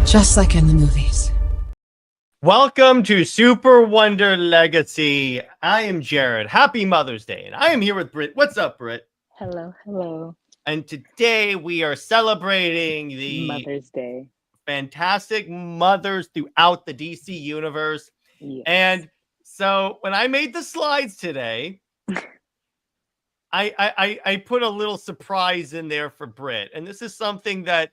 Just like in the movies. Welcome to SuperWonder Legacy. I am Jared. Happy Mother's Day. And I am here with Britt. What's up, Britt? Hello, hello. And today we are celebrating the Mother's Day. fantastic mothers throughout the DC universe. Yes. And so when I made the slides today, I put a little surprise in there for Britt. And this is something that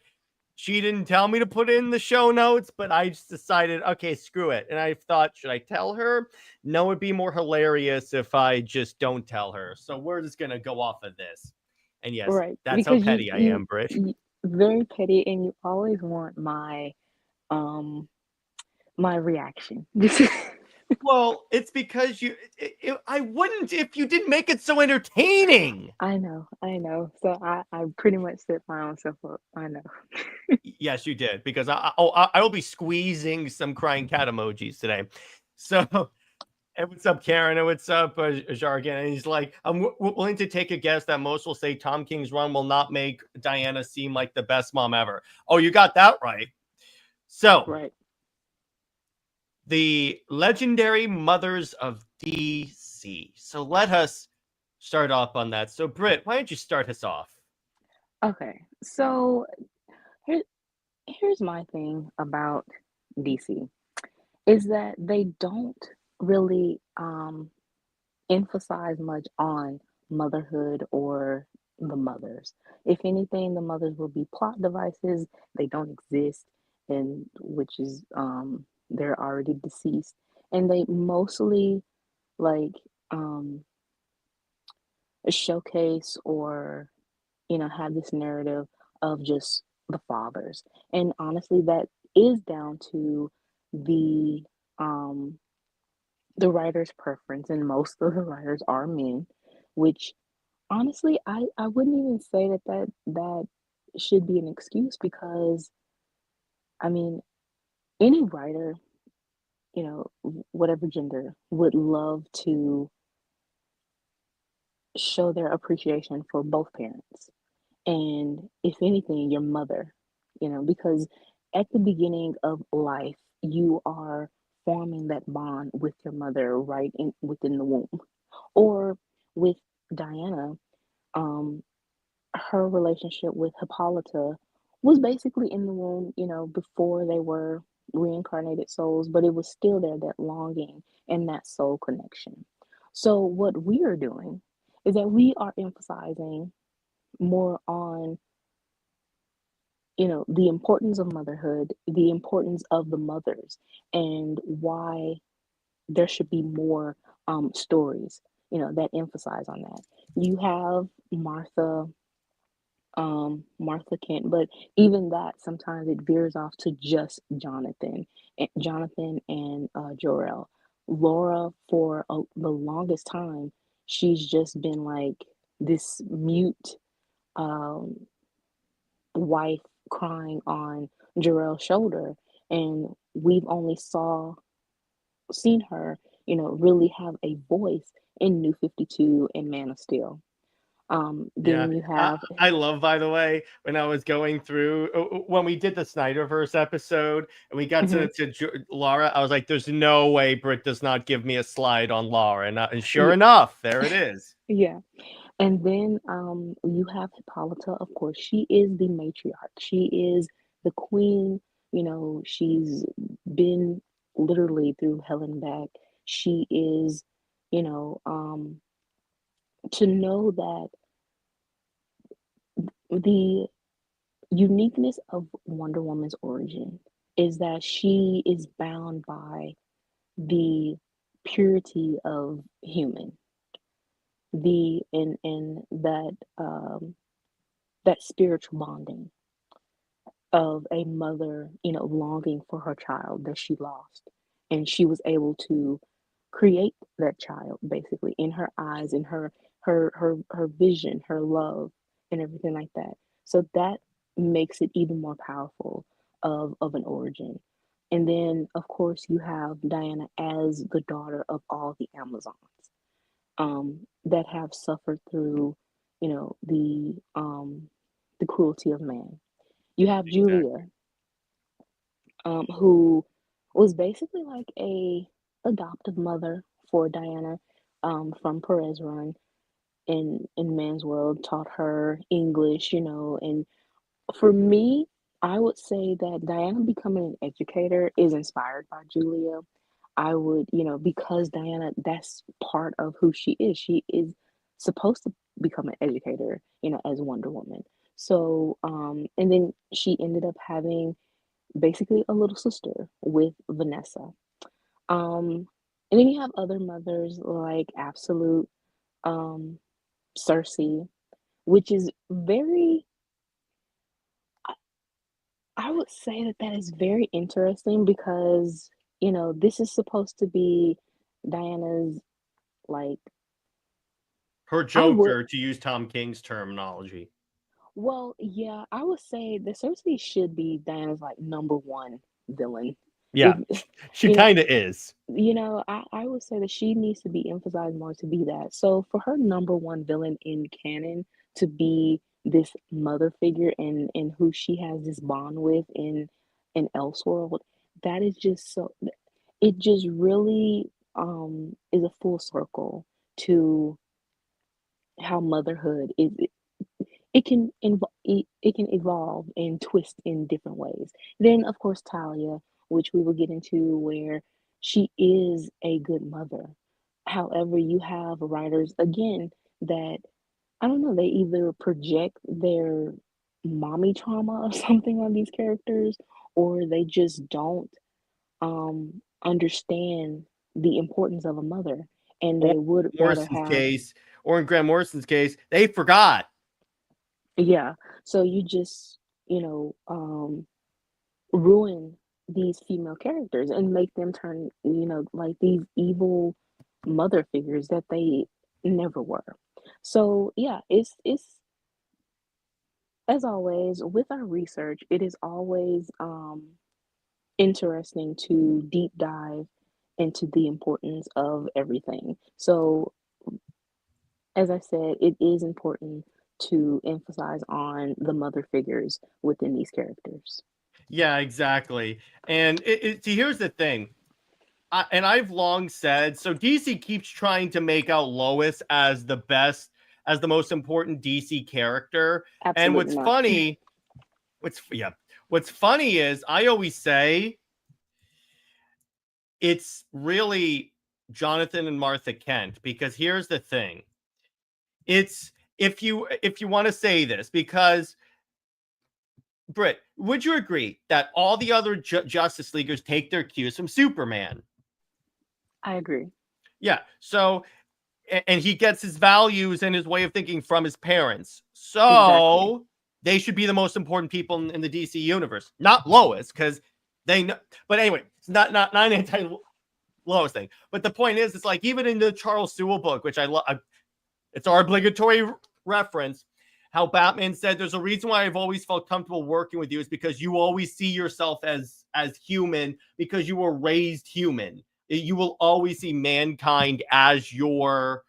she didn't tell me to put in the show notes, but I just decided, okay, screw it. And I thought, should I tell her? No, it'd be more hilarious if I just don't tell her. So we're just going to go off of this. And yes, right. that's because how petty I am, Britt. Very petty, and you always want my reaction. Well, it's because I wouldn't if you didn't make it so entertaining. I know. So I pretty much set my own self up. I know. Yes, you did, because I will be squeezing some crying cat emojis today. So, and what's up, Karen? And what's up, Jargon? And he's like, I'm willing to take a guess that most will say Tom King's run will not make Diana seem like the best mom ever. Oh, you got that right. So, right. The legendary mothers of DC. So let us start off on that. So, Britt, why don't you start us off? Okay. So here's my thing about DC is that they don't really emphasize much on motherhood or the mothers. If anything, the mothers will be plot devices. They don't exist, and which is they're already deceased, and they mostly like showcase or have this narrative of just the fathers. And honestly, that is down to the writer's preference, and most of the writers are men, which honestly I wouldn't even say that should be an excuse, because I mean any writer, whatever gender, would love to show their appreciation for both parents, and if anything your mother, because at the beginning of life you are forming that bond with your mother right within the womb. Or with Diana, um, her relationship with Hippolyta was basically in the womb, before they were reincarnated souls, but it was still there, that longing and that soul connection. So, what we are doing is that we are emphasizing more on, the importance of motherhood, the importance of the mothers, and why there should be more stories, that emphasize on that. You have Martha Kent, but even that sometimes it veers off to just Jonathan and Jor-El. Laura, for the longest time, she's just been like this mute um, wife crying on Jor-El's shoulder, and we've only seen her, really have a voice in New 52 and Man of Steel. Then you have I love, by the way, when I was going through when we did the Snyderverse episode and we got to Lara, I was like, "There's no way Britt does not give me a slide on Lara," and sure enough, there it is. Yeah, and then you have Hippolyta. Of course, she is the matriarch. She is the queen. She's been literally through hell and back. She is, to know that the uniqueness of Wonder Woman's origin is that she is bound by the purity of human, the in that spiritual bonding of a mother, longing for her child that she lost, and she was able to create that child basically in her eyes, in her vision, her love, and everything like that. So that makes it even more powerful of an origin. And then of course you have Diana as the daughter of all the Amazons, that have suffered through, the cruelty of man. You have Julia, who was basically like a adoptive mother for Diana, from Perez Run in Man's World, taught her English, and for me, I would say that Diana becoming an educator is inspired by Julia. I would, because Diana, that's part of who she is. She is supposed to become an educator, as Wonder Woman. So, and then she ended up having basically a little sister with Vanessa. Um, and then you have other mothers like Absolute, um, Cersei, which is very, I would say that that is very interesting because, this is supposed to be Diana's, like, Her I would, Joker, to use Tom King's terminology. well, yeah, I would say that Cersei should be Diana's, like, number one villain. Yeah, If, she you know, kind of is. I would say that she needs to be emphasized more to be that. So for her number one villain in canon to be this mother figure and who she has this bond with in Elseworld, that is just so it just really is a full circle to how motherhood is it can evolve and twist in different ways. Then, of course, Talia, which we will get into, where she is a good mother. However, you have writers again that I don't know, they either project their mommy trauma or something on these characters, or they just don't understand the importance of a mother, and Or they would rather Morrison's have. case, or in Grant Morrison's case, they forgot. Yeah, so you just, ruin these female characters and make them turn, like these evil mother figures that they never were. So yeah, it's as always with our research, it is always interesting to deep dive into the importance of everything. So as I said, it is important to emphasize on the mother figures within these characters. Yeah, exactly. And see, here's the thing. And I've long said, so DC keeps trying to make out Lois as the best, as the most important DC character. And Absolutely what's not. funny, what's funny is I always say it's really Jonathan and Martha Kent, because here's the thing. It's if you want to say this, because Britt, would you agree that all the other Justice Leaguers take their cues from Superman? I agree. Yeah. So, and he gets his values and his way of thinking from his parents. Exactly. So they should be the most important people in the DC universe, not Lois, because they know. But anyway, it's not an anti Lois thing. But the point is, it's like even in the Charles Sewell book, which I love, it's our obligatory reference. How Batman said, "There's a reason why I've always felt comfortable working with you is because you always see yourself as human because you were raised human. You will always see mankind as your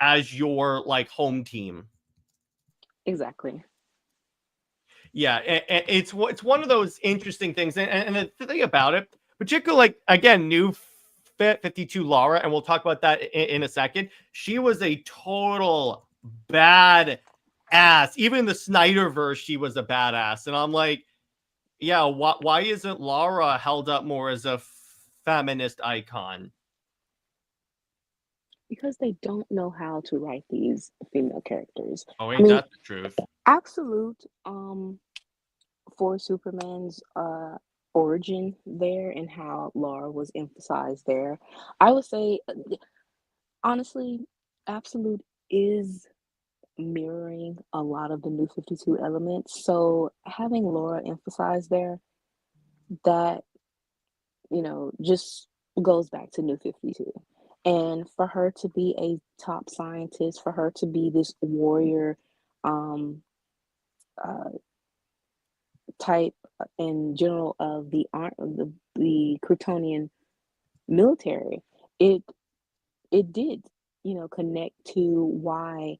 like home team." Exactly. Yeah, and it's one of those interesting things, and the thing about it, particularly like again, new 52 Lara, and we'll talk about that in a second. She was a total bad ass. Even in the Snyderverse, she was a badass, and I'm like, yeah, why isn't Lara held up more as a feminist icon? Because they don't know how to write these female characters. Oh, I ain't mean, that the truth? Absolute for Superman's origin there and how Laura was emphasized there. I would say honestly, Absolute is mirroring a lot of the new 52 elements. So having Laura emphasized there, that, just goes back to New 52. And for her to be a top scientist, for her to be this warrior um, uh, type in general of the Kryptonian military, it it did, connect to why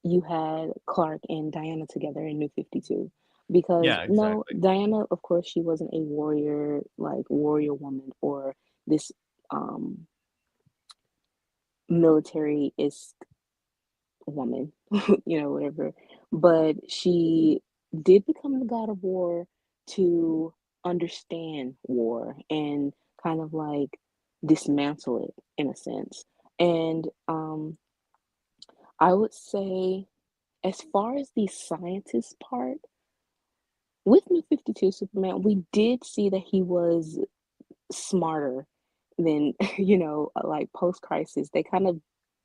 you had Clark and Diana together in New 52. because Yeah, no, exactly. Diana, of course, she wasn't a warrior woman or this um military is woman, whatever. But she did become the god of war to understand war and kind of like dismantle it in a sense. And I would say, as far as the scientist part, with New 52 Superman, we did see that he was smarter than, like post crisis. They kind of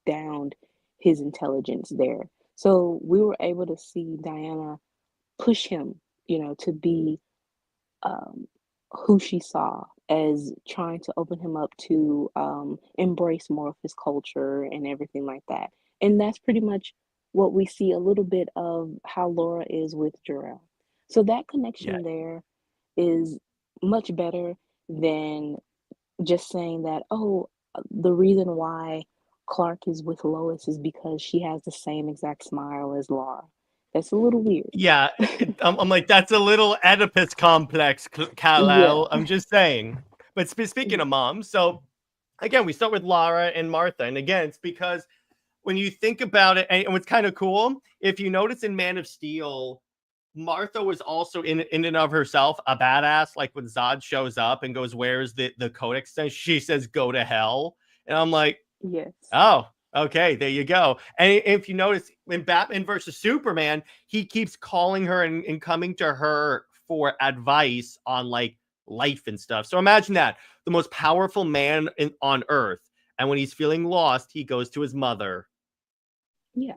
downed his intelligence there. So we were able to see Diana push him, to be um, who she saw as trying to open him up to embrace more of his culture and everything like that. And that's pretty much what we see a little bit of how Laura is with Jor-El. So that Yeah. connection there is much better than just saying that, oh, the reason why Clark is with Lois is because she has the same exact smile as Laura. That's a little weird. Yeah, I'm like, that's a little Oedipus complex, Yeah. Kal-El. I'm just saying. But speaking of moms, so again, we start with Lara and Martha. And again, it's because when you think about it, and what's kind of cool, if you notice in Man of Steel, Martha was also in and of herself a badass. Like when Zod shows up and goes, "Where's the codex?" Says she says, "Go to hell," and I'm like, Yes. oh, okay, there you go. And if you notice in Batman versus Superman, he keeps calling her and coming to her for advice on like life and stuff. So imagine that the most powerful man on earth. And when he's feeling lost, he goes to his mother. Yeah.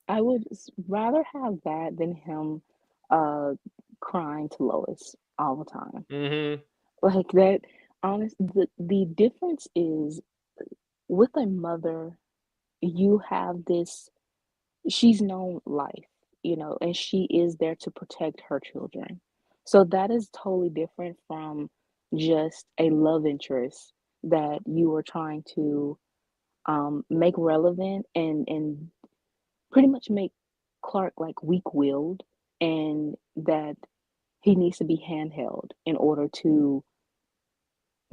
I would rather have that than him uh crying to Lois all the time. Mm-hmm. Like that the difference is with a mother, you have this she's known life, and she is there to protect her children. So that is totally different from just a love interest that you are trying to make relevant and pretty much make Clark like weak-willed and that he needs to be handheld in order to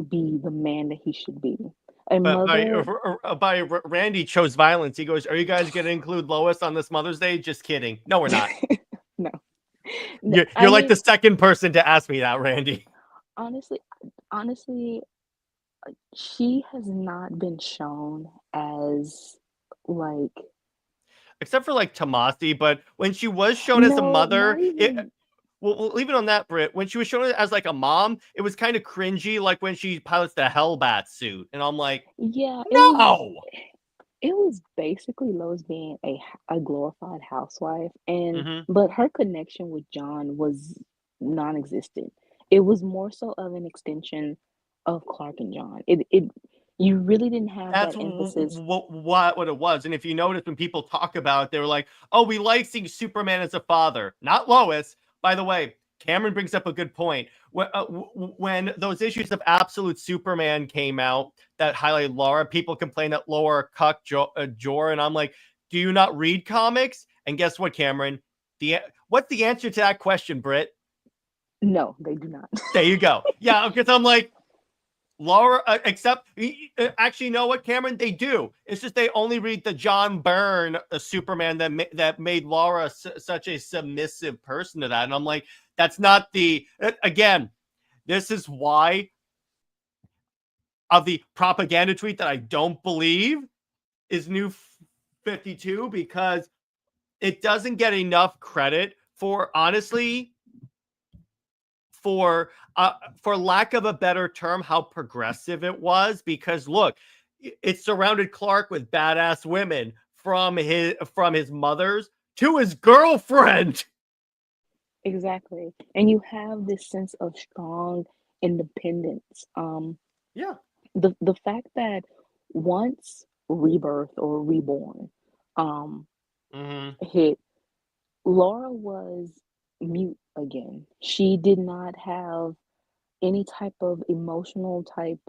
be the man that he should be. A But mother, Randy chose violence. He goes, "Are you guys going to include Lois on this Mother's Day?" Just kidding. No, we're not. no, no, I You're like mean, the second person to ask me that, Randy. honestly, honestly, she has not been shown as like Except for like Tomasi, but when she was shown as a no, not mother, even we'll leave it on that, Britt. When she was shown as like a mom, it was kind of cringy, like when she pilots the Hellbat suit, and I'm like, yeah, no. it was basically Lois being a glorified housewife, and Hmm. but her connection with John was non-existent. It was more so of an extension of Clark and John. It you really didn't have That's that emphasis. what it was. And if you notice, when people talk about it, they were like, "Oh, we like seeing Superman as a father, not Lois." By the way, Cameron brings up a good point. When those issues of Absolute Superman came out that highlighted Laura, people complained that Laura cucked Jor, and I'm like, "Do you not read comics?" And guess what, Cameron? What's the answer to that question, Britt? No, they do not. There you go. Yeah, because I'm like, Laura, except actually, you know what, Cameron? They do. It's just they only read the John Byrne Superman that made Laura such a submissive person to that. And I'm like, that's not the again. This is why of the propaganda tweet that I don't believe is New 52 because it doesn't get enough credit for honestly for lack of a better term, how progressive it was. Because look, it surrounded Clark with badass women from his mother's to his girlfriend. Exactly. And you have this sense of strong independence. Yeah. The fact that once rebirth or reborn um Hmm. hit, Laura was mute again. She did not have any type of emotional type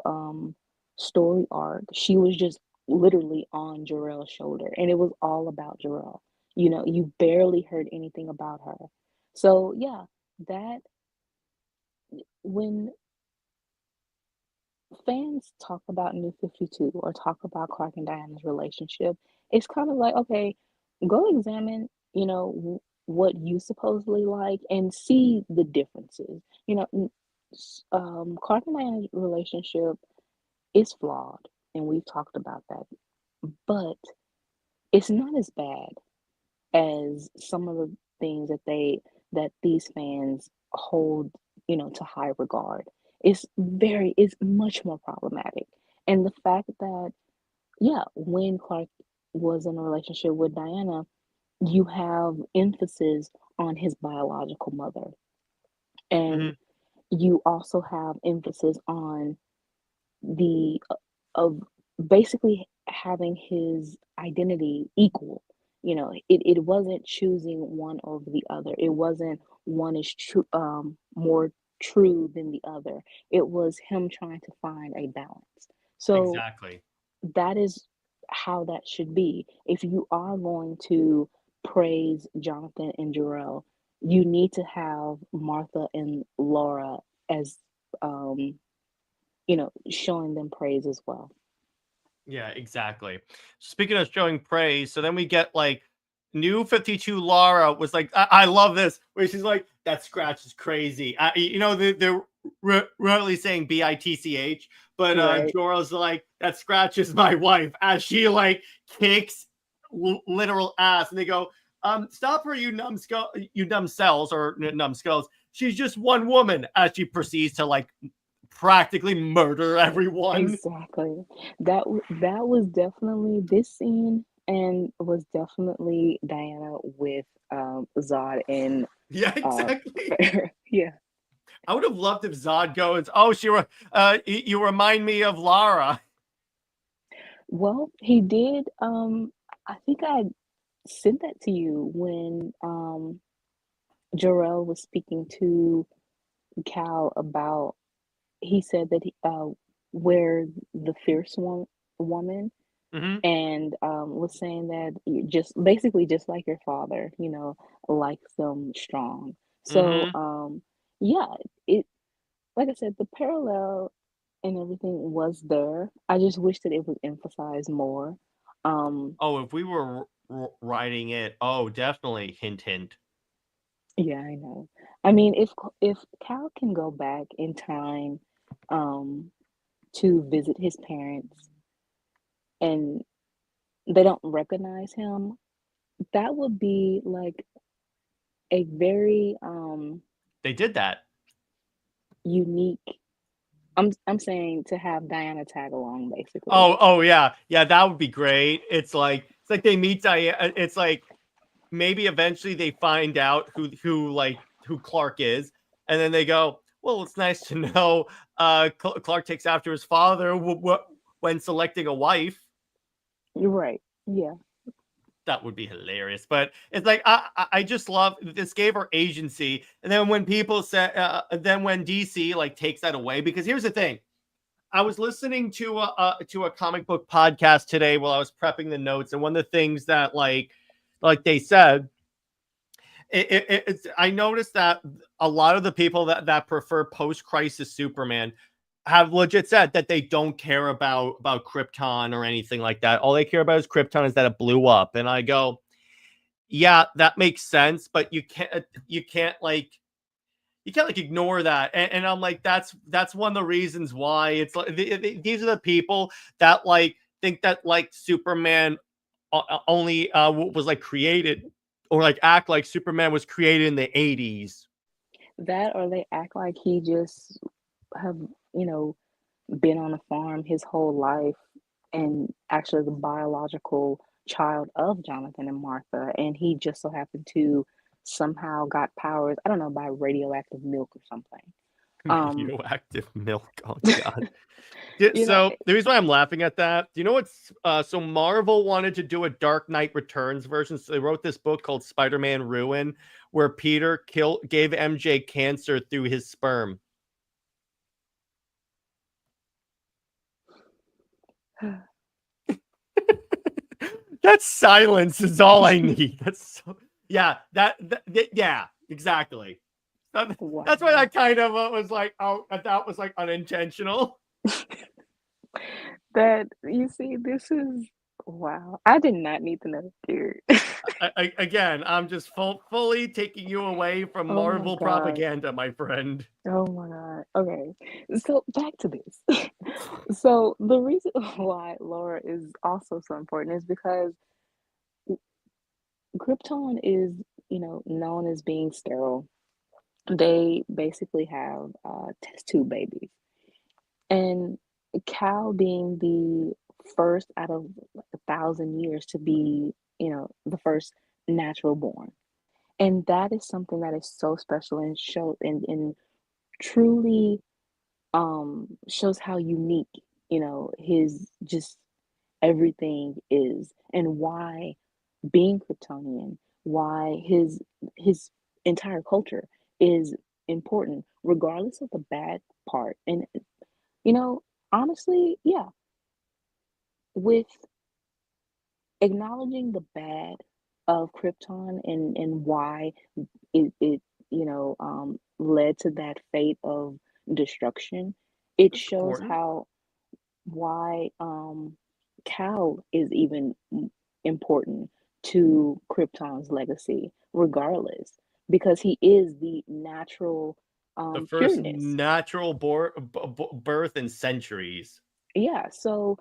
story arc. She was just literally on Jor-El's shoulder and it was all about Jor-El. You barely heard anything about her. So yeah, that when fans talk about New 52 or talk about Clark and Diana's relationship, it's kind of like, okay, go examine, what you supposedly like and see the differences. Clark and Diana's relationship is flawed, and we've talked about that, but it's not as bad as some of the things that these fans hold, to high regard. It's much more problematic. And the fact that, yeah, when Clark was in a relationship with Diana, you have emphasis on his biological mother. And Hmm. you also have emphasis on the of basically having his identity equal. It wasn't choosing one over the other. It wasn't one is true more true than the other. It was him trying to find a balance. So Exactly. that is how that should be. If you are going to praise Jonathan and Jarrell, you need to have Martha and Laura as showing them praise as well. Yeah, exactly. Speaking of showing praise, so then we get like new 52 Lara was like, I love this, where she's like, that scratch is crazy. They're rarely saying bitch, but Right. Jorah's like, that scratch is my wife, as she like kicks literal ass, and they go, stop her, you numbskull, you dumb cells or numbskulls. She's just one woman, as she proceeds to like practically murder everyone. Exactly. That was definitely this scene and was definitely Diana with Zod and Yeah, uh exactly. yeah. I would have loved if Zod goes, "Oh, you remind me of Lara." Well, he did I think I sent that to you when Jarrell was speaking to Cal about he said that where the fierce woman Hmm. and was saying that just basically just like your father, likes them strong. So Hmm. yeah, it like I said, the parallel and everything was there. I just wish that it was emphasized more. Um, Oh, if we were writing it, oh, definitely hint, hint. yeah, I know. I mean, if Cal can go back in time, um, to visit his parents and they don't recognize him, that would be like a very They did that. unique. I'm saying to have Diana tag along basically. Oh, yeah, yeah. That would be great. It's like they meet Diana. It's like maybe eventually they find out who Clark is, and then they go, "Well, it's nice to know." Clark takes after his father when selecting a wife. You're right. Yeah. That would be hilarious. But it's like I just love this gave her agency, and then when people say, then when DC like takes that away, because here's the thing. I was listening to a comic book podcast today while I was prepping the notes, and one of the things that like they said, I noticed that a lot of the people that prefer post crisis Superman have legit said that they don't care about Krypton or anything like that. All they care about is Krypton is that it blew up, and I go, yeah, that makes sense, but you can't like ignore that, and I'm like, that's one of the reasons why it's like these are the people that like think that like Superman only was like created, or like act like Superman was created in the 80s. That or they act like he just have, you know, been on a farm his whole life and actually the biological child of Jonathan and Martha, and he just so happened to somehow got powers, I don't know, by radioactive milk or something. Um, Radioactive milk, oh god. you know, So the reason why I'm laughing at that, do you know what's so Marvel wanted to do a Dark Knight Returns version, so they wrote this book called Spider-Man Ruin, where Peter gave MJ cancer through his sperm. That silence is all I need. That's so, yeah, yeah, exactly. That's why that kind of was like, oh, that was like unintentional. That, you see, this is wow. I did not need to know, dude. Again, I'm just fully taking you away from Oh my Marvel God. propaganda, my friend. Oh my God. Okay. So back to this. So the reason why Laura is also so important is because Krypton is, known as being sterile. They basically have test tube babies. And Cal being the first out of like 1,000 years to be, the first natural born. And that is something that is so special and and truly shows how unique, his just everything is, and why being Kryptonian, why his entire culture is important, regardless of the bad part. And honestly, yeah, with acknowledging the bad of Krypton and why it led to that fate of destruction, it That's shows important. how why Cal is even important to Krypton's legacy, regardless, because he is the natural The first pureness. natural birth in centuries. Yeah, so,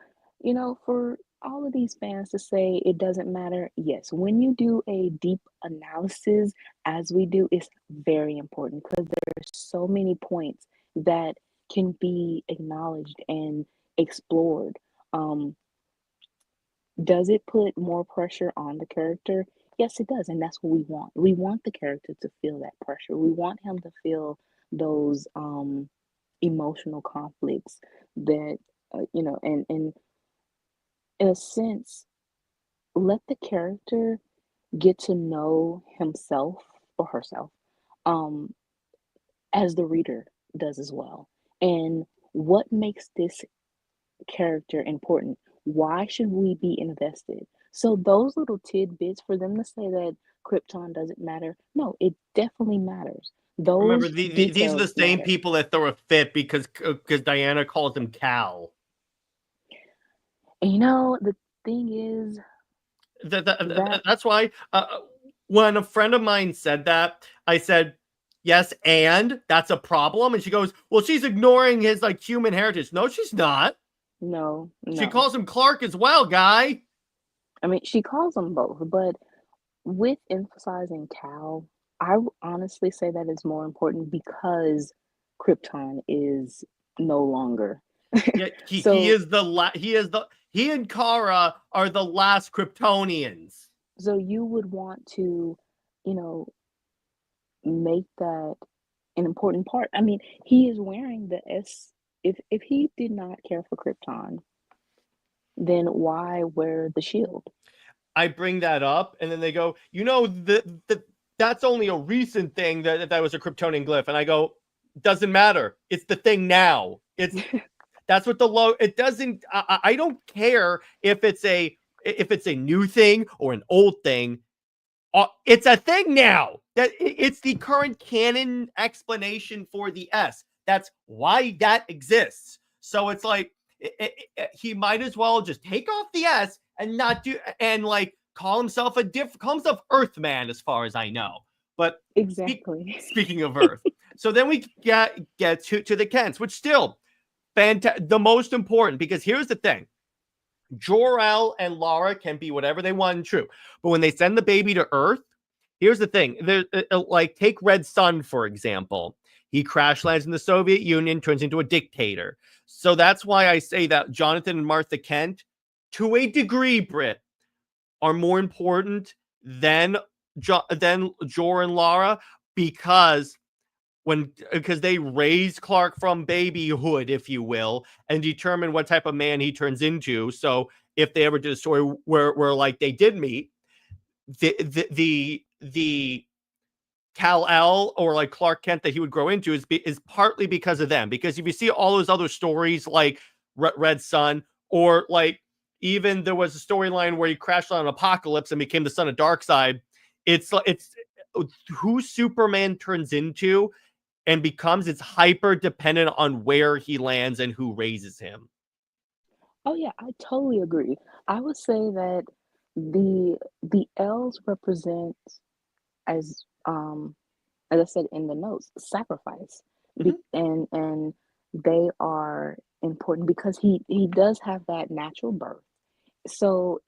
for all of these fans to say it doesn't matter, yes, when you do a deep analysis, as we do, it's very important because there's so many points that can be acknowledged and explored. Um, does it put more pressure on the character? Yes, it does, and that's what we want. We want the character to feel that pressure. We want him to feel those emotional conflicts that and in a sense, let the character get to know himself or herself, um, as the reader does as well. And what makes this character important? Why should we be invested? So those little tidbits for them to say that Krypton doesn't matter, no, it definitely matters. Remember, Those these are the details same matter. people that throw a fit because Diana calls him Cal. And the thing is that That's why when a friend of mine said that, I said, yes, and that's a problem. And she goes, well, she's ignoring his like human heritage. No, she's not. no, She no. calls him Clark as well, guy. I mean, she calls them both, but with emphasizing Cal, I would honestly say that is more important because Krypton is no longer. Yeah, he So is he and Kara are the last Kryptonians. so you would want to, you know, make that an important part. I mean, he is wearing the S. If he did not care for Krypton, then why wear the shield? I bring that up, and then they go, that's only a recent thing that was a Kryptonian glyph, and I go, doesn't matter. It's the thing now. That's what the low. It doesn't. I don't care if it's a new thing or an old thing. It's a thing now. It's the current canon explanation for the S. That's why that exists. So it's like he might as well just take off the S and not do and like call himself Earthman, as far as I know. But Exactly. speaking of Earth, so then we get to the Kents, which still the most important, because here's the thing. Jor-El and Lara can be whatever they want and true. But when they send the baby to Earth, here's the thing. Like, take Red Sun, for example. He crash lands in the Soviet Union, turns into a dictator. So that's why I say that Jonathan and Martha Kent, to a degree, Britt, are more important than Jor and Lara, because they raise Clark from babyhood, if you will, and determine what type of man he turns into. So if they ever did a story where like they did meet, the Kal-El or like Clark Kent that he would grow into is partly because of them. Because if you see all those other stories like Red Sun, or like even there was a storyline where he crashed on an apocalypse and became the son of Darkseid, it's who Superman turns into and becomes, it's hyper dependent on where he lands and who raises him. Oh yeah, I totally agree. I would say that the L's represent, as as I said in the notes, sacrifice. Mhm. And they are important because he does have that natural birth. So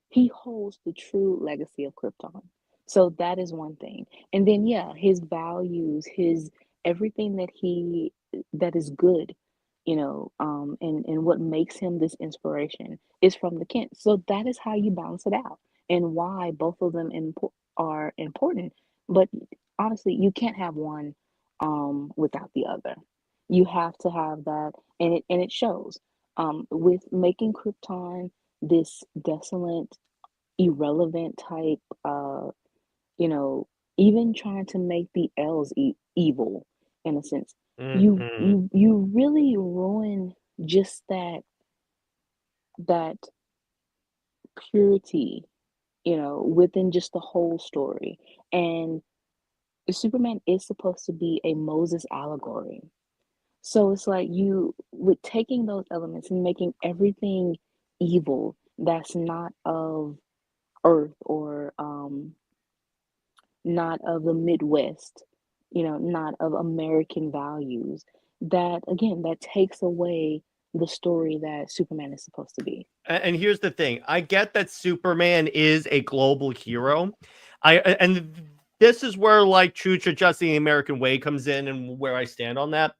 he holds the true legacy of Krypton. So that is one thing. And then yeah, his values, his everything that is good, and what makes him this inspiration is from the Kent. So that is how you balance it out and why both of them are important. But honestly, you can't have one without the other. You have to have that, and it shows with making Krypton this desolate, irrelevant type, you know, even trying to make the L's evil in a sense. You Mhm. you you really ruin just that purity, within just the whole story. And Superman is supposed to be a Moses allegory. So it's like you with taking those elements and making everything evil that's not of Earth or not of the Midwest, not of American values. That again, that takes away the story that Superman is supposed to be. And here's the thing. I get that Superman is a global hero. And this is where like true to just the American way comes in and where I stand on that.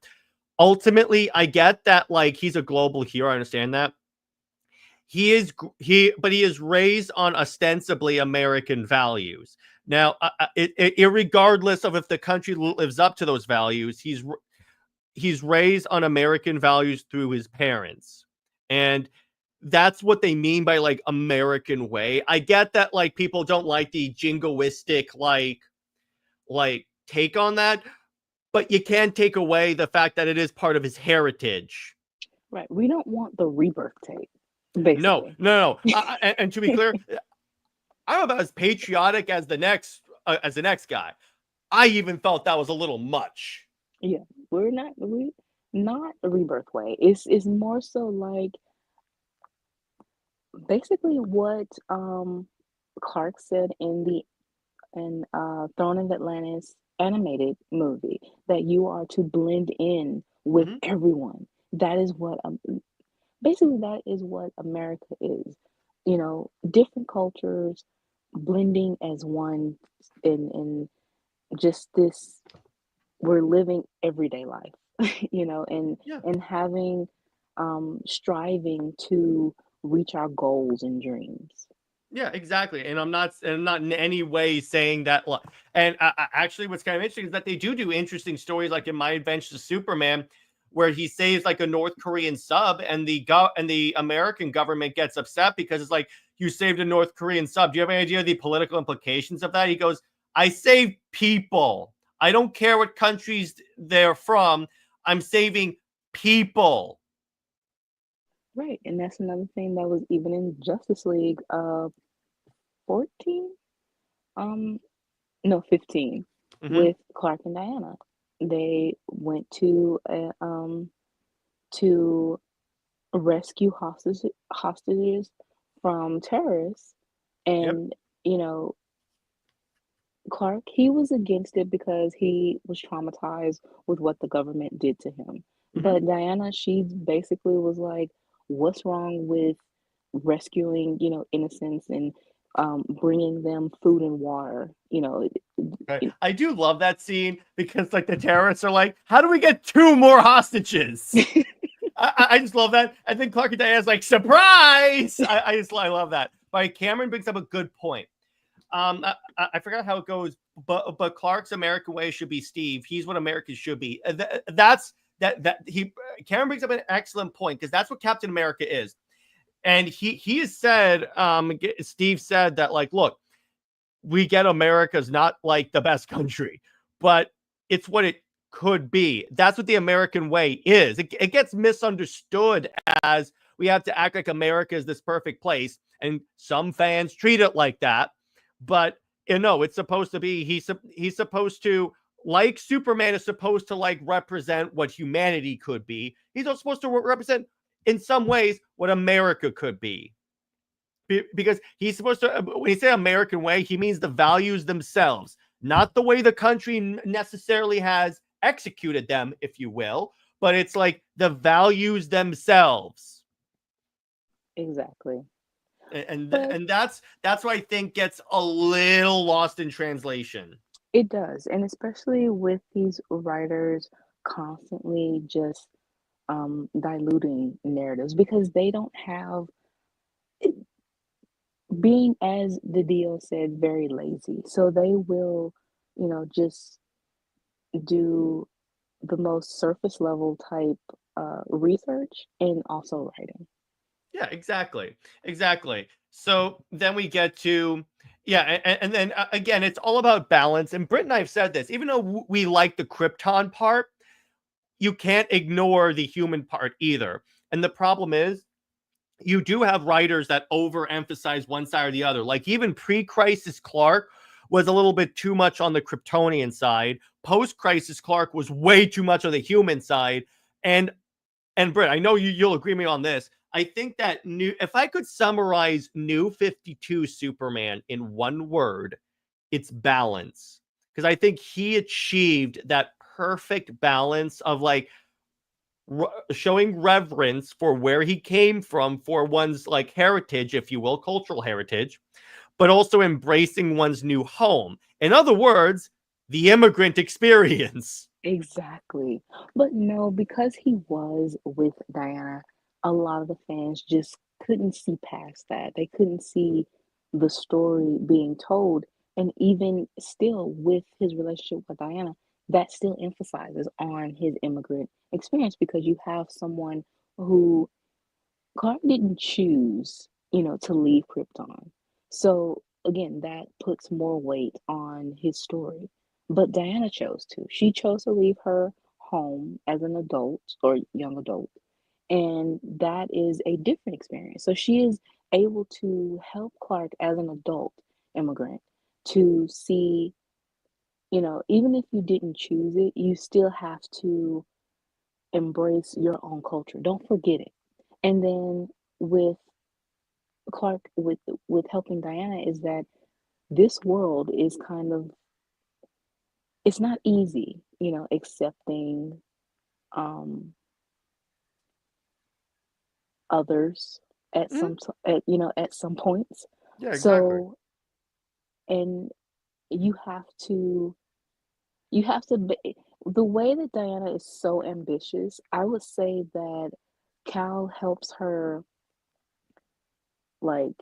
Ultimately, I get that like he's a global hero. I understand that. But he is raised on ostensibly American values. Now, regardless of if the country lives up to those values, he's raised on American values through his parents. And that's what they mean by like American way. I get that like people don't like the jingoistic like take on that, but you can't take away the fact that it is part of his heritage. Right. We don't want the rebirth tape, No, basically. no, no. And to be clear, I'm about as patriotic as the next guy. I even felt that was a little much. Yeah. We not the rebirth way. It's more so like basically what Clark said in Throne of Atlantis animated movie, that you are to blend in with Mhm. everyone. That is what basically that is what America is. Different cultures blending as one in just this we're living everyday life, and Yeah. having striving to reach our goals and dreams. Yeah, exactly. And I'm not in any way saying that. And actually, what's kind of interesting is that they do interesting stories, like in My Adventures of Superman, where he saves like a North Korean sub, and the American government gets upset because it's like you saved a North Korean sub. Do you have any idea of the political implications of that? He goes, "I saved people. I don't care what countries they're from. I'm saving people." Right, and that's another thing that was even in Justice League 14, um, no 15, Hmm. with Clark and Diana. They went to rescue hostages from terrorists, Yep. and you know Clark, he was against it because he was traumatized with what the government did to him. Hmm. But Diana, she basically was like, "What's wrong with rescuing, innocents and bringing them food and water?" Right. It- I do love that scene because like the terrorists are like, how do we get two more hostages? I just love that. I think Clark and Diana's like, surprise. I love that. But Cameron brings up a good point. I forgot how it goes, but Clark's American way should be Steve. He's what America should be. That's that he Cameron brings up an excellent point because that's what Captain America is. And he has said, Steve said that like, look, we get America's not like the best country, but it's what it could be. That's what the American way is. It gets misunderstood as we have to act like America is this perfect place. And some fans treat it like that. But No, it's supposed to be he's supposed to, like Superman is supposed to like represent what humanity could be. He's also supposed to represent in some ways what America could be. Because he's supposed to, when he say American way, he means the values themselves, not the way the country necessarily has executed them, if you will, but it's like the values themselves. Exactly. And But that's what I think gets a little lost in translation. it does, and especially with these writers constantly just diluting narratives because they don't have being, as the deal said, very lazy. So they will, just do the most surface level type research and also writing. Yeah, exactly. So then we get to, yeah, and then again, it's all about balance. And Britt and I have said this, even though we like the Krypton part, you can't ignore the human part either. And the problem is, you do have writers that overemphasize one side or the other. Like even pre-crisis Clark was a little bit too much on the Kryptonian side. Post-crisis Clark was way too much on the human side. And Britt, I know you'll agree with me on this. I think that if I could summarize New 52 Superman in one word, it's balance. Because I think he achieved that perfect balance of like showing reverence for where he came from, for one's like heritage, if you will, cultural heritage, but also embracing one's new home. In other words, the immigrant experience. Exactly. But no, because he was with Diana, a lot of the fans just couldn't see past that. They couldn't see the story being told. And even still, with his relationship with Diana, that still emphasizes on his immigrant experience because you have someone who Clark didn't choose, to leave Krypton. So again, that puts more weight on his story. But Diana chose to. She chose to leave her home as an adult or young adult. And that is a different experience. So she is able to help Clark as an adult immigrant to see, even if you didn't choose it, you still have to embrace your own culture. Don't forget it. And then with Clark with helping Diana is that this world is kind of it's not easy, accepting um others at Mhm. at some points. Yeah, exactly. So and you have to be the way that Diana is so ambitious, I would say that Cal helps her like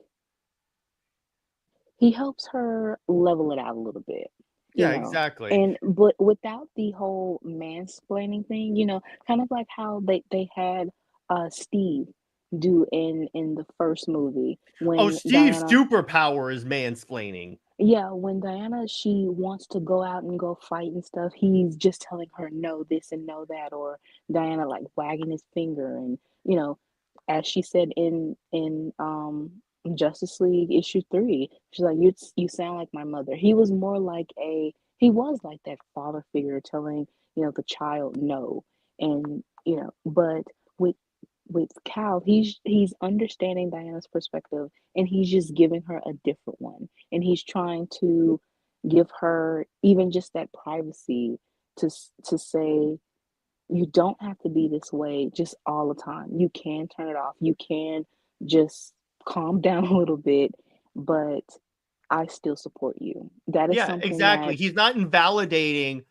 he helps her level it out a little bit, you Yeah, know. exactly. And but without the whole mansplaining thing, kind of like how they had Steve do in the first movie Oh, when Steve's Diana superpower is mansplaining. yeah, when Diana she wants to go out and go fight and stuff, he's just telling her no this and no that, or Diana like wagging his finger and as she said in Justice League issue 3, she's like you sound like my mother. He was like that father figure telling the child no, and but with Cal he's understanding Diana's perspective and he's just giving her a different one and he's trying to give her even just that privacy to say you don't have to be this way just all the time. You can turn it off. You can just calm down a little bit, but I still support you. That is Yeah, something exactly. that He's not invalidating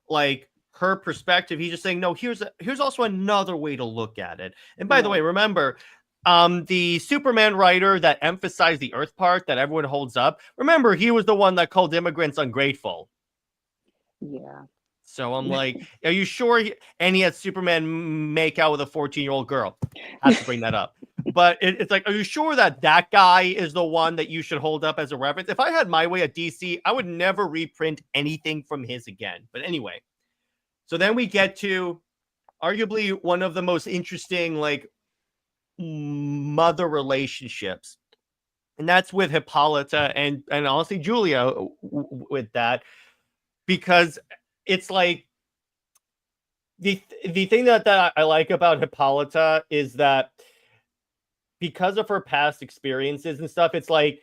like her perspective. He's just saying, no, here's also another way to look at it. And by the way, right. remember, the Superman writer that emphasized the Earth part that everyone holds up. Remember, he was the one that called immigrants ungrateful. Yeah. So I'm like, are you sure? And he had Superman make out with a 14-year-old girl. Had to bring that up. But it's like, are you sure that that guy is the one that you should hold up as a reference? If I had my way at DC, I would never reprint anything from his again. But anyway, so then we get to arguably one of the most interesting, like, mother relationships and that's with Hippolyta and honestly Julia with that, because it's like the thing that I like about Hippolyta is that because of her past experiences and stuff, it's like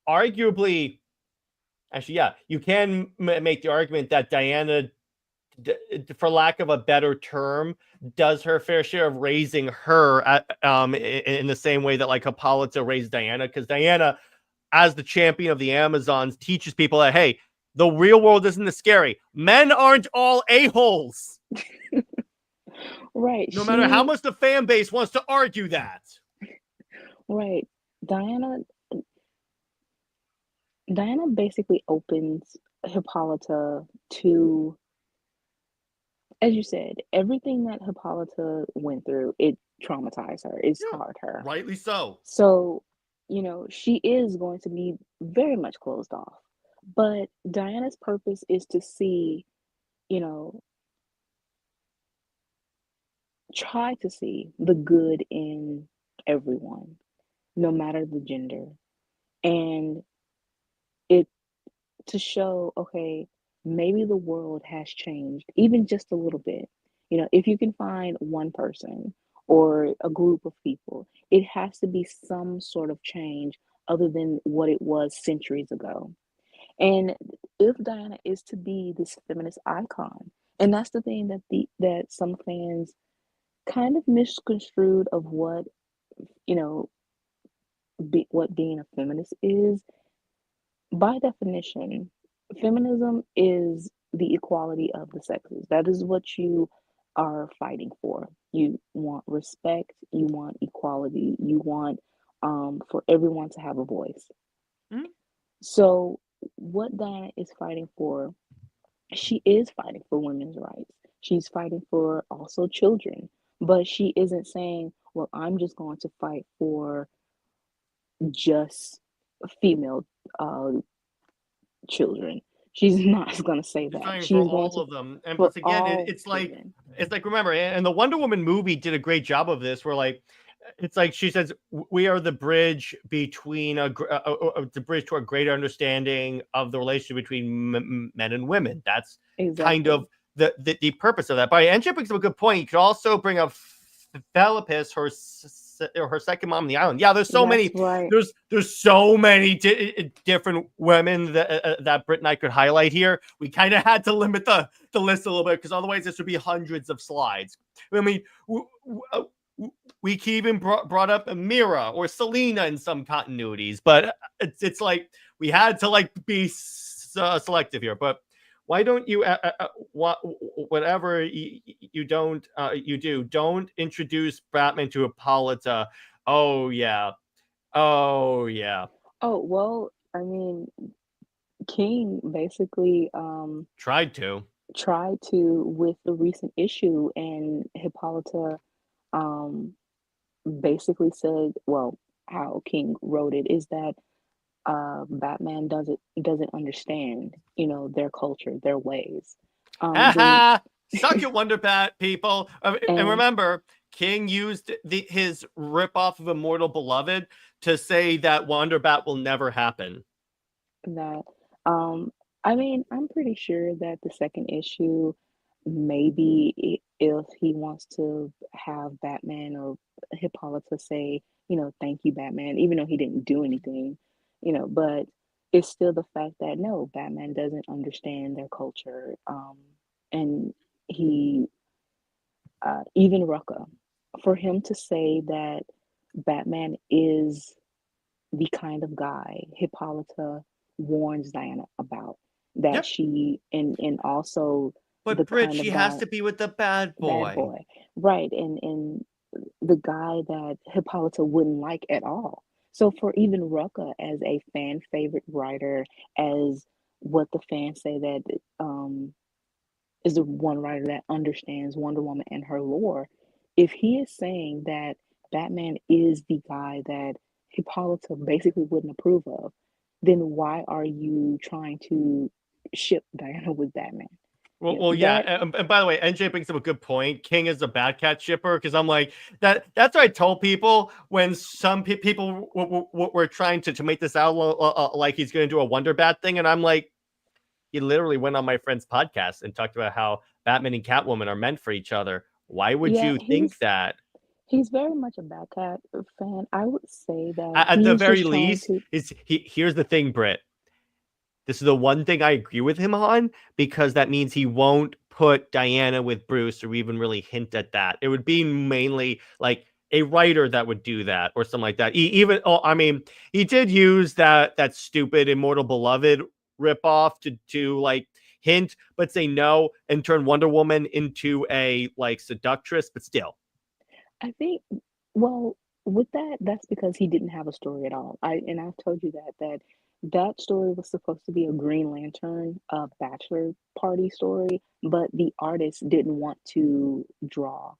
arguably, actually, yeah, you can make the argument that Diana, for lack of a better term, does her fair share of raising her in the same way that like Hippolyta raised Diana, because Diana, as the champion of the Amazons, teaches people that, hey, the real world isn't as scary. Men aren't all a-holes. Right. No matter how much the fan base wants to argue that. Right. Diana basically opens Hippolyta to, as you said, everything that Hippolyta went through, it traumatized her, it scarred her. Rightly so. So, she is going to be very much closed off. But Diana's purpose is to see, try to see the good in everyone, no matter the gender. And it to show, okay, maybe the world has changed even just a little bit. If you can find one person or a group of people, it has to be some sort of change other than what it was centuries ago. And if Diana is to be this feminist icon, and that's the thing that some fans kind of misconstrued of what you know what being a feminist is. By definition, feminism is the equality of the sexes. That is what you are fighting for. You want respect, you want equality, you want for everyone to have a voice. Mm-hmm. So, what Diana is fighting for, she is fighting for women's rights. She's fighting for also children, but she isn't saying, well, I'm just going to fight for just female uh, children. She's not going to say She's that. fighting for She's going all to of them. And for plus, again, all it's like women. remember, and the Wonder Woman movie did a great job of this. Where like it's like she says, we are the bridge between the bridge to a greater understanding of the relationship between men and women. That's kind Exactly. of the purpose of that. But Angela brings up a good point. You could also bring up Philippus, her second mom on the island. Yeah, there's so That's many. right. There's so many different women that Britt and I could highlight here. We kind of had to limit the list a little bit because otherwise this would be hundreds of slides. I mean, we even brought up Mira or Selena in some continuities, but it's like we had to like be selective here. But why don't you whatever you don't introduce Batman to Apalita? Oh yeah. Oh well, I mean, King basically Tried to. with the recent issue, and Hippolyta um basically said, well, how King wrote it is that Batman doesn't understand, their culture, their ways. When Suck it, Wonder Bat people. And and remember, King used his ripoff of Immortal Beloved to say that Wonder Bat will never happen. that I mean, I'm pretty sure that the second issue, maybe if he wants to have Batman or Hippolyta say, thank you, Batman, even though he didn't do anything, but it's still the fact that no, Batman doesn't understand their culture. And he, even Rucka, for him to say that Batman is the kind of guy Hippolyta warns Diana about, that Yep. she and also But the Brit, kind she of has guy, to be with the bad bad boy. boy, right, and the guy that Hippolyta wouldn't like at all. So for even Rucka as a fan favorite writer, as what the fans say that is the one writer that understands Wonder Woman and her lore, if he is saying that Batman is the guy that Hippolyta basically wouldn't approve of, then why are you trying to ship Diana with Batman? Well, yeah, That and by the way, NJ brings up a good point. King is a Batcat shipper because I'm like that. That's what I told people when some people were trying to make this out like he's going to do a Wonder Bat thing, and I'm like, he literally went on my friend's podcast and talked about how Batman and Catwoman are meant for each other. Why would yeah, you think that? he's very much a Batcat fan. I would say that At he the is very just trying least, to. here's the thing, Britt. This is the one thing I agree with him on because that means he won't put Diana with Bruce or even really hint at that. It would be mainly like a writer that would do that or something like that. I mean, he did use that stupid Immortal Beloved ripoff to like hint, but say no and turn Wonder Woman into a like seductress, but still. I think, well, with that, that's because he didn't have a story at all. I've told you that story was supposed to be a Green Lantern, bachelor party story, but the artist didn't want to draw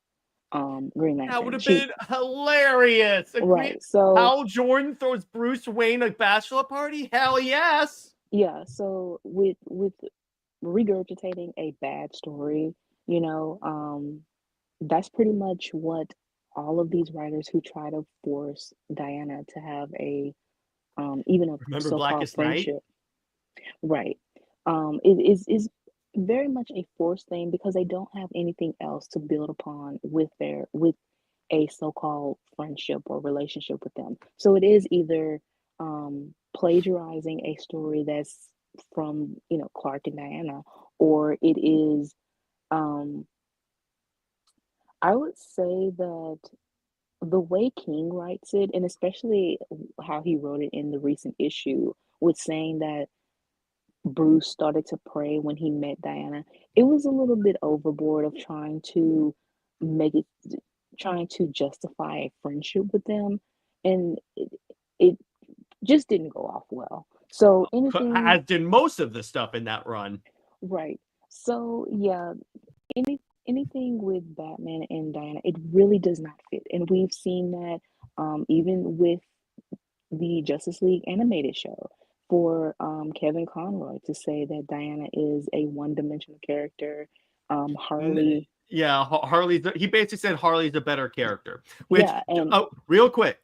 Green That would Lantern. have She been hilarious. Agree. Right. So Hal Jordan throws Bruce Wayne a bachelor party? Hell yes. yeah, so with regurgitating a bad story, you know, that's pretty much what all of these writers who try to force Diana to have a even a Remember so-called Blackest Night? friendship, right? It is very much a forced thing because they don't have anything else to build upon with a so-called friendship or relationship with them. So it is either plagiarizing a story that's from, Clark and Diana, or it is um I would say that the way King writes it, and especially how he wrote it in the recent issue, with saying that Bruce started to pray when he met Diana, it was a little bit overboard of make it, trying to justify a friendship with them, and it just didn't go off well. So anything, As did most of the stuff in that run. right? So yeah, anything with Batman and Diana, it really does not fit, and we've seen that even with the Justice League animated show for Kevin Conroy to say that Diana is a one-dimensional character. Harley, Yeah, Harley's. He basically said Harley's a better character. Which, yeah, and oh, real quick,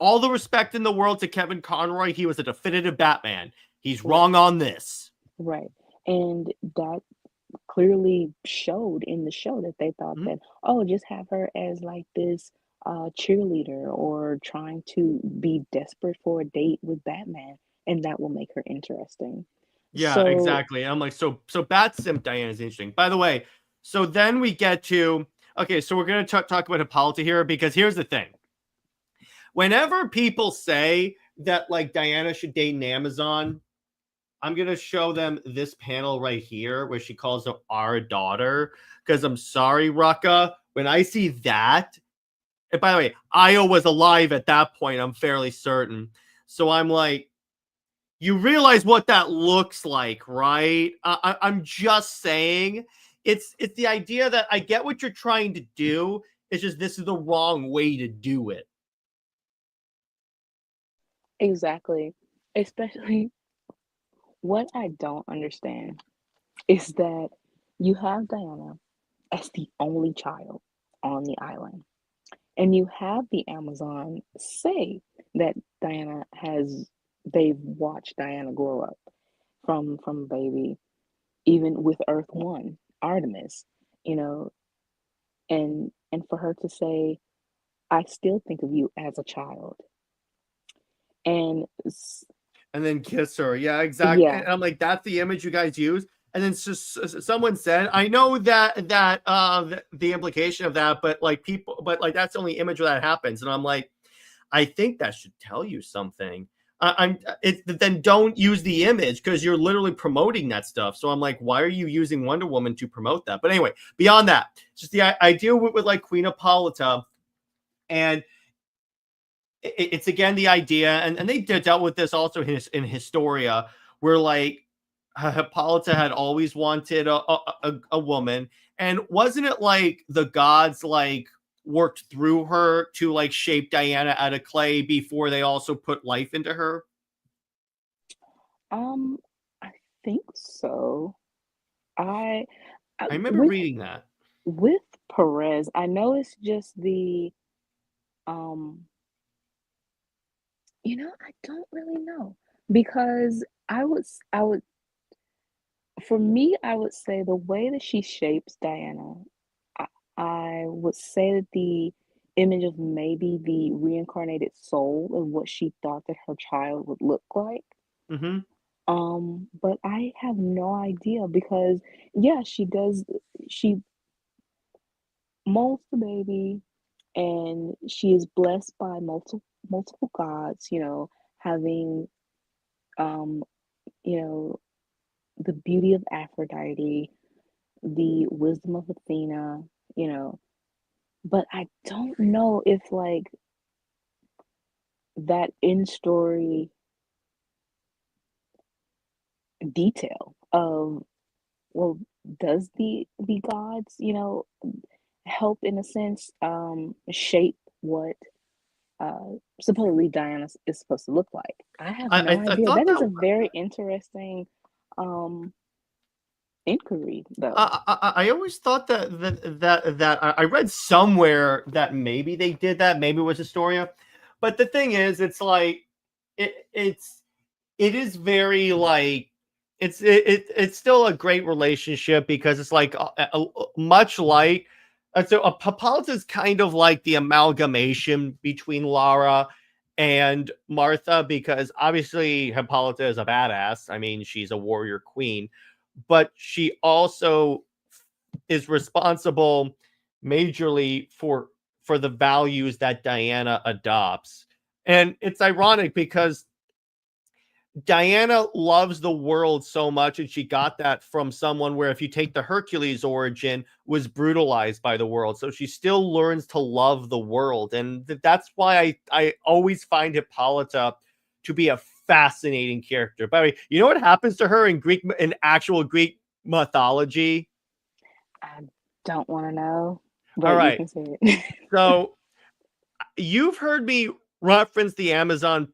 all the respect in the world to Kevin Conroy. He was a definitive Batman. He's right, wrong on this. right, and that clearly showed in the show that they thought Mhm. that, oh, just have her as like this cheerleader or trying to be desperate for a date with Batman, and that will make her interesting. Yeah, So exactly. And I'm like, so Bat Simp Diana is interesting. By the way, so then we get to okay, so we're gonna talk about Hippolyta here because here's the thing. Whenever people say that like Diana should date an Amazon, I'm gonna show them this panel right here where she calls her our daughter. Because I'm sorry, Rucka, when I see that, and by the way, Io was alive at that point, I'm fairly certain. So I'm like, you realize what that looks like, right? I'm just saying, it's the idea that I get what you're trying to do. It's just this is the wrong way to do it. exactly, especially what I don't understand is that you have Diana as the only child on the island. And you have the Amazon say that they've watched Diana grow up from baby, even with Earth One, Artemis, you know, and for her to say, I still think of you as a child. And And then kiss her. Yeah, exactly. yeah, And I'm like, that's the image you guys use. And then someone said, I know the implication of that, but like people, but like that's the only image where that happens. And I'm like, I think that should tell you something. Then don't use the image because you're literally promoting that stuff. So I'm like, why are you using Wonder Woman to promote that? But anyway, beyond that, just the idea with like Queen Apolita, and it's again the idea, and they dealt with this also in Historia, where like Hippolyta had always wanted a woman, and wasn't it like the gods like worked through her to like shape Diana out of clay before they also put life into her? um, I think so. I, I remember with reading that. Perez, I know it's just the um I don't really know because I would for me I would say the way that she shapes Diana, I, I would say that the image of maybe the reincarnated soul and what she thought that her child would look like. Hmm. But I have no idea because yeah, she molds the baby and she is blessed by multiple gods, having um, you know, the beauty of Aphrodite, the wisdom of Athena, you know. But I don't know if like that in story detail of well, does the gods, help in a sense shape what supposedly Diana is supposed to look like. I have no I idea. thought That is that a very interesting um inquiry though. I always thought that I read somewhere that maybe they did that, maybe it was Astoria, but the thing is, it's like it's it is very like it's still a great relationship because it's like much like so Hippolyta is kind of like the amalgamation between Lara and Martha because obviously Hippolyta is a badass. I mean, she's a warrior queen, but she also is responsible majorly for the values that Diana adopts. And it's ironic because Diana loves the world so much, and she got that from someone where, if you take the Hercules origin, was brutalized by the world. So she still learns to love the world, and that's why I always find Hippolyta to be a fascinating character. By the way, you know what happens to her in actual Greek mythology? I don't want to know, All but you right, can say it. so you've heard me reference the Amazon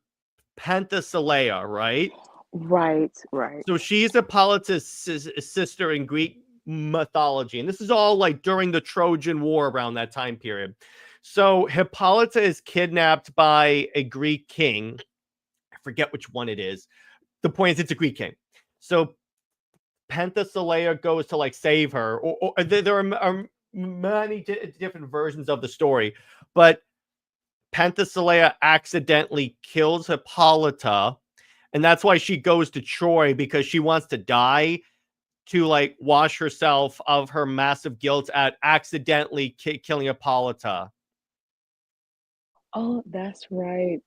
Penthesilea, right? Right, right. So she's Apalita's sister in Greek mythology. And this is all like during the Trojan War around that time period. So Hippolyta is kidnapped by a Greek king. I forget which one it is. The point is, it's a Greek king. So Penthesilea goes to like save her. Or there are many different versions of the story. But Penthesilea accidentally kills Hippolyta. And that's why she goes to Troy, because she wants to die to like wash herself of her massive guilt at accidentally killing Apalita. Oh, that's right.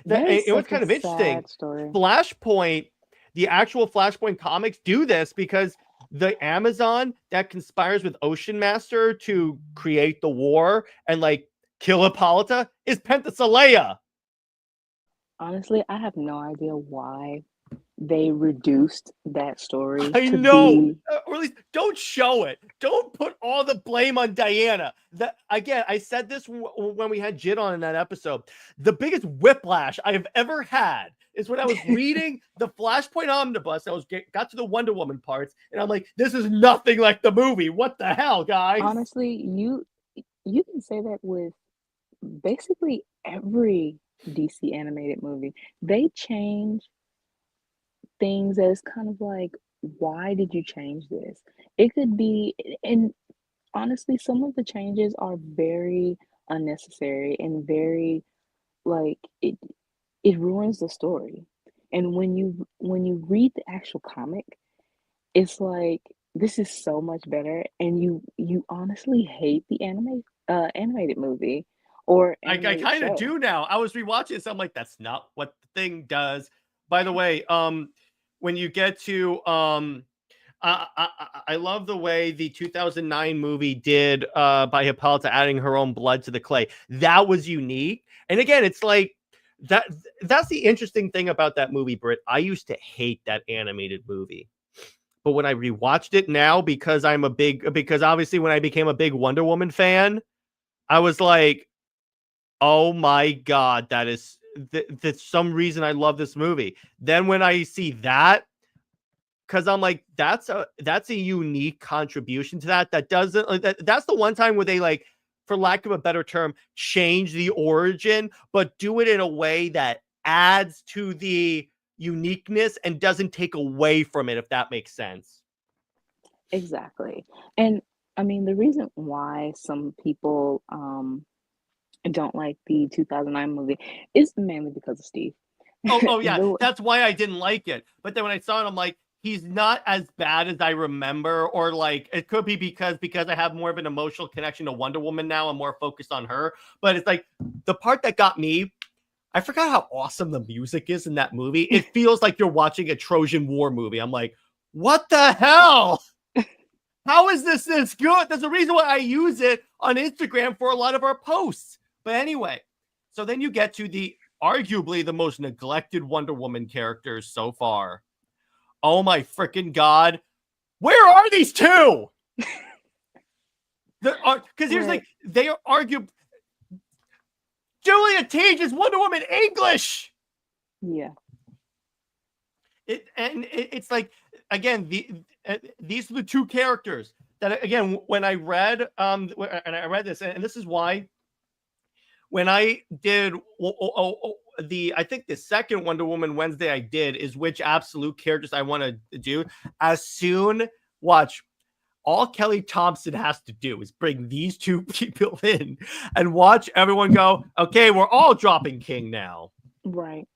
That is It was such a kind of interesting. sad story. Flashpoint, the actual Flashpoint comics do this because the Amazon that conspires with Ocean Master to create the war and like kill Apalita is Penthesilea. Honestly, I have no idea why they reduced that story I to know, be. or at least don't show it. Don't put all the blame on Diana. That again, I said this when we had Jid on in that episode. The biggest whiplash I have ever had is when I was reading the Flashpoint Omnibus. Got to the Wonder Woman parts, and I'm like, this is nothing like the movie. What the hell, guys? Honestly, you can say that with basically every DC animated movie. They change things that is kind of like, why did you change this? It could be, and honestly, some of the changes are very unnecessary and very like it ruins the story. And when you read the actual comic, it's like this is so much better, and you honestly hate the animated movie or I animated kind of show. do now. I was rewatching this. I'm like, that's not what the thing does. By the way, when you get to I love the way the 2009 movie did by Hippolyta adding her own blood to the clay. That was unique. And again, it's like that. That's the interesting thing about that movie, Britt. I used to hate that animated movie, but when I rewatched it now, because obviously when I became a big Wonder Woman fan, I was like, oh my god, that's some reason I love this movie. Then when I see that, because I'm like, that's a unique contribution to that doesn't that's the one time where they, like, for lack of a better term, change the origin, but do it in a way that adds to the uniqueness and doesn't take away from it, if that makes sense. Exactly. And I mean, the reason why some people don't like the 2009 movie is mainly because of Steve. Oh yeah, The that's why I didn't like it. But then when I saw it, I'm like, he's not as bad as I remember, or like it could be because I have more of an emotional connection to Wonder Woman now. I'm more focused on her. But it's like the part that got me, I forgot how awesome the music is in that movie. It feels like you're watching a Trojan War movie. I'm like, what the hell? How is this good? There's a reason why I use it on Instagram for a lot of our posts. But anyway, so then you get to the arguably the most neglected Wonder Woman characters so far. Oh my freaking God. Where are these two? Because here's like, they argue. Julia teaches Wonder Woman English. Yeah. It's like, again, these are the two characters that, again, when I read this, and this is why when I did I think the second Wonder Woman Wednesday I did is which absolute characters I want to do. All Kelly Thompson has to do is bring these two people in and watch everyone go, okay, we're all dropping King now. Right.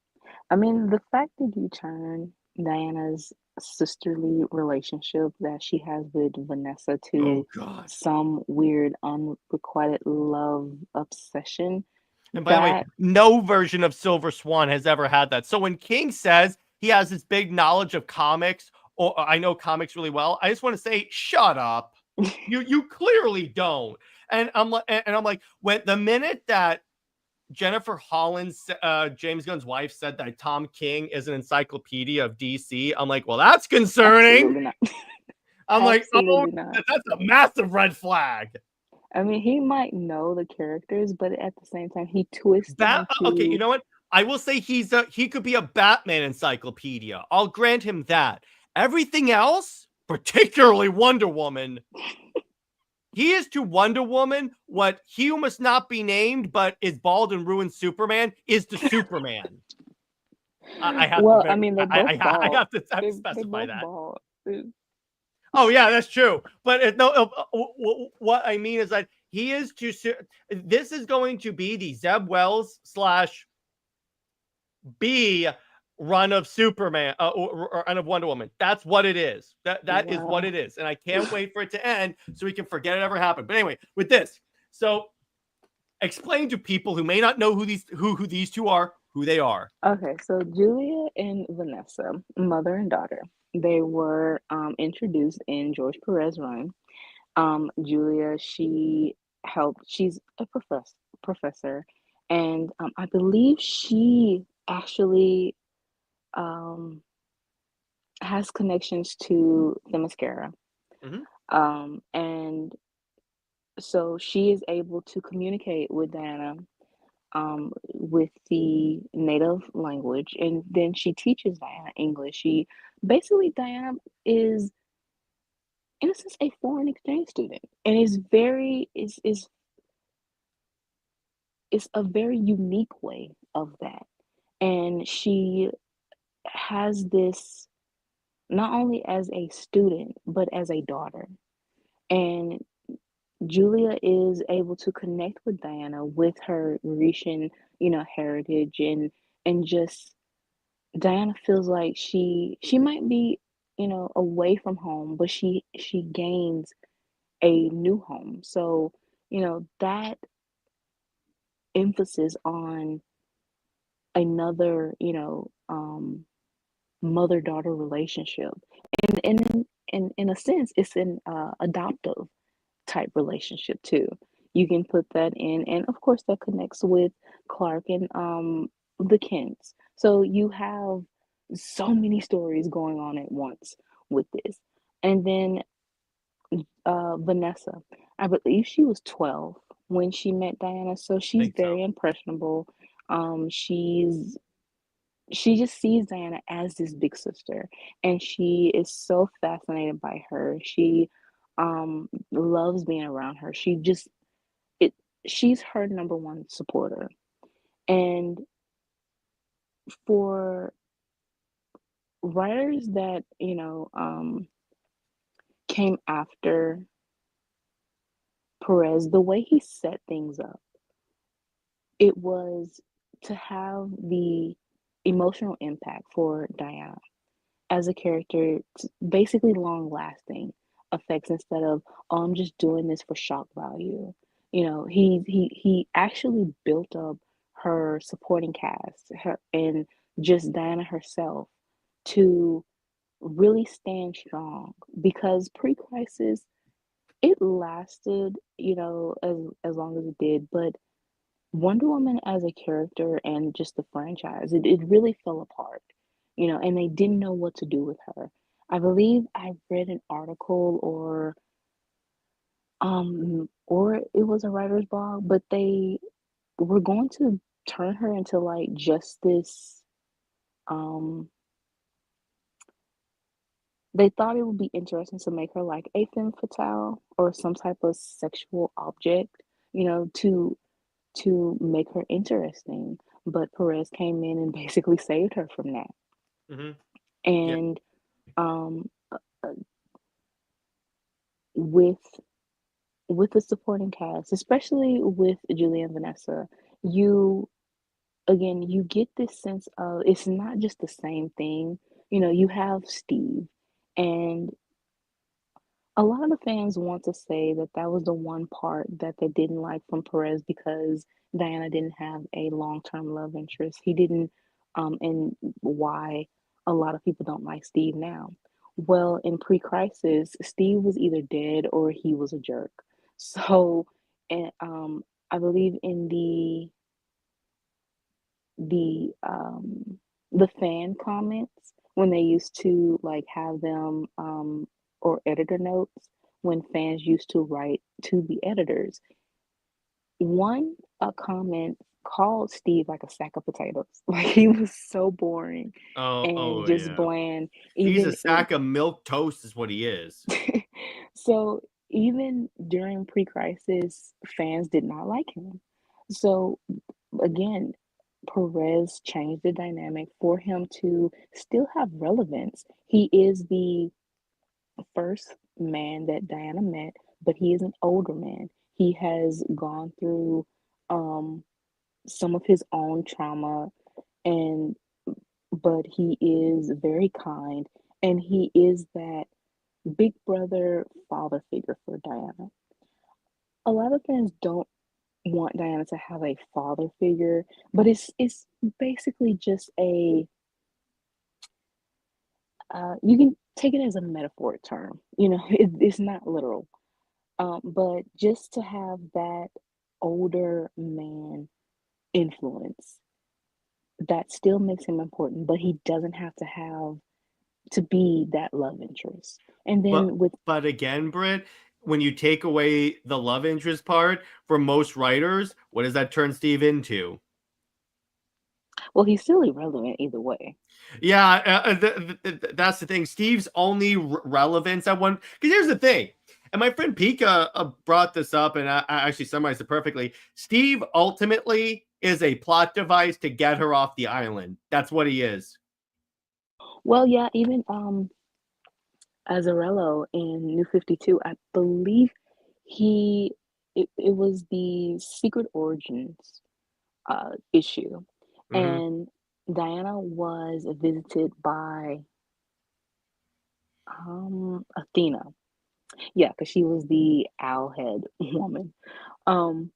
I mean, the fact that you turn Diana's sisterly relationship that she has with Vanessa to some weird unrequited love obsession. And by the way, no version of Silver Swan has ever had that. So when King says he has this big knowledge of comics, or I know comics really well, I just want to say, shut up. You clearly don't. And I'm like, when the minute that Jennifer Holland's James Gunn's wife said that Tom King is an encyclopedia of DC, I'm like, well, that's concerning. I'm like, oh, that's a massive red flag. I mean, he might know the characters, but at the same time, he twists Okay, you know what? I will say he could be a Batman encyclopedia. I'll grant him that. Everything else, particularly Wonder Woman, he is to Wonder Woman what He Who Must Not Be Named but is bald and ruins Superman is to Superman. I have to specify that. Bald. Oh yeah, that's true. But what I mean is that he is to. This is going to be the Zeb Wells / B run of Superman or run of Wonder Woman. That's what it is. That is what it is, and I can't wait for it to end so we can forget it ever happened. But anyway, with this, so explain to people who may not know who these two are, who they are. Okay, so Julia and Vanessa, mother and daughter, they were introduced in George Perez run. Julia, she's a professor, and I believe she actually has connections to Themyscira. And so she is able to communicate with Diana with the native language, and then she teaches Diana English. Diana is, in a sense, a foreign exchange student, and is a very unique way of that. And she has this not only as a student but as a daughter, and Julia is able to connect with Diana with her Grecian, heritage, and just Diana feels like she might be, away from home, but she gains a new home. So, that emphasis on another, mother-daughter relationship, and in a sense, it's an adoptive type relationship too. You can put that in, and of course that connects with Clark and the Kents. So you have so many stories going on at once with this. And then Vanessa, I believe she was 12 when she met Diana, so she's very impressionable. She's she just sees Diana as this big sister, and she is so fascinated by her. She loves being around her. It she's her number one supporter. And for writers that, came after Perez, the way he set things up, it was to have the emotional impact for Diana as a character, basically long lasting effects instead of, oh, I'm just doing this for shock value. He actually built up her supporting cast, her and just Diana herself to really stand strong because pre-crisis it lasted, as long as it did, but Wonder Woman as a character and just the franchise, it really fell apart, and they didn't know what to do with her. I believe I read an article or it was a writer's blog, but they were going to turn her into like just this um they thought it would be interesting to make her like a femme fatale or some type of sexual object, to make her interesting. But Perez came in and basically saved her from that. Hmm. Yeah. And um, uh, with the supporting cast, especially with Julia and Vanessa, you you get this sense of it's not just the same thing. You have Steve, and a lot of the fans want to say that that was the one part that they didn't like from Perez because Diana didn't have a long-term love interest. He didn't, and why a lot of people don't like Steve now. Well, in pre-crisis, Steve was either dead or he was a jerk. So, and I believe in the um the fan comments when they used to like have them or editor notes when fans used to write to the editors. One a comment called Steve like a sack of potatoes. Like he was so boring Oh, and oh just yeah. bland. He's a Even in sack of milk toast, is what he is. so even during pre-crisis, fans did not like him. So again, Perez changed the dynamic for him to still have relevance. He is the first man that Diana met, but he is an older man. He has gone through um, some of his own trauma, and but he is very kind, and he is that big brother father figure for Diana. A lot of fans don't want Diana to have a father figure, but it's basically just a you can take it as a metaphoric term. It's not literal. But just to have that older man influence that still makes him important, but he doesn't have to have to be that love interest. And But then with but again, Britt, when you take away the love interest part for most writers, what does that turn Steve into? well, he's still irrelevant either way. Yeah, that's the thing. Steve's only relevance at one. Because here's the thing, and my friend Pika brought this up, and I actually summarized it perfectly. Steve ultimately is a plot device to get her off the island. That's what he is. Well, yeah, even Azzarello in New 52, I believe it was the Secret Origins issue, Hmm. and Diana was visited by Athena. Yeah, because she was the owl head woman. Um,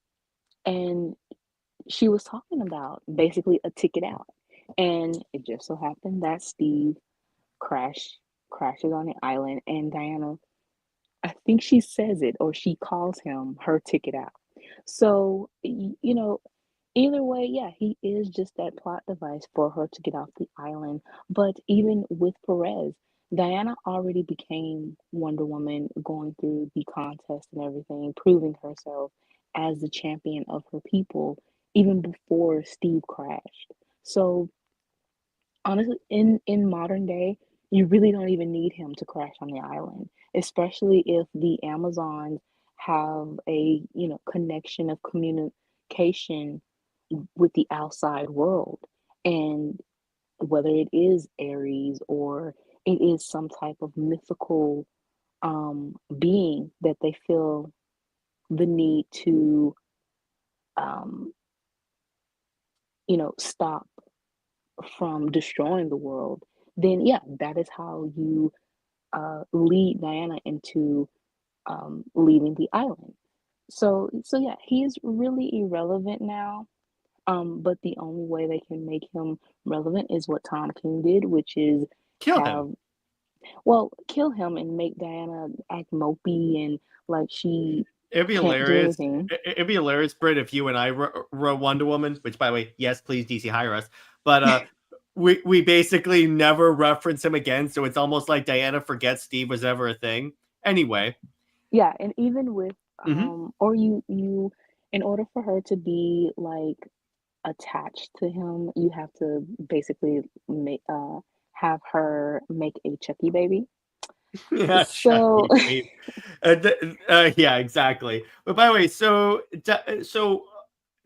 and she was talking about basically a ticket out. And it just so happened that Steve crashes on the island, and Diana, I think she says it or she calls him her ticket out. So, either way, yeah, he is just that plot device for her to get off the island. But even with Perez, Diana already became Wonder Woman going through the contest and everything, proving herself as the champion of her people even before Steve crashed. So honestly, in modern day, you really don't even need him to crash on the island, especially if the Amazons have a, connection of communication with the outside world. And whether it is Aries or it is some type of mythical being that they feel the need to um, stop from destroying the world, then yeah, that is how you lead Diana into leaving the island. So yeah, he is really irrelevant now. But the only way they can make him relevant is what Tom King did, which is Kill him. have kill him and make Diana act mopey and like she It'd be can't do hilarious. anything. It'd be hilarious, Britt, if you and I wrote Wonder Woman. Which, by the way, yes, please DC hire us. But we basically never reference him again, so it's almost like Diana forgets Steve was ever a thing. Anyway. Yeah, and even with Mm-hmm. or you in order for her to be like attached to him, you have to basically make have her make a Chucky baby. Yeah, So Chucky. Yeah, exactly. But by the way, so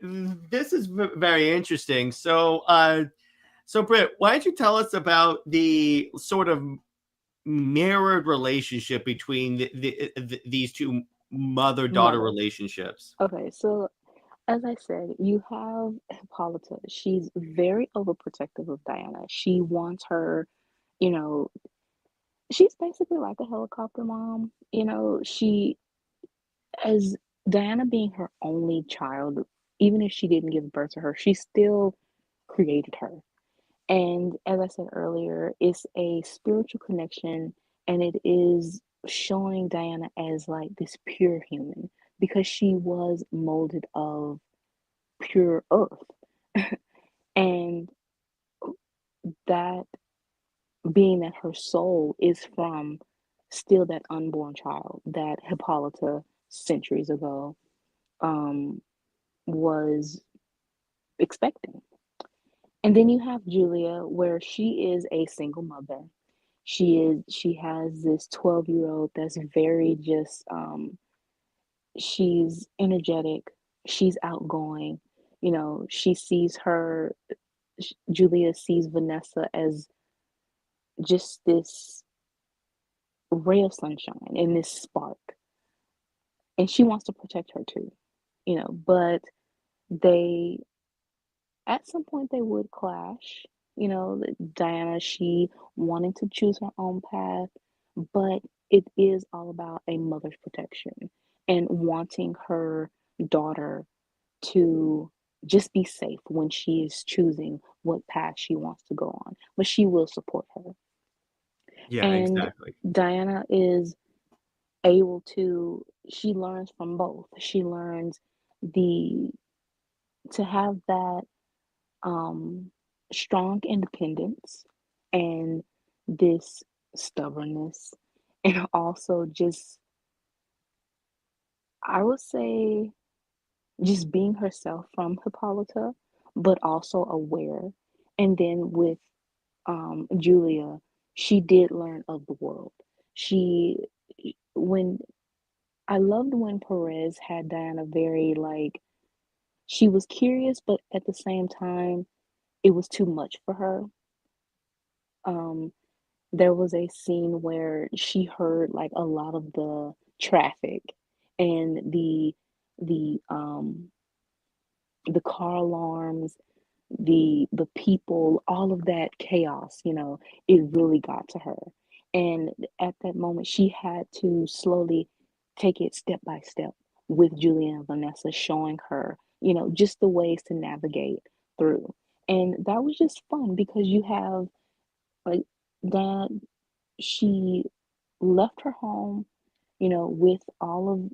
this is very interesting. So Britt, why don't you tell us about the sort of mirrored relationship between these two mother-daughter mother. relationships? Okay, so as I said, you have Hippolyta. She's very overprotective of Diana. She wants her, you know, she's basically like a helicopter mom. She, as Diana being her only child, even if she didn't give birth to her, she still created her. And as I said earlier, it's a spiritual connection and it is showing Diana as like this pure human because she was molded of pure earth. And that being that her soul is from still that unborn child that Hippolyta centuries ago um, was expecting. And then you have Julia, where she is a single mother. She has this 12-year-old that's very just she's energetic, she's outgoing. She sees her Julia sees Vanessa as just this ray of sunshine and this spark. And she wants to protect her too, but they at some point they would clash. Diana, she wanting to choose her own path, but it is all about a mother's protection and wanting her daughter to just be safe when she is choosing what path she wants to go on. But she will support her. Yeah, And exactly. Diana is able to, she learns from both. She learns the to have that um, strong independence and this stubbornness, and also just, I would say, just being herself from Hippolyta, but also aware. And then with Julia, she did learn of the world. She, when I loved when Perez had Diana very like, she was curious, but at the same time, it was too much for her. Um, there was a scene where she heard like a lot of the traffic and the car alarms, the people, all of that chaos, it really got to her. And at that moment she had to slowly take it step by step with Julia and Vanessa showing her, just the ways to navigate through. And that was just fun because you have like that she left her home, with all of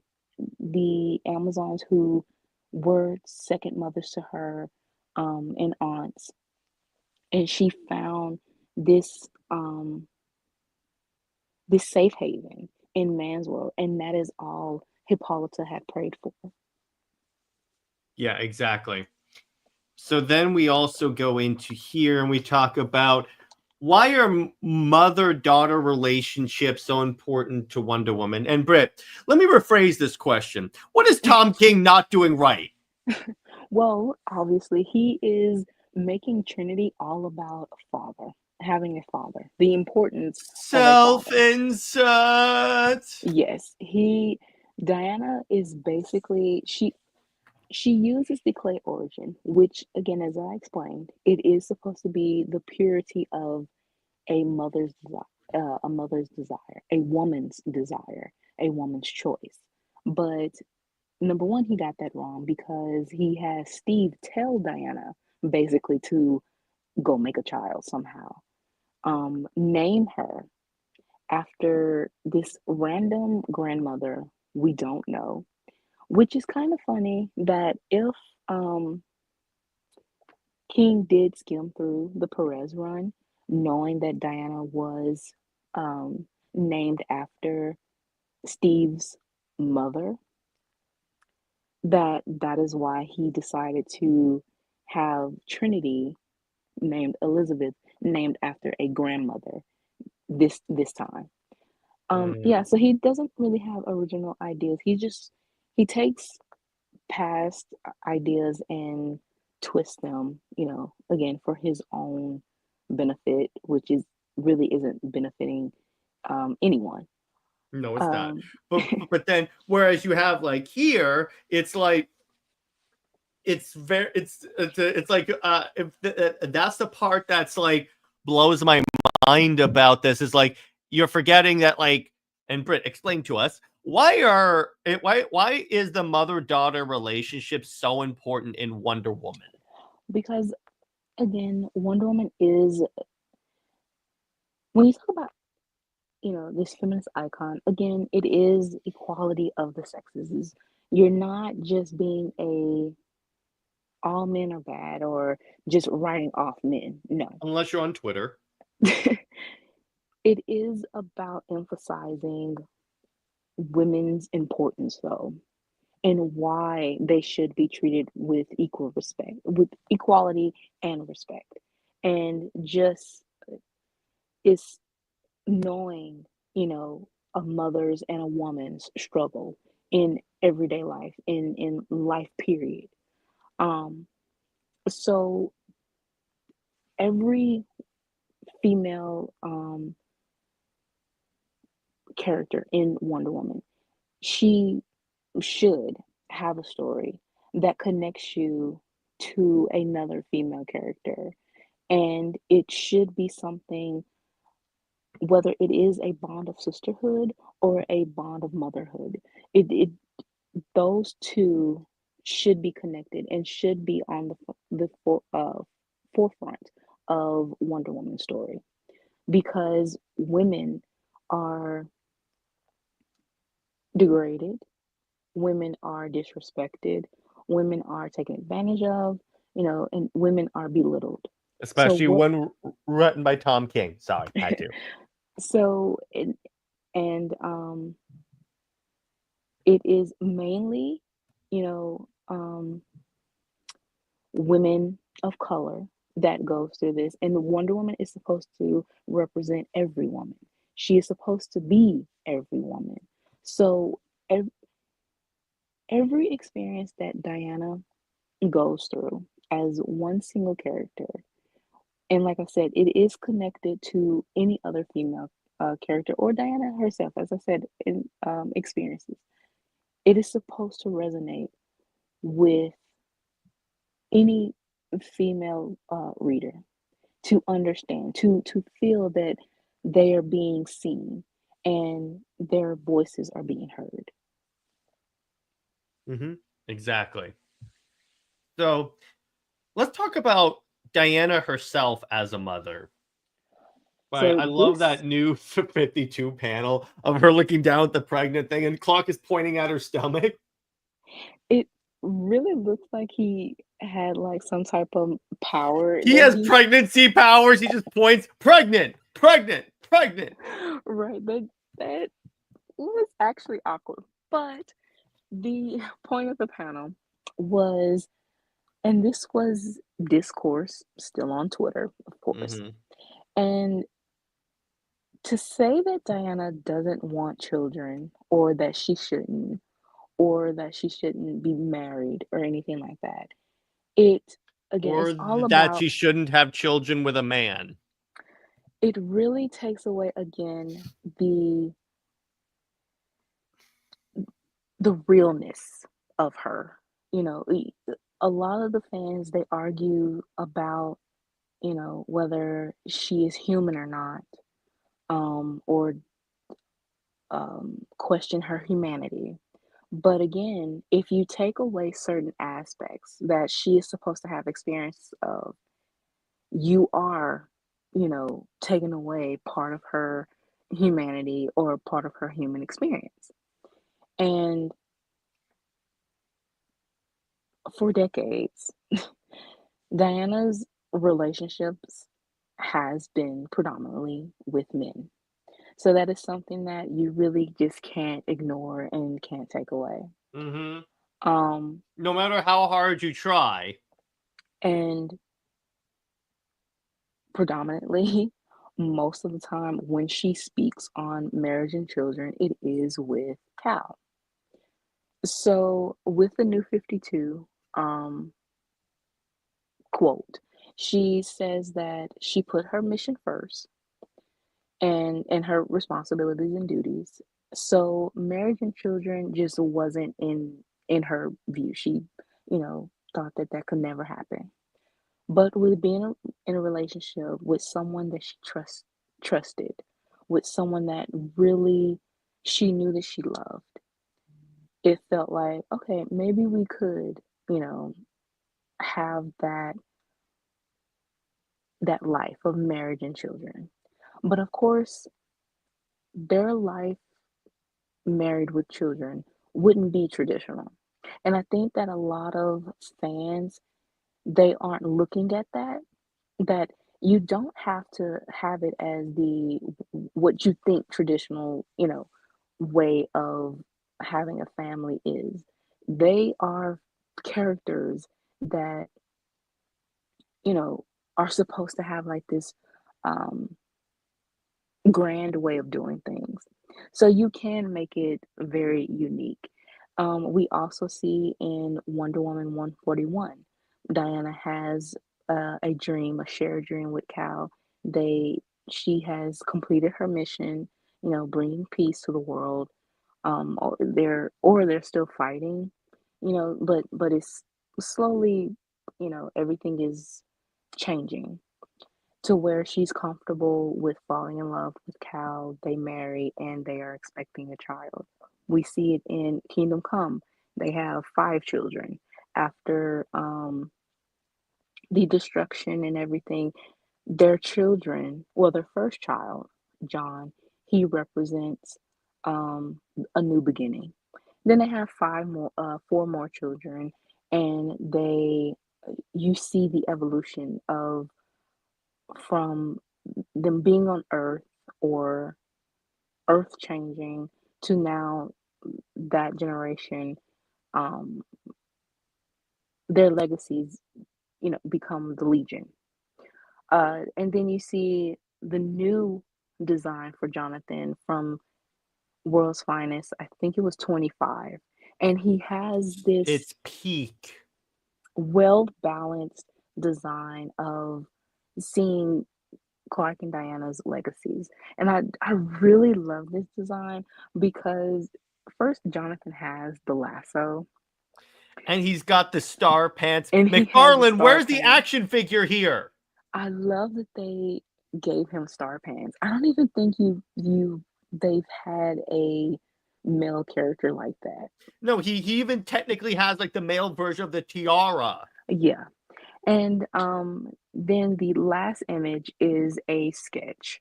the Amazons who were second mothers to her, and aunts, and she found this this safe haven in man's world, and that is all Hippolyta had prayed for. Yeah, exactly. So then we also go into here and we talk about why are mother-daughter relationships so important to Wonder Woman? And Britt, let me rephrase this question. What is Tom King not doing right? Well, obviously, he is making Trinity all about a father, having a father, the importance of a father. Self-insert. Yes, Diana is basically she uses the clay origin, which again, as I explained, it is supposed to be the purity of a mother's desire, a woman's desire, a woman's choice. But number one, he got that wrong because he has Steve tell Diana basically to go make a child somehow. Name her after this random grandmother we don't know, which is kind of funny that if um, King did skim through the Perez run, knowing that Diana was named after Steve's mother, that is why he decided to have Trinity named Elizabeth named after a grandmother this time. Yeah, so he doesn't really have original ideas. He takes past ideas and twists them, again for his own benefit, which is really isn't benefiting anyone. No, it's not. Um, But then, whereas you have like here, it's like it's like if that's the part that's like blows my mind about this is like you're forgetting that like, and Britt, explain to us why is the mother-daughter relationship so important in Wonder Woman? because again, Wonder Woman is when you talk about this feminist icon, again, it is equality of the sexes. You're not just being a all men are bad or just writing off men. No. Unless you're on Twitter. It is about emphasizing women's importance, though, and why they should be treated with equal respect, with equality and respect. And just it's knowing, a mother's and a woman's struggle in everyday life, in life period. Um, so every female character in Wonder Woman, she should have a story that connects you to another female character. And it should be something, whether it is a bond of sisterhood or a bond of motherhood. It those two should be connected and should be on forefront of Wonder Woman's story because women are degraded, women are disrespected, women are taken advantage of, and women are belittled. So Especially what? one written by Tom King. Sorry, I had to. So and it is mainly, you know, women of color that goes through this, and the Wonder Woman is supposed to represent every woman. She is supposed to be every woman. So every experience that Diana goes through as one single character, and like I said, it is connected to any other female character or Diana herself, as I said, in experiences. It is supposed to resonate with any female reader to understand, to feel that they are being seen and their voices are being heard. Mm-hmm. Exactly. So let's talk about Diana herself as a mother. Right. So I love this that new 52 panel of her looking down at the pregnant thing and clock is pointing at her stomach. it really looks like he had like some type of power He that has he pregnancy powers. He just points pregnant, pregnant, pregnant. right, that was actually awkward. But the point of the panel was And this was discourse still on Twitter, of course. Hmm. And to say that Diana doesn't want children or that she shouldn't be married or anything like that, it again, Or it's all that about she shouldn't have children with a man. it really takes away again the realness of her. You know, a lot of the fans they argue about, whether she is human or not, or question her humanity. But again, if you take away certain aspects that she is supposed to have experience of, you are, taking away part of her humanity or part of her human experience. And for decades, Diana's relationships has been predominantly with men. So that is something that you really just can't ignore and can't take away. Hmm. Um, No matter how hard you try. and predominantly, most of the time when she speaks on marriage and children, it is with Cal. So with the new 52, quote, she says that she put her mission first and her responsibilities and duties. So marriage and children just wasn't in her view. She, thought that that could never happen. But with being in a relationship with someone that she trusted, with someone that really she knew that she loved, it felt like, okay, maybe we could, you know, have that life of marriage and children. But of course, their life married with children wouldn't be traditional. And I think that a lot of fans they aren't looking at that you don't have to have it as the what you think traditional, way of having a family is. They are characters that, you know, are supposed to have like this um grand way of doing things. So you can make it very unique. We also see in Wonder Woman 141, Diana has a dream, a shared dream with Cal. They She has completed her mission, bringing peace to the world. Or they're still fighting, but it's slowly, everything is changing to where she's comfortable with falling in love with Cal. They marry and they are expecting a child. We see it in Kingdom Come. They have 5 children after the destruction and everything. Their children, well, their first child, John, he represents a new beginning. Then they have 4 more children, and you see the evolution of from them being on Earth or Earth changing to now that generation, um, their legacies, become the Legion. And then you see the new design for Jonathan from World's Finest. I think it was 25, and he has this It's peak. well balanced design of seeing Clark and Diana's legacies. And I really love this design because first Jonathan has the lasso And he's got the star pants. and he has the McFarlane, star where's the pants. action figure here? I love that they gave him star pants. I don't even think they've had a male character like that. No, he even technically has like the male version of the tiara. Yeah. And then the last image is a sketch.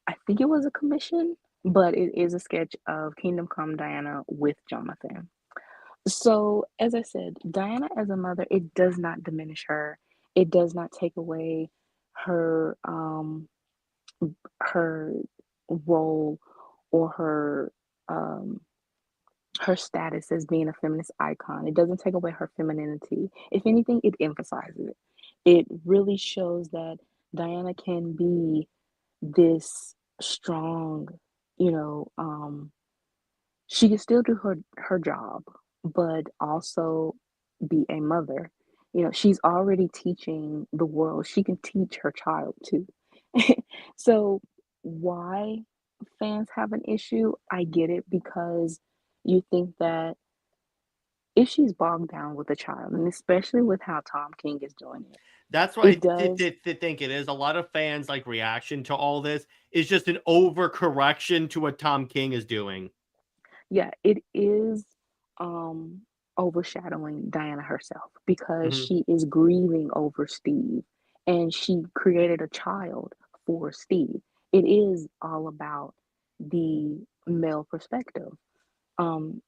I think it was a commission, but it is a sketch of Kingdom Come Diana with Jonathan. So, as I said, Diana as a mother, it does not diminish her. It does not take away her her role or her um her status as being a feminist icon. It doesn't take away her femininity. If anything, it emphasizes it. It really shows that Diana can be this strong, you know, she can still do her job, but also be a mother. You know, she's already teaching the world. She can teach her child too. So why fans have an issue, I get it because you think that if she's bogged down with a child, and especially with how Tom King is doing it, That's what I it does, think it is. A lot of fans like reaction to all this is just an overcorrection to what Tom King is doing. yeah, it is um overshadowing Diana herself because Mhm. she is grieving over Steve and she created a child for Steve. It is all about the male perspective. Um,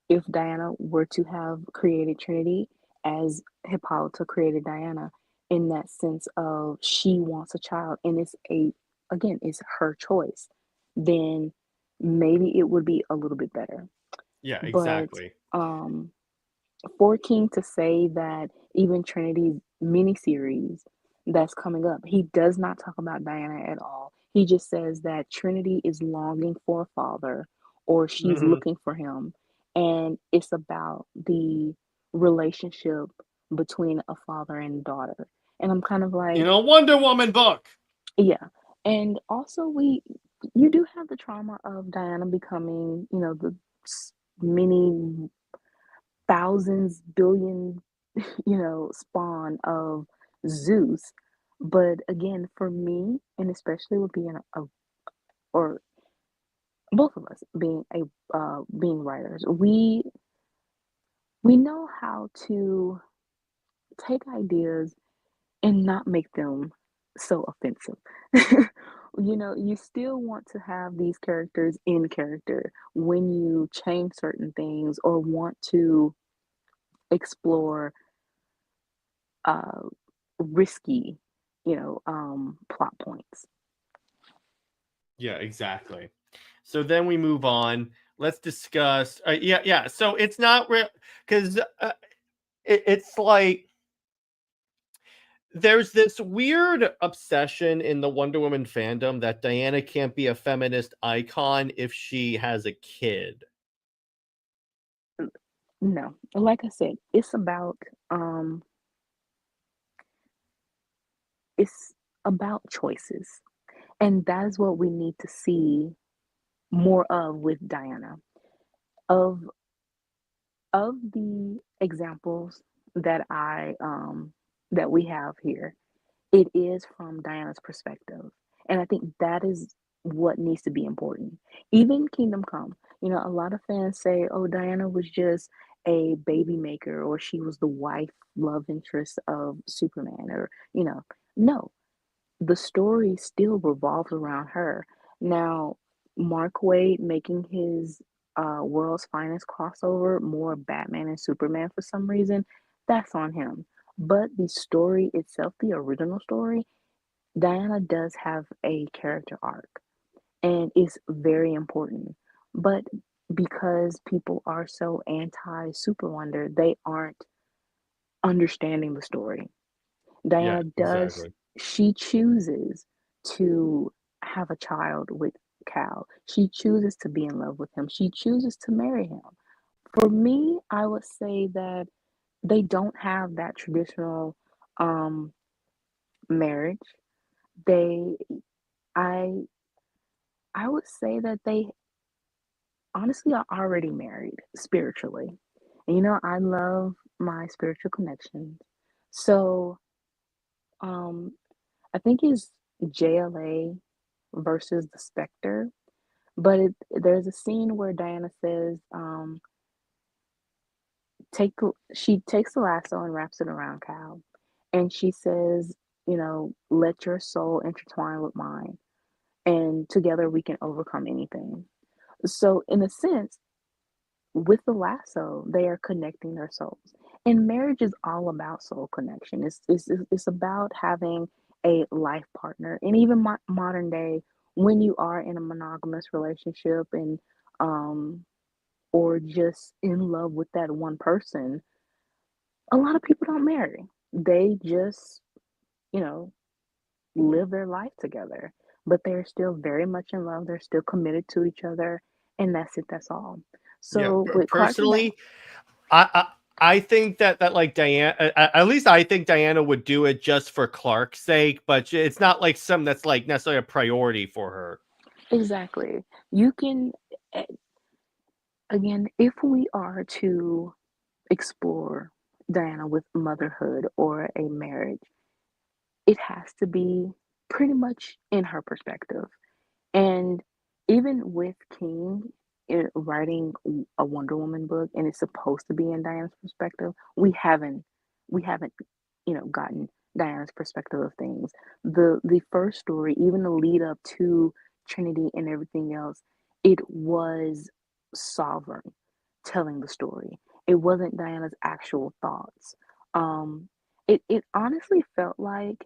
if Diana were to have created Trinity as Hippolyta created Diana, in that sense of she wants a child and again, it's her choice, then maybe it would be a little bit better. Yeah, But exactly. um, for King to say that even Trinity's miniseries that's coming up, he does not talk about Diana at all. He just says that Trinity is longing for a father or she's Mhm. looking for him. And it's about the relationship between a father and daughter. And I'm kind of like, In a Wonder Woman book. yeah. And also, you do have the trauma of Diana becoming, you know, the many thousands, billion, spawn of Zeus. But again, for me, and especially with being or both of us being writers, we know how to take ideas and not make them so offensive. You still want to have these characters in character when you change certain things or want to explore uh, risky, plot points. Yeah, exactly. So then we move on. Let's discuss. Yeah. So it's not real because it's like there's this weird obsession in the Wonder Woman fandom that Diana can't be a feminist icon if she has a kid. No, like I said, um, it's about choices, and that is what we need to see more of with Diana. Of of the examples that we have here, it is from Diana's perspective. And I think that is what needs to be important. Even Kingdom Come, a lot of fans say, oh, Diana was just a baby maker or she was the wife love interest of Superman no, the story still revolves around her. Now, Mark Waid making his World's Finest crossover more Batman and Superman for some reason, that's on him. But the story itself, the original story, Diana does have a character arc and it's very important. But because people are so anti SuperWonder, they aren't understanding the story. Yeah, Diana does, exactly. she chooses to have a child with Cal. She chooses to be in love with him. She chooses to marry him. For me, I would say that they don't have that traditional um, marriage. They, I, I would say that they honestly are already married spiritually. And I love my spiritual connections. So, um, I think it's JLA versus the Spectre. But there's a scene where Diana says, she takes the lasso and wraps it around Cal. And she says, let your soul intertwine with mine. And together we can overcome anything. So, in a sense, with the lasso, they are connecting their souls. And marriage is all about soul connection. It's about having a life partner. And even modern day, when you are in a monogamous relationship and um, or just in love with that one person, a lot of people don't marry. They just, you know, live their life together, but they're still very much in love. They're still committed to each other, and that's it. That's all. Yeah, So with Clark and Diana, personally, I think that like Diana, at least I think Diana would do it just for Clark's sake, but it's not like something that's like necessarily a priority for her. exactly. You can, eh, again, if we are to explore Diana with motherhood or a marriage, it has to be pretty much in her perspective. And even with King writing a Wonder Woman book, and it's supposed to be in Diana's perspective, we haven't, gotten Diana's perspective of things. The first story, even the lead up to Trinity and everything else, it was Sovereign telling the story. It wasn't Diana's actual thoughts. It honestly felt like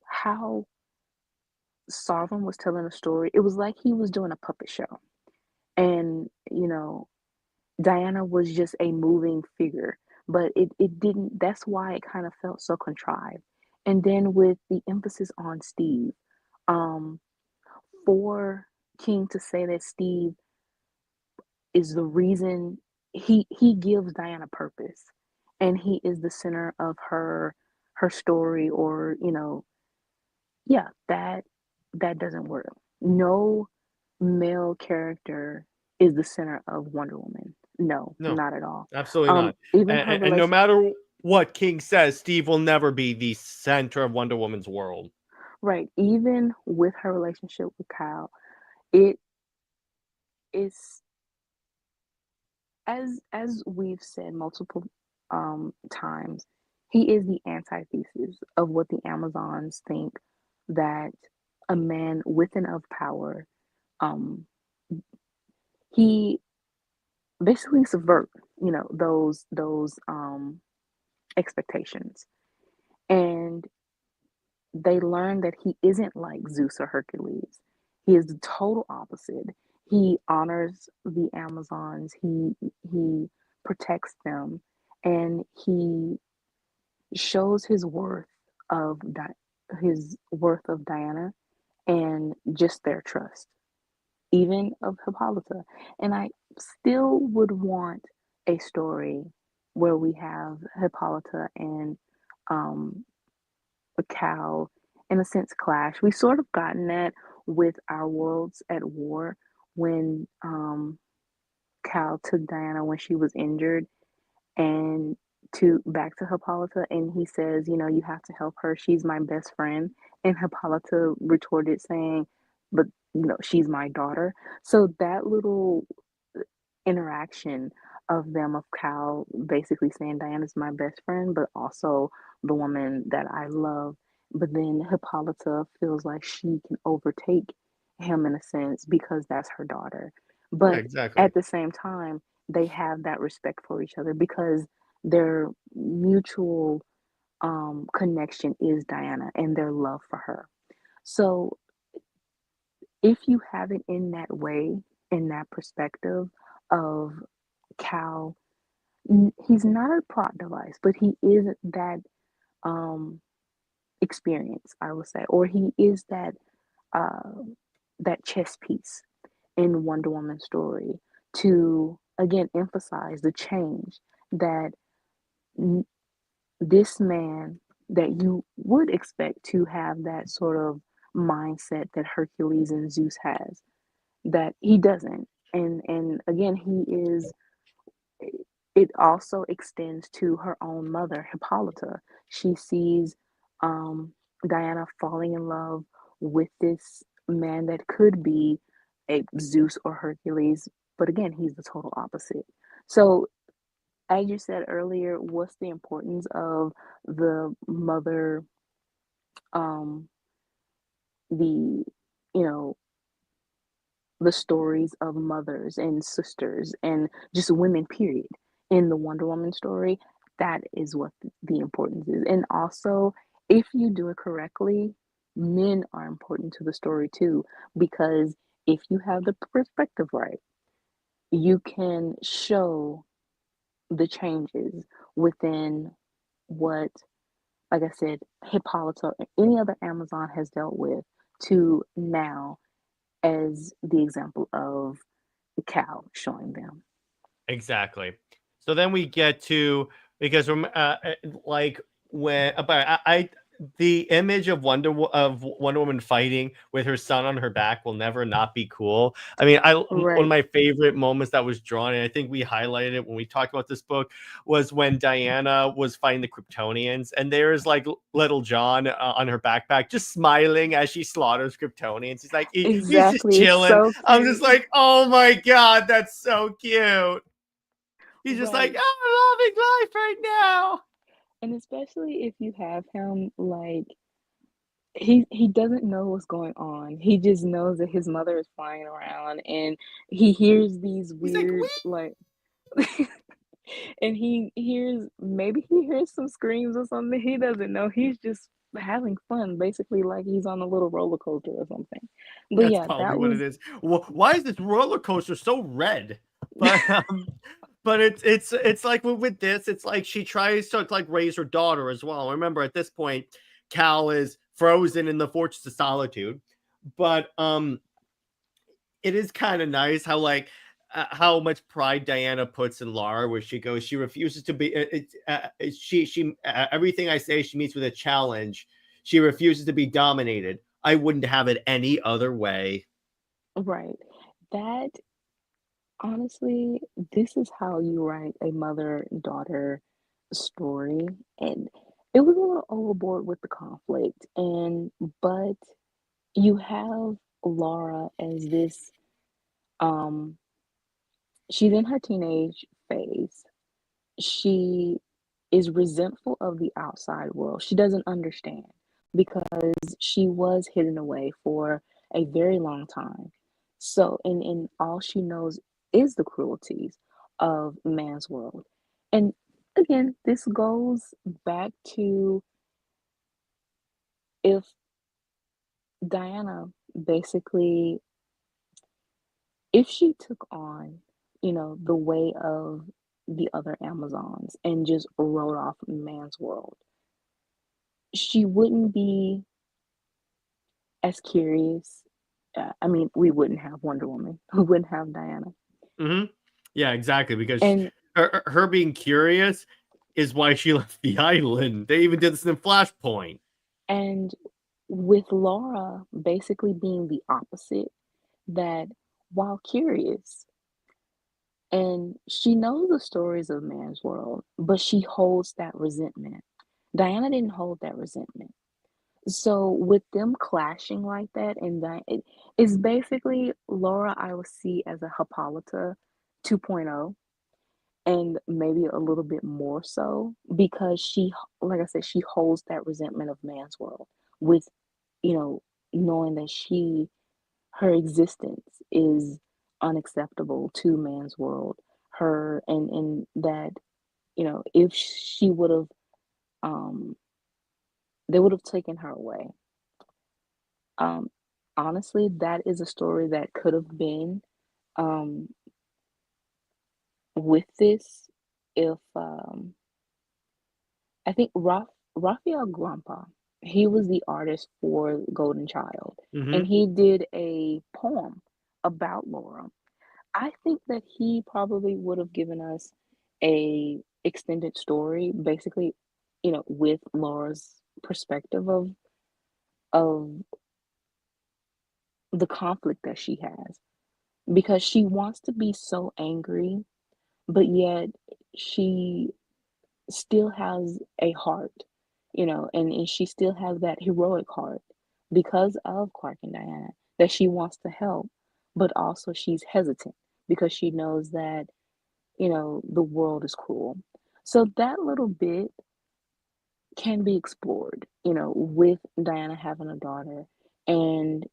how Sovereign was telling a story. It was like he was doing a puppet show. And, Diana was just a moving figure. But it didn't, that's why it kind of felt so contrived. And then with the emphasis on Steve, um, for King to say that Steve is the reason he gives Diana purpose and he is the center of her story, or yeah, that doesn't work. No male character is the center of Wonder Woman. No, No, not at all. absolutely not. Even her And no relation, matter what King says, Steve will never be the center of Wonder Woman's world. right? Even with her relationship with Kyle, it is, as we've said multiple times, he is the antithesis of what the Amazons think that a man with enough power, um, he basically subvert, those expectations. And they learn that he isn't like Zeus or Hercules. He is the total opposite. He honors the Amazons. He protects them, and he shows his worth of Diana and just their trust, even of Hippolyta. And I still would want a story where we have Hippolyta and um, a cow, in a sense, clash. We sort of gotten that with Our Worlds at War when Cal took Diana when she was injured and to back to Hippolyta, and he says, you have to help her. She's my best friend. And Hippolyta retorted saying, but she's my daughter. So that little interaction of them, of Cal basically saying Diana's my best friend, but also the woman that I love. But then Hippolyta feels like she can overtake him in a sense because that's her daughter. Yeah, But exactly. at the same time, they have that respect for each other because their mutual connection is Diana and their love for her. So if you have it in that way, in that perspective of Cal, he's not a plot device, but he is that um, experience, I would say, or he is uh, that chess piece in Wonder Woman's story to again emphasize the change that this man that you would expect to have that sort of mindset that Hercules and Zeus has, that he doesn't. And again, he is, it also extends to her own mother, Hippolyta. She sees um, Diana falling in love with this man that could be a Zeus or Hercules, but again, he's the total opposite. So, as you said earlier, what's the importance of the mother, um, the, you know, the stories of mothers and sisters and just women, period, in the Wonder Woman story? That is what the importance is. And also, if you do it correctly, men are important to the story too, because if you have the perspective right, you can show the changes within what, like I said, Hippolyta or any other Amazon has dealt with to now as the example of the cow showing them. Exactly. So then we get to, because like when but the image of Wonder Woman fighting with her son on her back will never not be cool. I mean, one of Right. my favorite moments that was drawn, and I think we highlighted it when we talked about this book, was when Diana was fighting the Kryptonians, and there's like little John on her backpack, just smiling as she slaughters Kryptonians. He's like, he's just Exactly. It's chilling. so I'm just cute. like, oh my god, that's so cute. He's just like, Right. I'm loving life right now. And especially if you have him like he doesn't know what's going on. He just knows that his mother is flying around and he hears these He's like, weird we. like and he hears some screams or something. He doesn't know. He's just having fun, basically like he's on a little roller coaster or something. But That's yeah, probably that what it was is. Why is this roller coaster so red? But but it's like with this, it's like she tries to like raise her daughter as well. Remember, at this point, Cal is frozen in the Fortress of Solitude. But it is kind of nice how like how much pride Diana puts in Lara, where she goes, she refuses to be. She everything I say, she meets with a challenge. She refuses to be dominated. I wouldn't have it any other way. right. That honestly, this is how you write a mother-daughter story. And it was a little overboard with the conflict. And but you have Laura as this um she's in her teenage phase. She is resentful of the outside world. She doesn't understand because she was hidden away for a very long time. So, and all she knows is the cruelties of man's world. And again, this goes back to if Diana basically, if she took on, the way of the other Amazons and just wrote off man's world, she wouldn't be as curious. I mean, we wouldn't have Wonder Woman. We wouldn't have Diana. Hmm. Yeah, exactly. Because And her being curious is why she left the island. They even did this in Flashpoint. and with Laura basically being the opposite, that while curious and she knows the stories of man's world, but she holds that resentment. Diana didn't hold that resentment. So with them clashing like that, and it's basically Laura I would see as a Hippolyta 2.0, and maybe a little bit more so because she, like I said, she holds that resentment of man's world with, you know, knowing that her existence is unacceptable to man's world. Her and that, if she would have, um, they would have taken her away. Um, Honestly, that is a story that could have been um, with this if I think Raphael Grumpa, he was the artist for Golden Child, and Hmm. he did a poem about Laura. I think that he probably would have given us a extended story, basically, with Laura's perspective of the conflict that she has because she wants to be so angry, but yet she still has a heart, and she still has that heroic heart because of Clark and Diana that she wants to help, but also she's hesitant because she knows that, the world is cruel. So that little bit can be explored, with Diana having a daughter and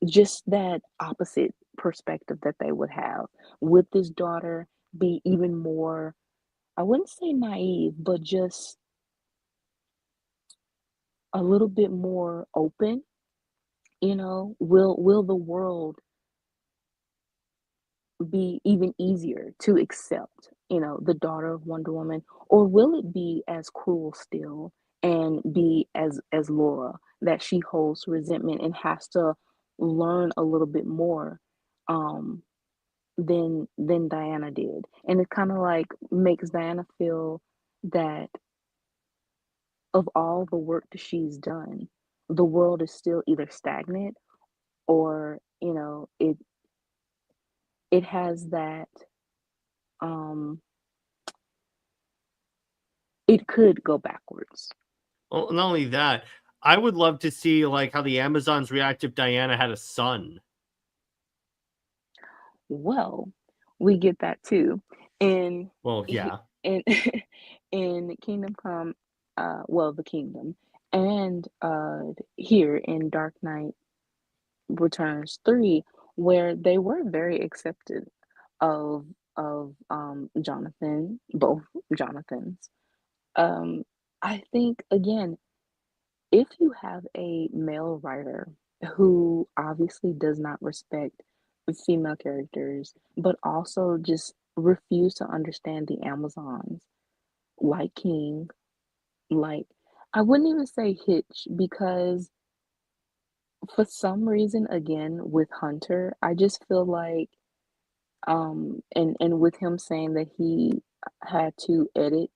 just that opposite perspective that they would have. Would this daughter be even more, I wouldn't say naive, but just a little bit more open? Will the world be even easier to accept, the daughter of Wonder Woman, or will it be as cruel still and be as Laura, that she holds resentment and has to learn a little bit more um than Diana did. And it kind of like makes Diana feel that of all the work that she's done, the world is still either stagnant or, it has that um it could go backwards. Well, not only that, I would love to see like how the Amazons react if Diana had a son. Well, we get that too. And Well, he- yeah. in in Kingdom Come, well, the Kingdom, and here in Dark Knight Returns 3, where they were very accepted of Jonathan, both Jonathans. Um, I think again, if you have a male writer who obviously does not respect female characters, but also just refuse to understand the Amazons, like King, like I wouldn't even say Hitch, because for some reason, again, with Hunter, I just feel like and with him saying that he had to edit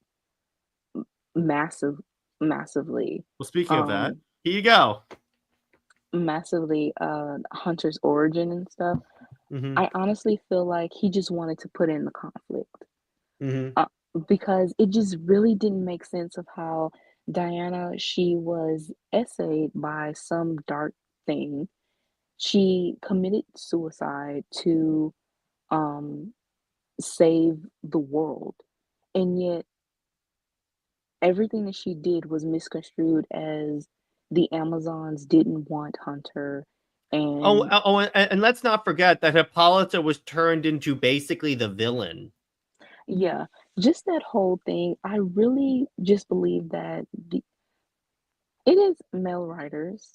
massive massively Well, speaking of that, um here you go. massively Hunter's origin and stuff. Mm-hmm. I honestly feel like he just wanted to put in the conflict, Mm-hmm. uh, because it just really didn't make sense of how Diana, she was essayed by some dark thing. She committed suicide to um save the world, and yet everything that she did was misconstrued as the Amazons didn't want Hunter. And And let's not forget that Hippolyta was turned into basically the villain. yeah, just that whole thing, I really just believe that it is male writers,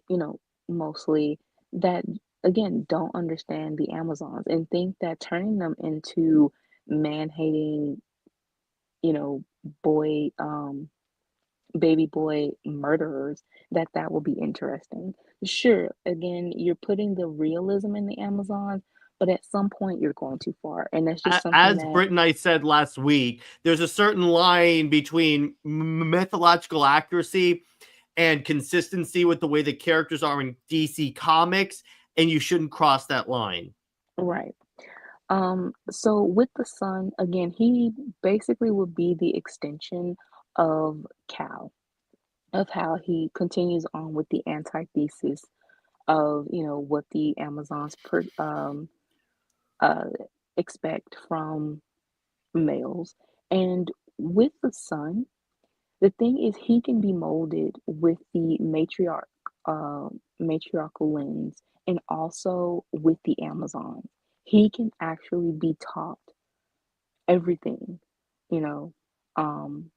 you know, mostly, that again don't understand the Amazons and think that turning them into man-hating, you know, boy, baby boy murderers, that will be interesting. Sure, again, you're putting the realism in the Amazons, but at some point you're going too far, and that's just something As that Britt and I said last week, there's a certain line between mythological accuracy and consistency with the way the characters are in DC Comics, and you shouldn't cross that line. right. So with the son, again, he basically would be the extension of Cal, of how he continues on with the antithesis of, what the Amazons uh, expect from males. And with the son, the thing is he can be molded with the matriarchal lens, and also with the Amazon. He can actually be taught everything, you know, um,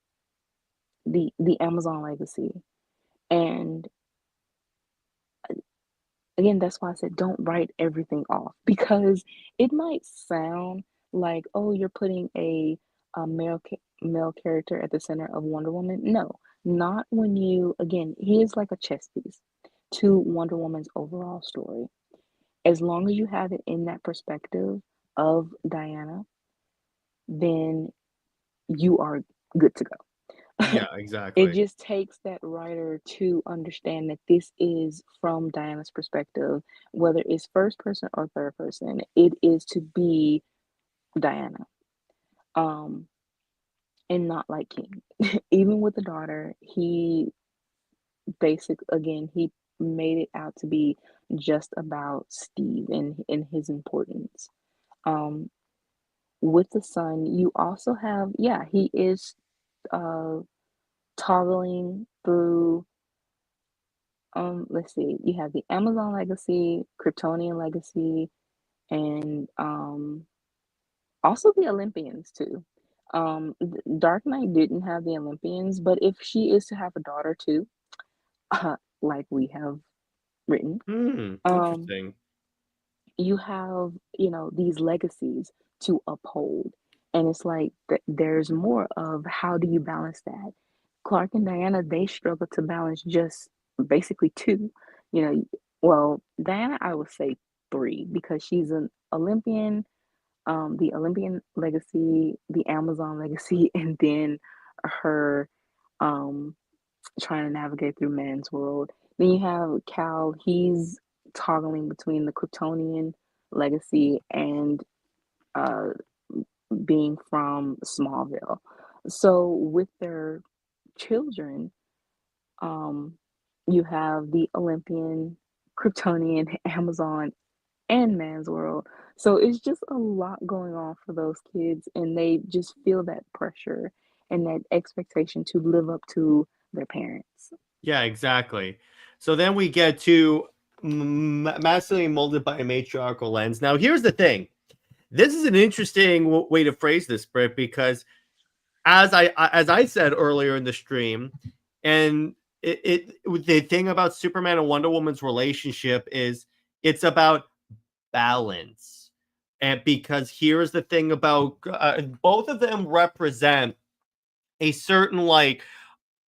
the Amazon legacy. And again, that's why I said don't write everything off, because it might sound like, oh, you're putting a male character at the center of Wonder Woman. No, not when you, again, he is like a chess piece to Wonder Woman's overall story. As long as you have it in that perspective of Diana, then you are good to go. Yeah, It exactly. just takes that writer to understand that this is from Diana's perspective, whether it's first person or third person, it is to be Diana. Um, and not like King. Even with the daughter, he made it out to be just about Steve and his importance. Um, with the son, you also have, yeah, he is uh toggling through. Let's see. You have the Amazon legacy, Kryptonian legacy, and also the Olympians too. Dark Knight didn't have the Olympians, but if she is to have a daughter too, like we have written, um, Interesting. you have, these legacies to uphold. And it's like there's more of how do you balance that? Clark and Diana, they struggle to balance just basically two. You know, well, Diana, I would say three because she's an Olympian, the Olympian legacy, the Amazon legacy, and then her um trying to navigate through man's world. Then you have Cal, he's toggling between the Kryptonian legacy and uh, being from Smallville. So with their children, um, you have the Olympian, Kryptonian, Amazon, and man's world. So it's just a lot going on for those kids, and they just feel that pressure and that expectation to live up to their parents. Yeah, exactly. So then we get to masculine molded by a matriarchal lens. Now, here's the thing. This is an interesting way to phrase this, Britt, because as I said earlier in the stream, and the thing about Superman and Wonder Woman's relationship is it's about balance. And because here's the thing about both of them represent a certain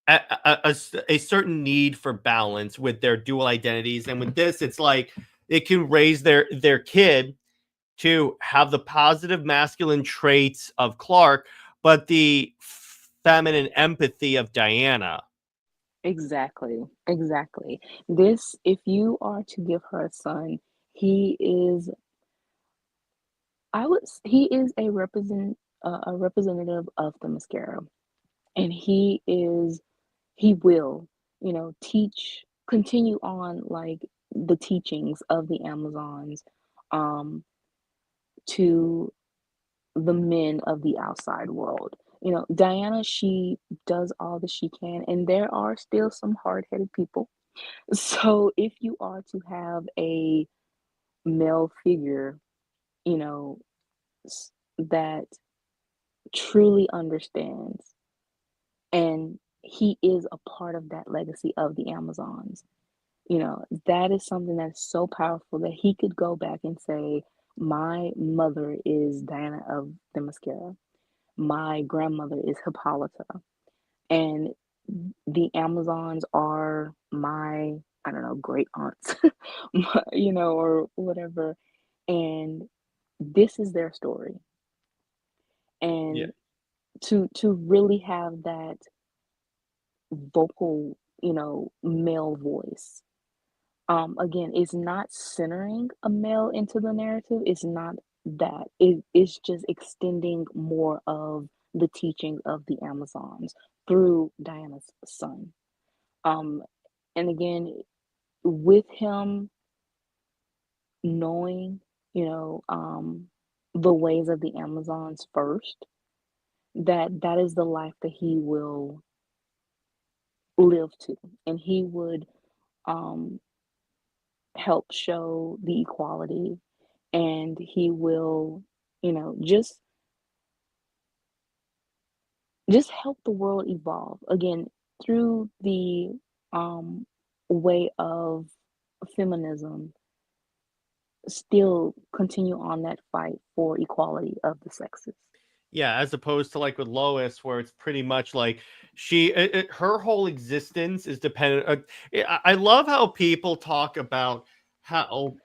a certain need for balance with their dual identities, and with this it's like it can raise their kid to have the positive masculine traits of Clark but the feminine empathy of Diana. Exactly. Exactly. This, if you are to give her a son, he is, he is a representative of the mascara, and he will, continue on like the teachings of the Amazons, um, to the men of the outside world. Diana, she does all that she can, and there are still some hard-headed people. So if you are to have a male figure, you know, that truly understands, and he is a part of that legacy of the Amazons, that is something that's so powerful that he could go back and say, my mother is Diana of Themyscira. My grandmother is Hippolyta. And the Amazons are my, I don't know, great aunts, or whatever. And this is their story. Yeah. And to really have that vocal, male voice. Again, it's not centering a male into the narrative. It's not that. It's just extending more of the teaching of the Amazons through Diana's son. Um, and again, with him knowing, the ways of the Amazons first, that is the life that he will live to, and he would um help show the equality, and he will, just help the world evolve again through the um way of feminism, still continue on that fight for equality of the sexes. Yeah, as opposed to like with Lois, where it's pretty much like her whole existence is dependent. I love how people talk about how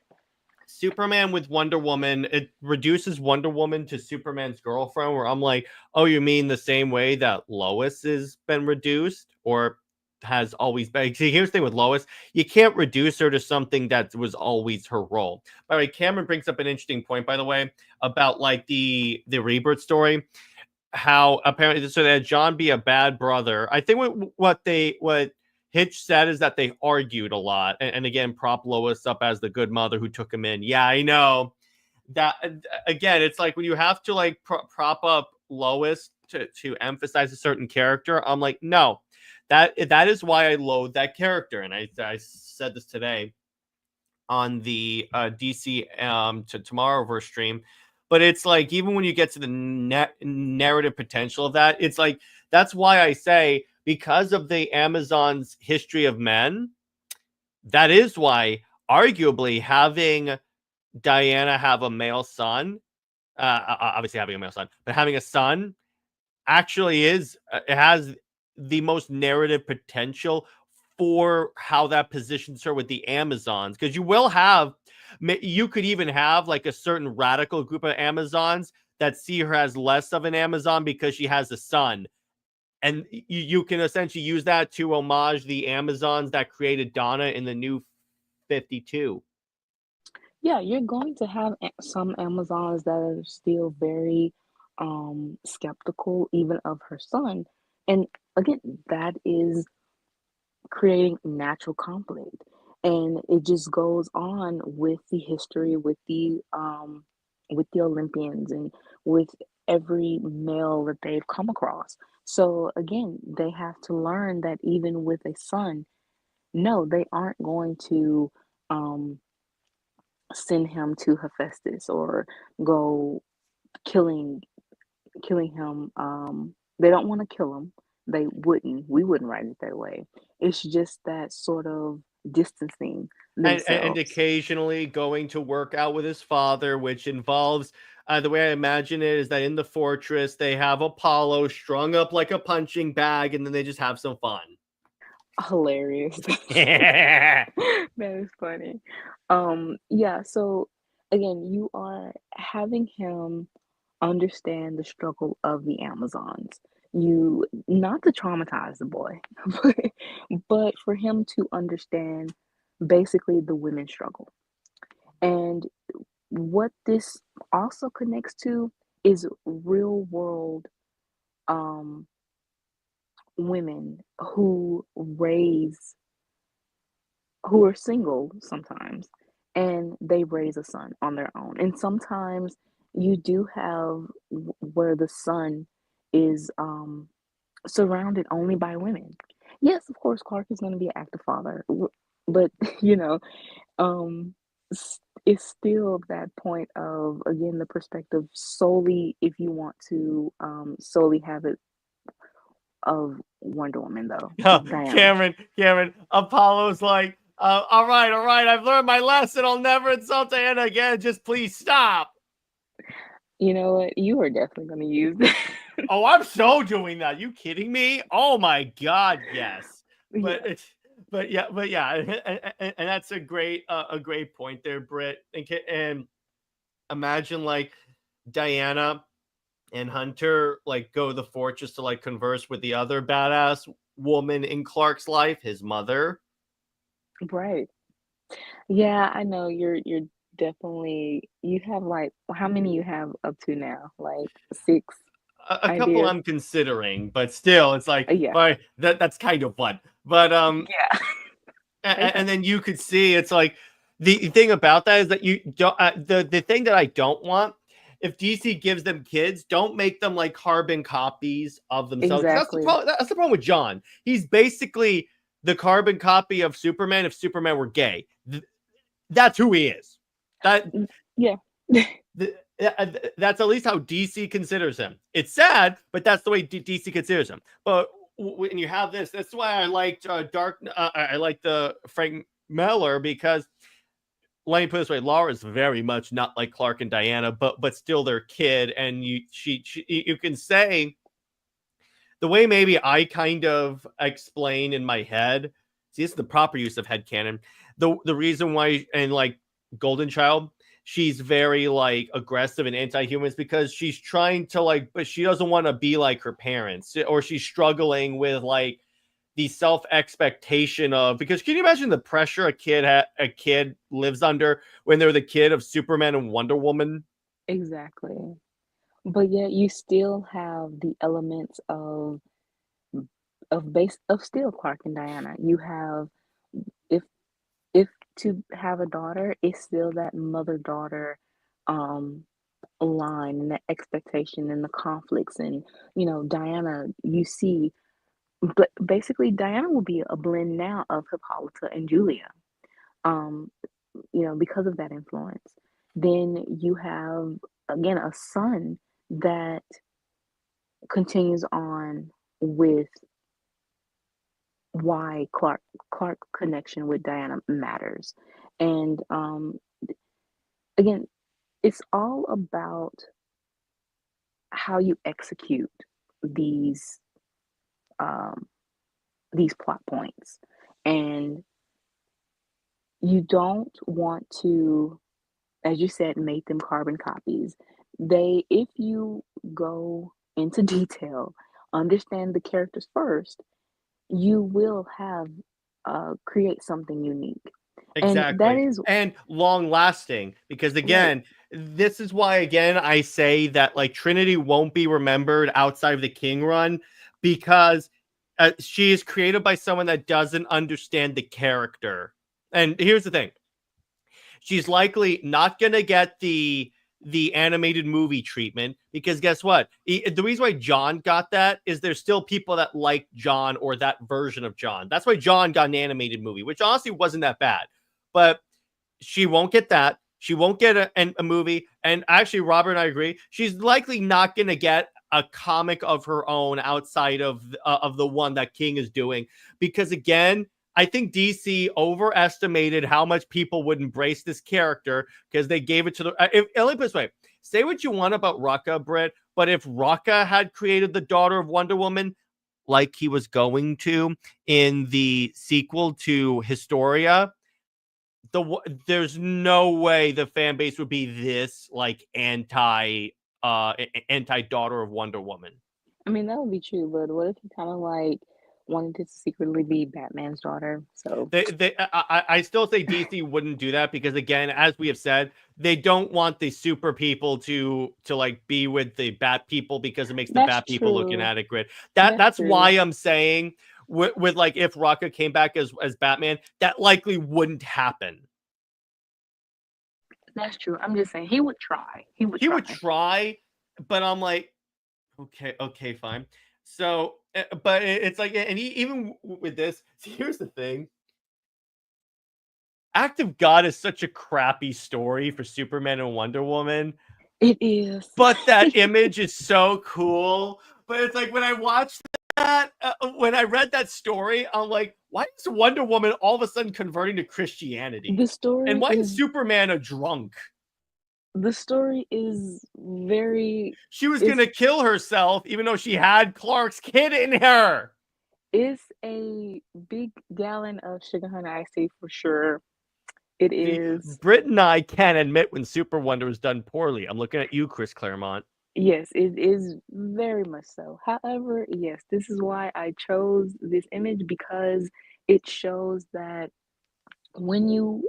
Superman with Wonder Woman, it reduces Wonder Woman to Superman's girlfriend, where I'm like, oh, you mean the same way that Lois has been reduced or has always been? See, here's the thing with Lois, you can't reduce her to something that was always her role. By the way, Cameron brings up an interesting point, by the way, about like the rebirth story, how apparently so that John be a bad brother. I think what Hitch said is that they argued a lot, and again, prop Lois up as the good mother who took him in. Yeah, I know that. Again, it's like when you have to like prop up Lois to emphasize a certain character. I'm like, no, that is why I loathe that character, and I said this today on the DC to Tomorrowverse stream. But it's like even when you get to the narrative potential of that, it's like that's why I say because of the Amazon's history of men, that is why arguably having Diana have a male son, obviously having a male son, but having a son actually is it has the most narrative potential for how that positions her with the Amazons, because you could even have like a certain radical group of Amazons that see her as less of an Amazon because she has a son, and you can essentially use that to homage the Amazons that created Donna in the New 52. Yeah, you're going to have some Amazons that are still very skeptical even of her son. And again, that is creating natural conflict. And it just goes on with the history, with the Olympians and with every male that they've come across. So again, they have to learn that even with a son, no, they aren't going to um send him to Hephaestus or go killing killing him. They don't want to kill him. They wouldn't. We wouldn't write it that way. It's just that sort of distancing And themselves. occasionally going to work out with his father, which involves the way I imagine it is that in the fortress they have Apollo strung up like a punching bag, and then they just have some fun. Hilarious. That is funny. Yeah, so again, you are having him understand the struggle of the Amazons. You not to traumatize the boy, but, but for him to understand basically the women's struggle. And what this also connects to is real world um women who are single sometimes, and they raise a son on their own. And sometimes you do have where the son is surrounded only by women. Yes, of course, Clark is going to be an active father, but you know, um, it's still that point of again the perspective solely if you want to solely have it of Wonder Woman though, Oh, Diana. Cameron, Apollo's like, all right, I've learned my lesson. I'll never insult Diana again. Just please stop. You know what? You are definitely going to use that. Oh, I'm so doing that. You kidding me? Oh my God, yes. But Yeah. it's, but yeah, and that's a great point there, Britt. And imagine like Diana and Hunter like go to the fortress to like converse with the other badass woman in Clark's life, his mother. Right. Yeah, I know you're definitely you have like how many you have up to now? Like six A couple ideas? I'm considering, but still, it's like, Yeah. but that's kind of fun. But Yeah. Okay. and then you could see it's like the thing about that is that you don't the thing that I don't want, if DC gives them kids, don't make them like carbon copies of themselves, because Exactly. that's the problem with John. He's basically the carbon copy of Superman if Superman were gay. That's who he is. That Yeah. that's at least how DC considers him. It's sad, but that's the way DC considers him. But when you have this, that's why I liked I like the Frank Miller, because let me put it this way: Laura is very much not like Clark and Diana, but still their kid, and you can say the way maybe I kind of explain in my head. See, this is the proper use of headcanon. The reason why, and like Golden Child, she's very like aggressive and anti-human, because she's trying to like, but she doesn't want to be like her parents, or she's struggling with like the self expectation of, because can you imagine the pressure a kid lives under when they're the kid of Superman and Wonder Woman? Exactly. But yet you still have the elements of base of still Clark and Diana. You have if if to have a daughter, it's still that mother-daughter um line and that expectation and the conflicts and Diana you see but basically Diana will be a blend now of Hippolyta and Julia um because of that influence. Then you have again a son that continues on with why Clark connection with Diana matters. And again, it's all about how you execute these um, these plot points, and you don't want to, as you said, make them carbon copies. If you go into detail, understand the characters first, you will have create something unique, and that Exactly. is And long lasting. Because right. again, this is why again I say that like Trinity won't be remembered outside of the King run because she is created by someone that doesn't understand the character. And here's the thing. She's likely not going to get the animated movie treatment because guess what? The reason why John got that is there's still people that like John or that version of John. That's why John got an animated movie, which honestly wasn't that bad. But she won't get that. She won't get a movie. And actually, Robert and I agree. She's likely not going to get a comic of her own outside of the one that King is doing because again, I think DC overestimated how much people would embrace this character because they gave it to the. Let me put this way: say what you want about Rucka, Britt, but if Rucka had created the daughter of Wonder Woman, like he was going to in the sequel to Historia, there's no way the fan base would be this like anti daughter of Wonder Woman. I mean, that would be true, but what if you kind of like wanted to secretly be Batman's daughter? So, I still say DC wouldn't do that because again, as we have said, they don't want the super people to like be with the Bat people because it makes the that's Bat people look true. inadequate. That's That's why true. I'm saying with like if Rocca came back as Batman, that likely wouldn't happen. That's true. I'm just saying he would try. He would He would try. try, but I'm like, okay, fine. So, but it's like, and even with this, see, here's the thing. Act of God is such a crappy story for Superman and Wonder Woman, It is. but that image is so cool. But it's like when I watched that, when I read that story, I'm like, why is Wonder Woman all of a sudden converting to The Christianity? And story why is is Superman a drunk? the story is very She was is gonna kill herself, even though she had Clark's kid in her. is a big gallon of sugar honey iced tea for sure. It See, is. Britt and I can't admit when Super Wonder was done poorly. I'm looking at you, Chris Claremont. Yes, it is very much so. However, yes, this is why I chose this image because it shows that when you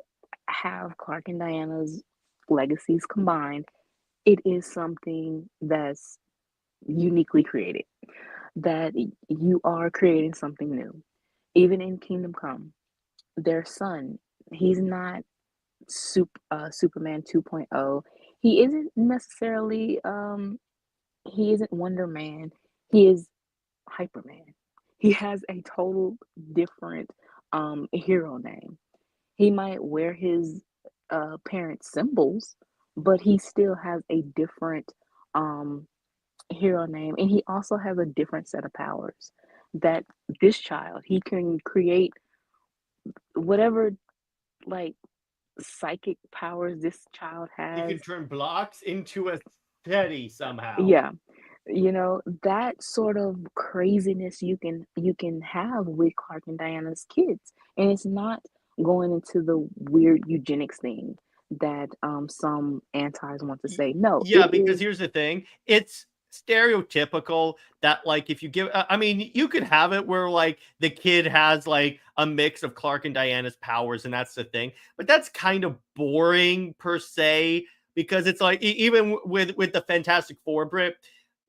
have Clark and Diana's legacies combined, it is something that's uniquely created, that you are creating something new. Even in Kingdom Come, their son, he's not Superman 2.0. He isn't necessarily he isn't Wonder Man. He is Hyperman. He has a total different hero name. He might wear his parents' symbols, but he still has a different um hero name, and he also has a different set of powers. That this child, he can create whatever like psychic powers this child He has. can turn blocks into a steady somehow. Yeah, you know, that sort of craziness you can have with Clark and Diana's kids. And it's not going into the weird eugenics thing that some antis want to say. No, Yeah, it because is here's the thing. It's stereotypical that like if you give I mean, you could have it where like the kid has like a mix of Clark and Diana's powers and that's the thing. But that's kind of boring per se because it's like even with the Fantastic Four Brit,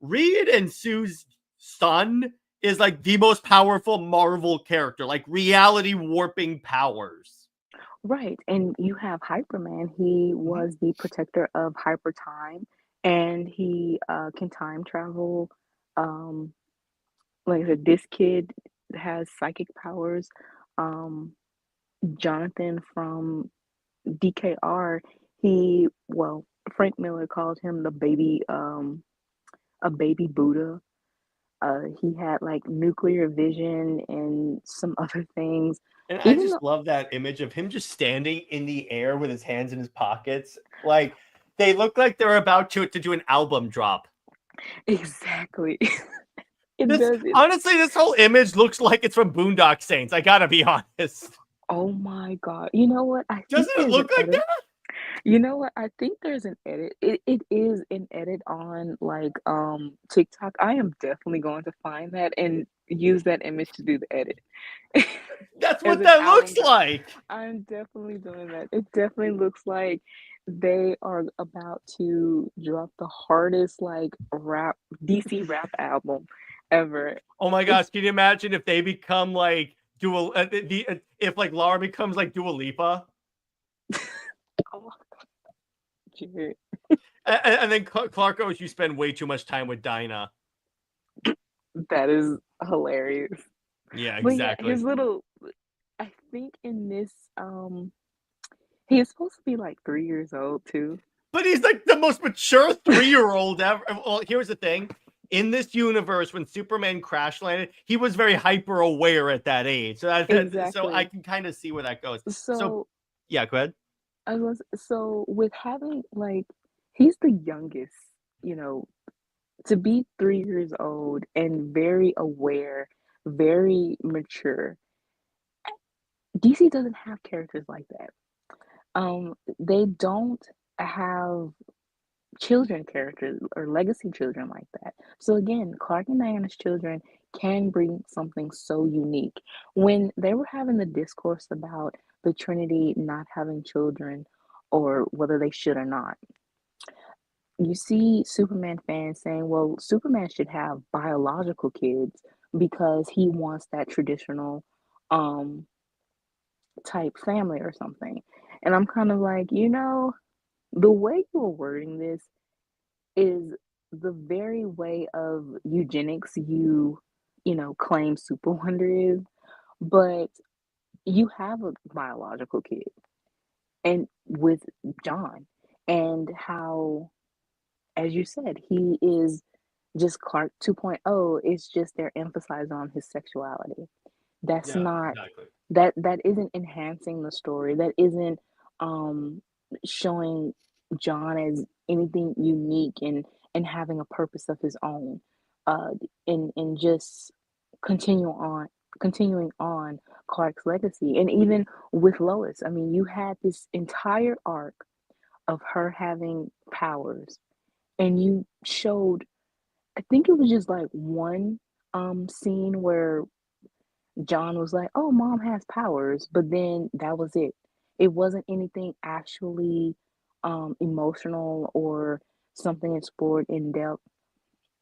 Reed and Sue's son is like the most powerful Marvel character, like reality warping powers. right. And you have Hyperman. He Mhm. was the protector of hyper time, and he can time travel. Um, like I said, this kid has psychic powers. Um, Jonathan from DKR, well, Frank Miller called him the baby, a baby Buddha. He had like nuclear vision and some other things. And I Even just though love that image of him just standing in the air with his hands in his pockets. Like they look like they're about to do an album drop. exactly, it This does. It, honestly, this whole image looks like it's from Boondock Saints. I gotta be honest. oh my God! You know what? I think Doesn't it there's an look like edit. that? You know what? I think there's an edit. It is an edit on like TikTok. I am definitely going to find that and use that image to do the edit That's as what an that album looks drop. like. I'm definitely doing that. It definitely looks like they are about to drop the hardest like rap DC rap album ever. Oh my gosh, It's can you imagine if they become like if like Lara becomes like Dua Lipa, oh, Jared, and then Clark goes, "You spend way too much time with Dinah." that is hilarious. Yeah, But yeah, exactly. his little I think in this he is supposed to be like 3 years old too. But he's like the most mature 3-year-old ever. Well, here's the thing. In this universe, when Superman crash landed, he was very hyper aware at that age. So I Exactly. can kind of see where that goes. So So yeah, go ahead. so with having like he's the youngest, you know, to be 3 years old and very aware, very mature. DC doesn't have characters like that. They don't have children characters or legacy children like that. So again, Clark and Diana's children can bring something so unique. When they were having the discourse about the Trinity not having children or whether they should or not, you see Superman fans saying, well, Superman should have biological kids because he wants that traditional um type family or something. And I'm kind of like, the way you're wording this is the very way of eugenics claim SuperWonder is, but you have a biological kid and with John and how, as you said, he is just Clark 2.0. It's just they're emphasized on his sexuality. That's Yeah, not exactly. that isn't enhancing the story. That isn't um showing John as anything unique and having a purpose of his own. Uh and just continue on continuing on Clark's legacy. And even with Lois, I mean, you had this entire arc of her having powers and you showed, I think it was just like one scene where John was like, "Oh, mom has powers," but then that was it. It wasn't anything actually emotional or something explored in depth.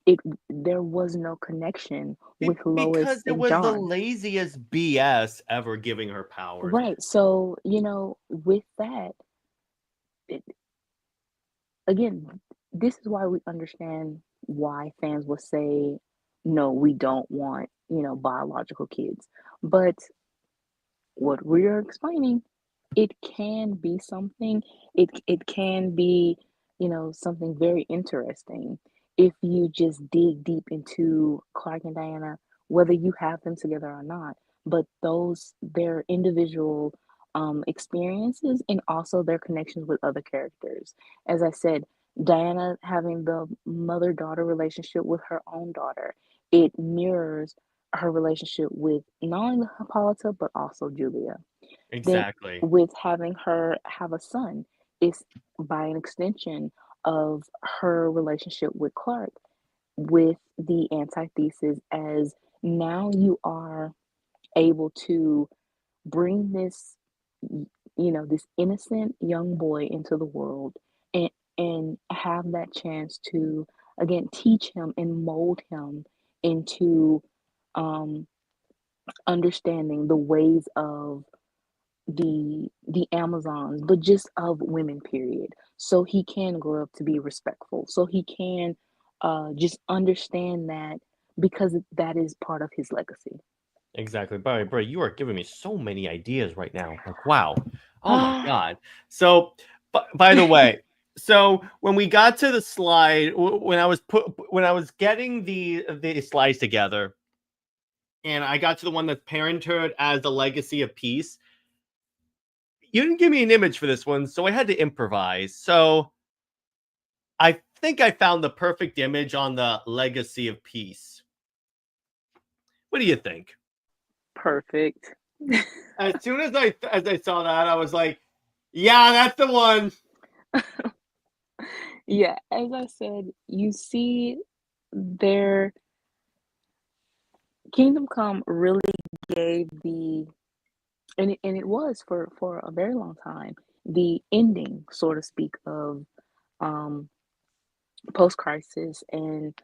It There was no connection with Lois Because it and was the John. laziest BS ever giving her powers. Right. So, with that, it, again, this is why we understand why fans will say, no, we don't want, biological kids. But what we're explaining, it can be something. It can be, something very interesting if you just dig deep into Clark and Diana, whether you have them together or not. But those their individual experiences and also their connections with other characters. As I said, Diana having the mother-daughter relationship with her own daughter, it mirrors her relationship with not only Hippolyta but also Julia. Then Exactly. with having her have a son, it's by an extension of her relationship with Clark with the antithesis as now you are able to bring this innocent young boy into the world and have that chance to again teach him and mold him into um understanding the ways of the Amazons, but just of women, period. So he can grow up to be respectful. So he can just understand that because that is part of his legacy. Exactly. Bro, you are giving me so many ideas right now. Like, wow. Oh my Ah, God. So, by the way, So when we got to the slide, when I was getting the slides together, and I got to the one that's Parenthood as the Legacy of Peace, you didn't give me an image for this one, so I had to improvise. So I think I found the perfect image on the Legacy of Peace. What do you think? Perfect. As soon as I saw that, I was like, yeah, that's the one. Yeah, as I said, you see their Kingdom Come really gave and it was for a very long time, the ending, so to speak, of um post-crisis and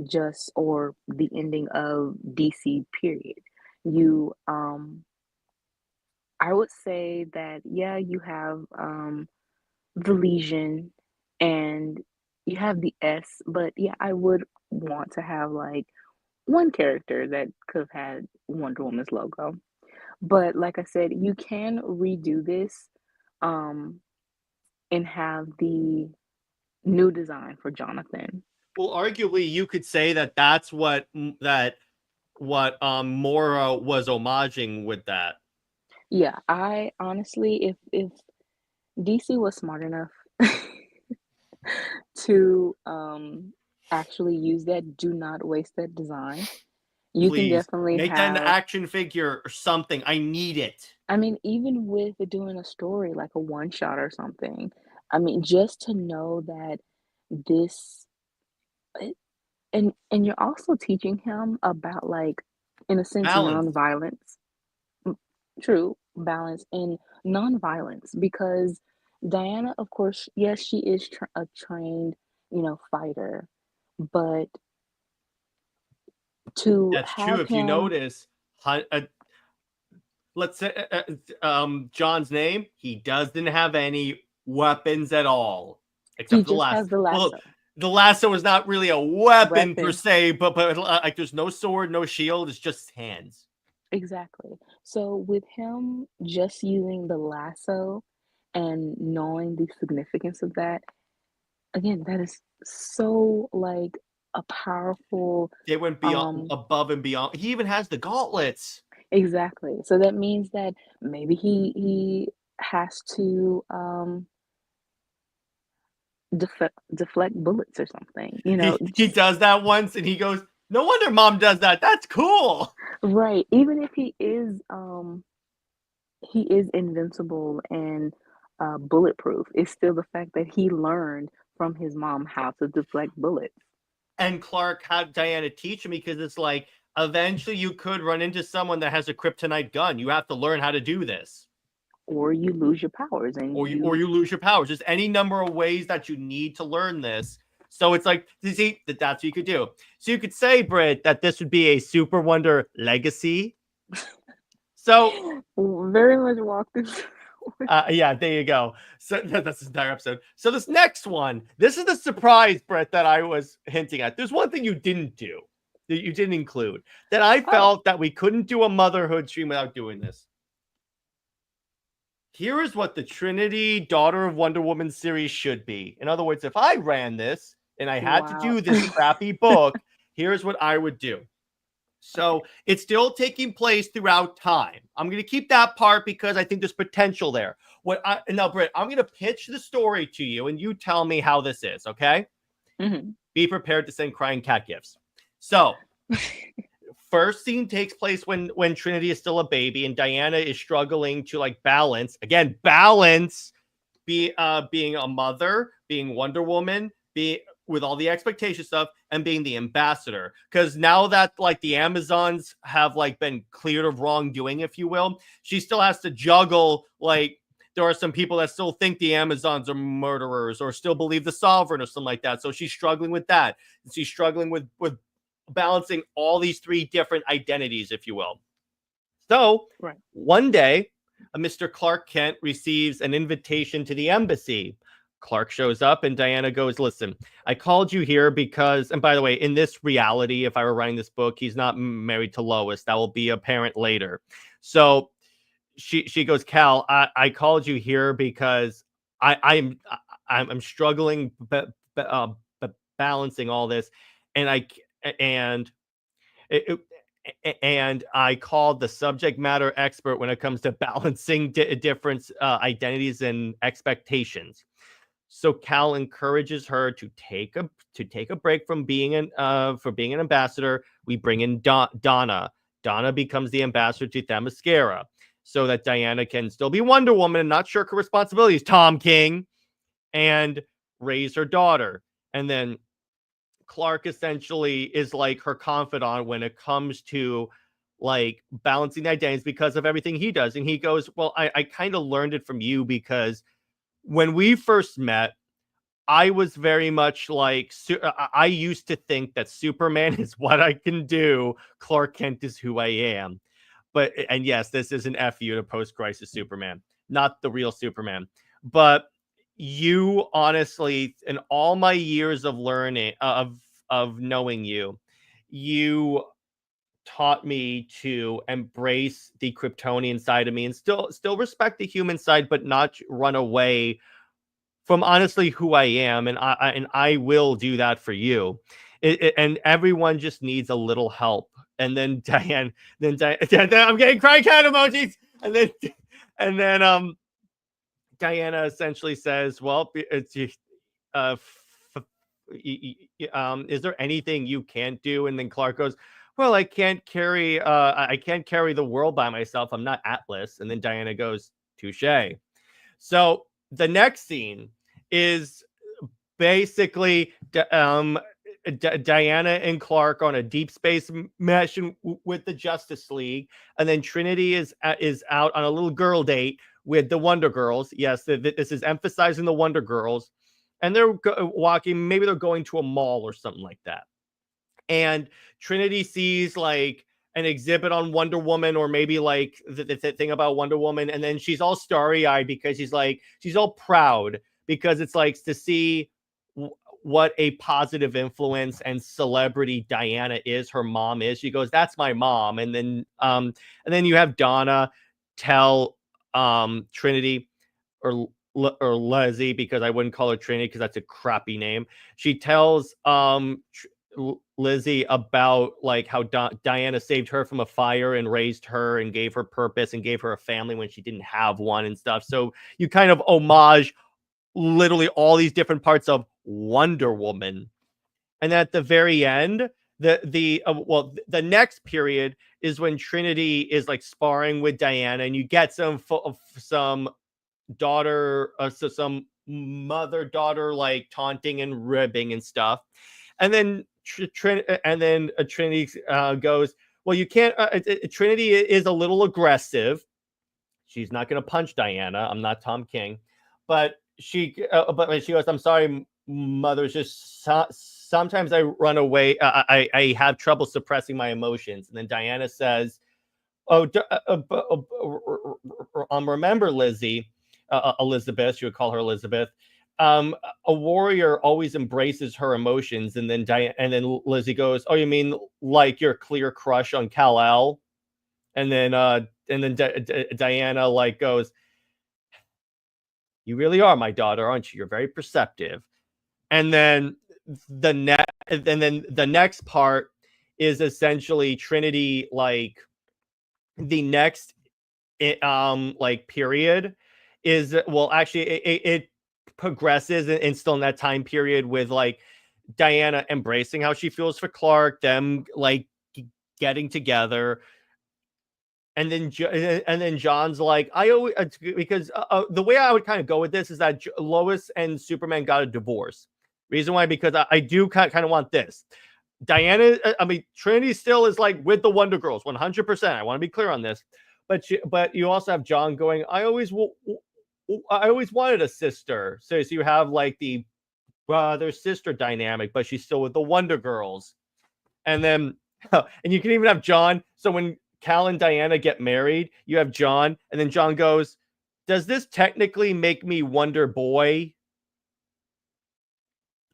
just or the ending of DC period. You I would say that yeah, you have the Legion and you have the S, but yeah, I would want to have like one character that could have had Wonder Woman's logo. But like I said, you can redo this um and have the new design for Jonathan. Well, arguably, you could say that that's what Mora was homaging with that. Yeah, I honestly, if DC was smart enough to actually use that, do not waste that design. You can Please definitely make that an have, action figure or something. I need it. I mean, even with doing a story like a one shot or something, I mean, just to know that this, eh, and you're also teaching him about like, in a sense, Balance. nonviolence. Mm, true, balance and nonviolence because Diana, of course, yes, she is a trained, fighter, but to That's true. have If you him notice, let's say John's name, he doesn't have any weapons at all, he except for the just last. has the Well, lasso the lasso is not really a weapon per weapon. se, but like there's no sword, no shield. It's just hands. Exactly. So with him just using the lasso and knowing the significance of that, again, that is so like a powerful They went beyond, um above and beyond. He even has the gauntlets. exactly. So that means that maybe he has to deflect bullets or something, He just does that once, and he goes, "No wonder mom does that. That's cool." right. Even if he is invincible and bulletproof, it's still the fact that he learned from his mom how to deflect bullets. And Clark had Diana teach him because it's like eventually you could run into someone that has a kryptonite gun. You have to learn how to do this, Or you lose your powers and or you lose your powers. Just any number of ways that you need to learn this. So it's like, see, that's what you could do. So you could say, Britt, that this would be a SuperWonder legacy. So very much walked into yeah, there you go. So that's the entire episode. So this next one, this is the surprise, Brett, that I was hinting at. There's one thing you didn't do, that you didn't include, that I oh felt that we couldn't do a motherhood stream without doing this. Here is what the Trinity Daughter of Wonder Woman series should be. In other words, if I ran this and I had to wow. do this crappy book, here's what I would do. So it's still taking place throughout time. I'm going to keep that part because I think there's potential there. Now, Britt, I'm going to pitch the story to you, and you tell me how this is. Okay? Mhm. Be prepared to send crying cat gifts. So, first scene takes place when Trinity is still a baby, and Diana is struggling to like balance being a mother, being Wonder Woman, with all the expectation stuff, and being the ambassador. Because now that like the Amazons have like been cleared of wrongdoing, if you will, she still has to juggle like there are some people that still think the Amazons are murderers or still believe the Sovereign or something like that. So she's struggling with that. She's struggling with balancing all these three different identities, if you will. So Right. one day, a Mr. Clark Kent receives an invitation to the embassy. Clark shows up and Diana goes, "Listen, I called you here because," and by the way, in this reality, if I were writing this book, he's not married to Lois. That will be apparent later. So she goes, "Cal, I called you here because I I'm struggling balancing all this, and I called the subject matter expert when it comes to balancing different identities and expectations. So Cal encourages her to take a break from being an ambassador. We bring in Donna. Donna becomes the ambassador to Themyscira, so that Diana can still be Wonder Woman and not shirk her responsibilities, Tom King, and raise her daughter. And then Clark essentially is like her confidant when it comes to like balancing identities because of everything he does. And he goes, well, I kind of learned it from you, because when we first met, I was very much like, I used to think that Superman is what I can do. Clark Kent is who I am. And yes, this is an FU to post-crisis Superman, not the real Superman. But you honestly, in all my years of learning, of knowing you, you taught me to embrace the Kryptonian side of me and still respect the human side, but not run away from honestly who I am. And I will do that for you. And everyone just needs a little help. And then Diane, then I'm getting crying cat emojis. And then Diana essentially says, well, it's is there anything you can't do? And then Clark goes, well, I can't carry the world by myself. I'm not Atlas. And then Diana goes, touche. So the next scene is basically Diana and Clark on a deep space mission with the Justice League, and then Trinity is out on a little girl date with the Wonder Girls. Yes, this is emphasizing the Wonder Girls, and they're walking. Maybe they're going to a mall or something like that. And Trinity sees like an exhibit on Wonder Woman, or maybe like the thing about Wonder Woman, and then she's all starry-eyed because she's all proud, because it's like to see what a positive influence and celebrity Diana is, her mom is. She goes, that's my mom. And then you have Donna tell Trinity, or Leslie, because I wouldn't call her Trinity because that's a crappy name. She tells Lizzie about like how Diana saved her from a fire and raised her and gave her purpose and gave her a family when she didn't have one and stuff. So you kind of homage literally all these different parts of Wonder Woman. And at the very end, the next period is when Trinity is like sparring with Diana, and you get some daughter, some mother-daughter like taunting and ribbing and stuff. And then Trinity goes, well, you can't. Trinity is a little aggressive. She's not going to punch Diana. I'm not Tom King, but she goes, I'm sorry, mother. Just sometimes I run away. I have trouble suppressing my emotions. And then Diana says, oh, remember, Lizzie, Elizabeth. She would call her Elizabeth. A warrior always embraces her emotions. And then Lizzie goes, oh, you mean like your clear crush on Kal-El? And then Diana like goes, you really are my daughter, aren't you? You're very perceptive. And then the next part is essentially Trinity, like the next like period is, well, actually it progresses and still in that time period with like Diana embracing how she feels for Clark, them like getting together. And then John's like, I always, because the way I would kind of go with this is that Lois and Superman got a divorce. Reason why, because I do kind of want this. Diana, Trinity still is like with the Wonder Girls, 100%. I want to be clear on this. But you also have John going, I always wanted a sister. So you have like the brother-sister dynamic, but she's still with the Wonder Girls. And then, and you can even have John. So when Cal and Diana get married, you have John, and then John goes, does this technically make me Wonder Boy?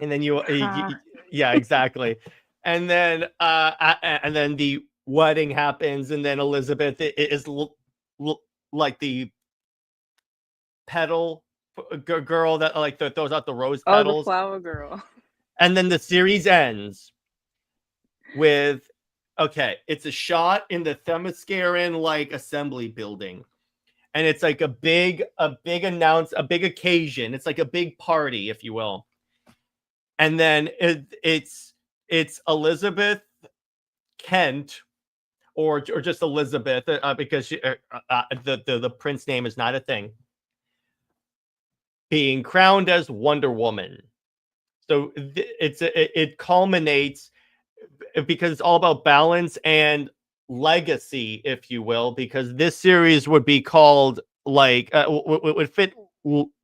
And then yeah, exactly. And then the wedding happens, and then Elizabeth is like the petal girl that like throws out the rose Oh, the petals, flower girl. and then the series ends with, okay, it's a shot in the Themyscira like assembly building, and it's like a big occasion. It's like a big party, if you will. And then it's Elizabeth Kent, or just Elizabeth, because the prince name is not a thing, being crowned as Wonder Woman. So it culminates, because it's all about balance and legacy, if you will, because this series would be called like would fit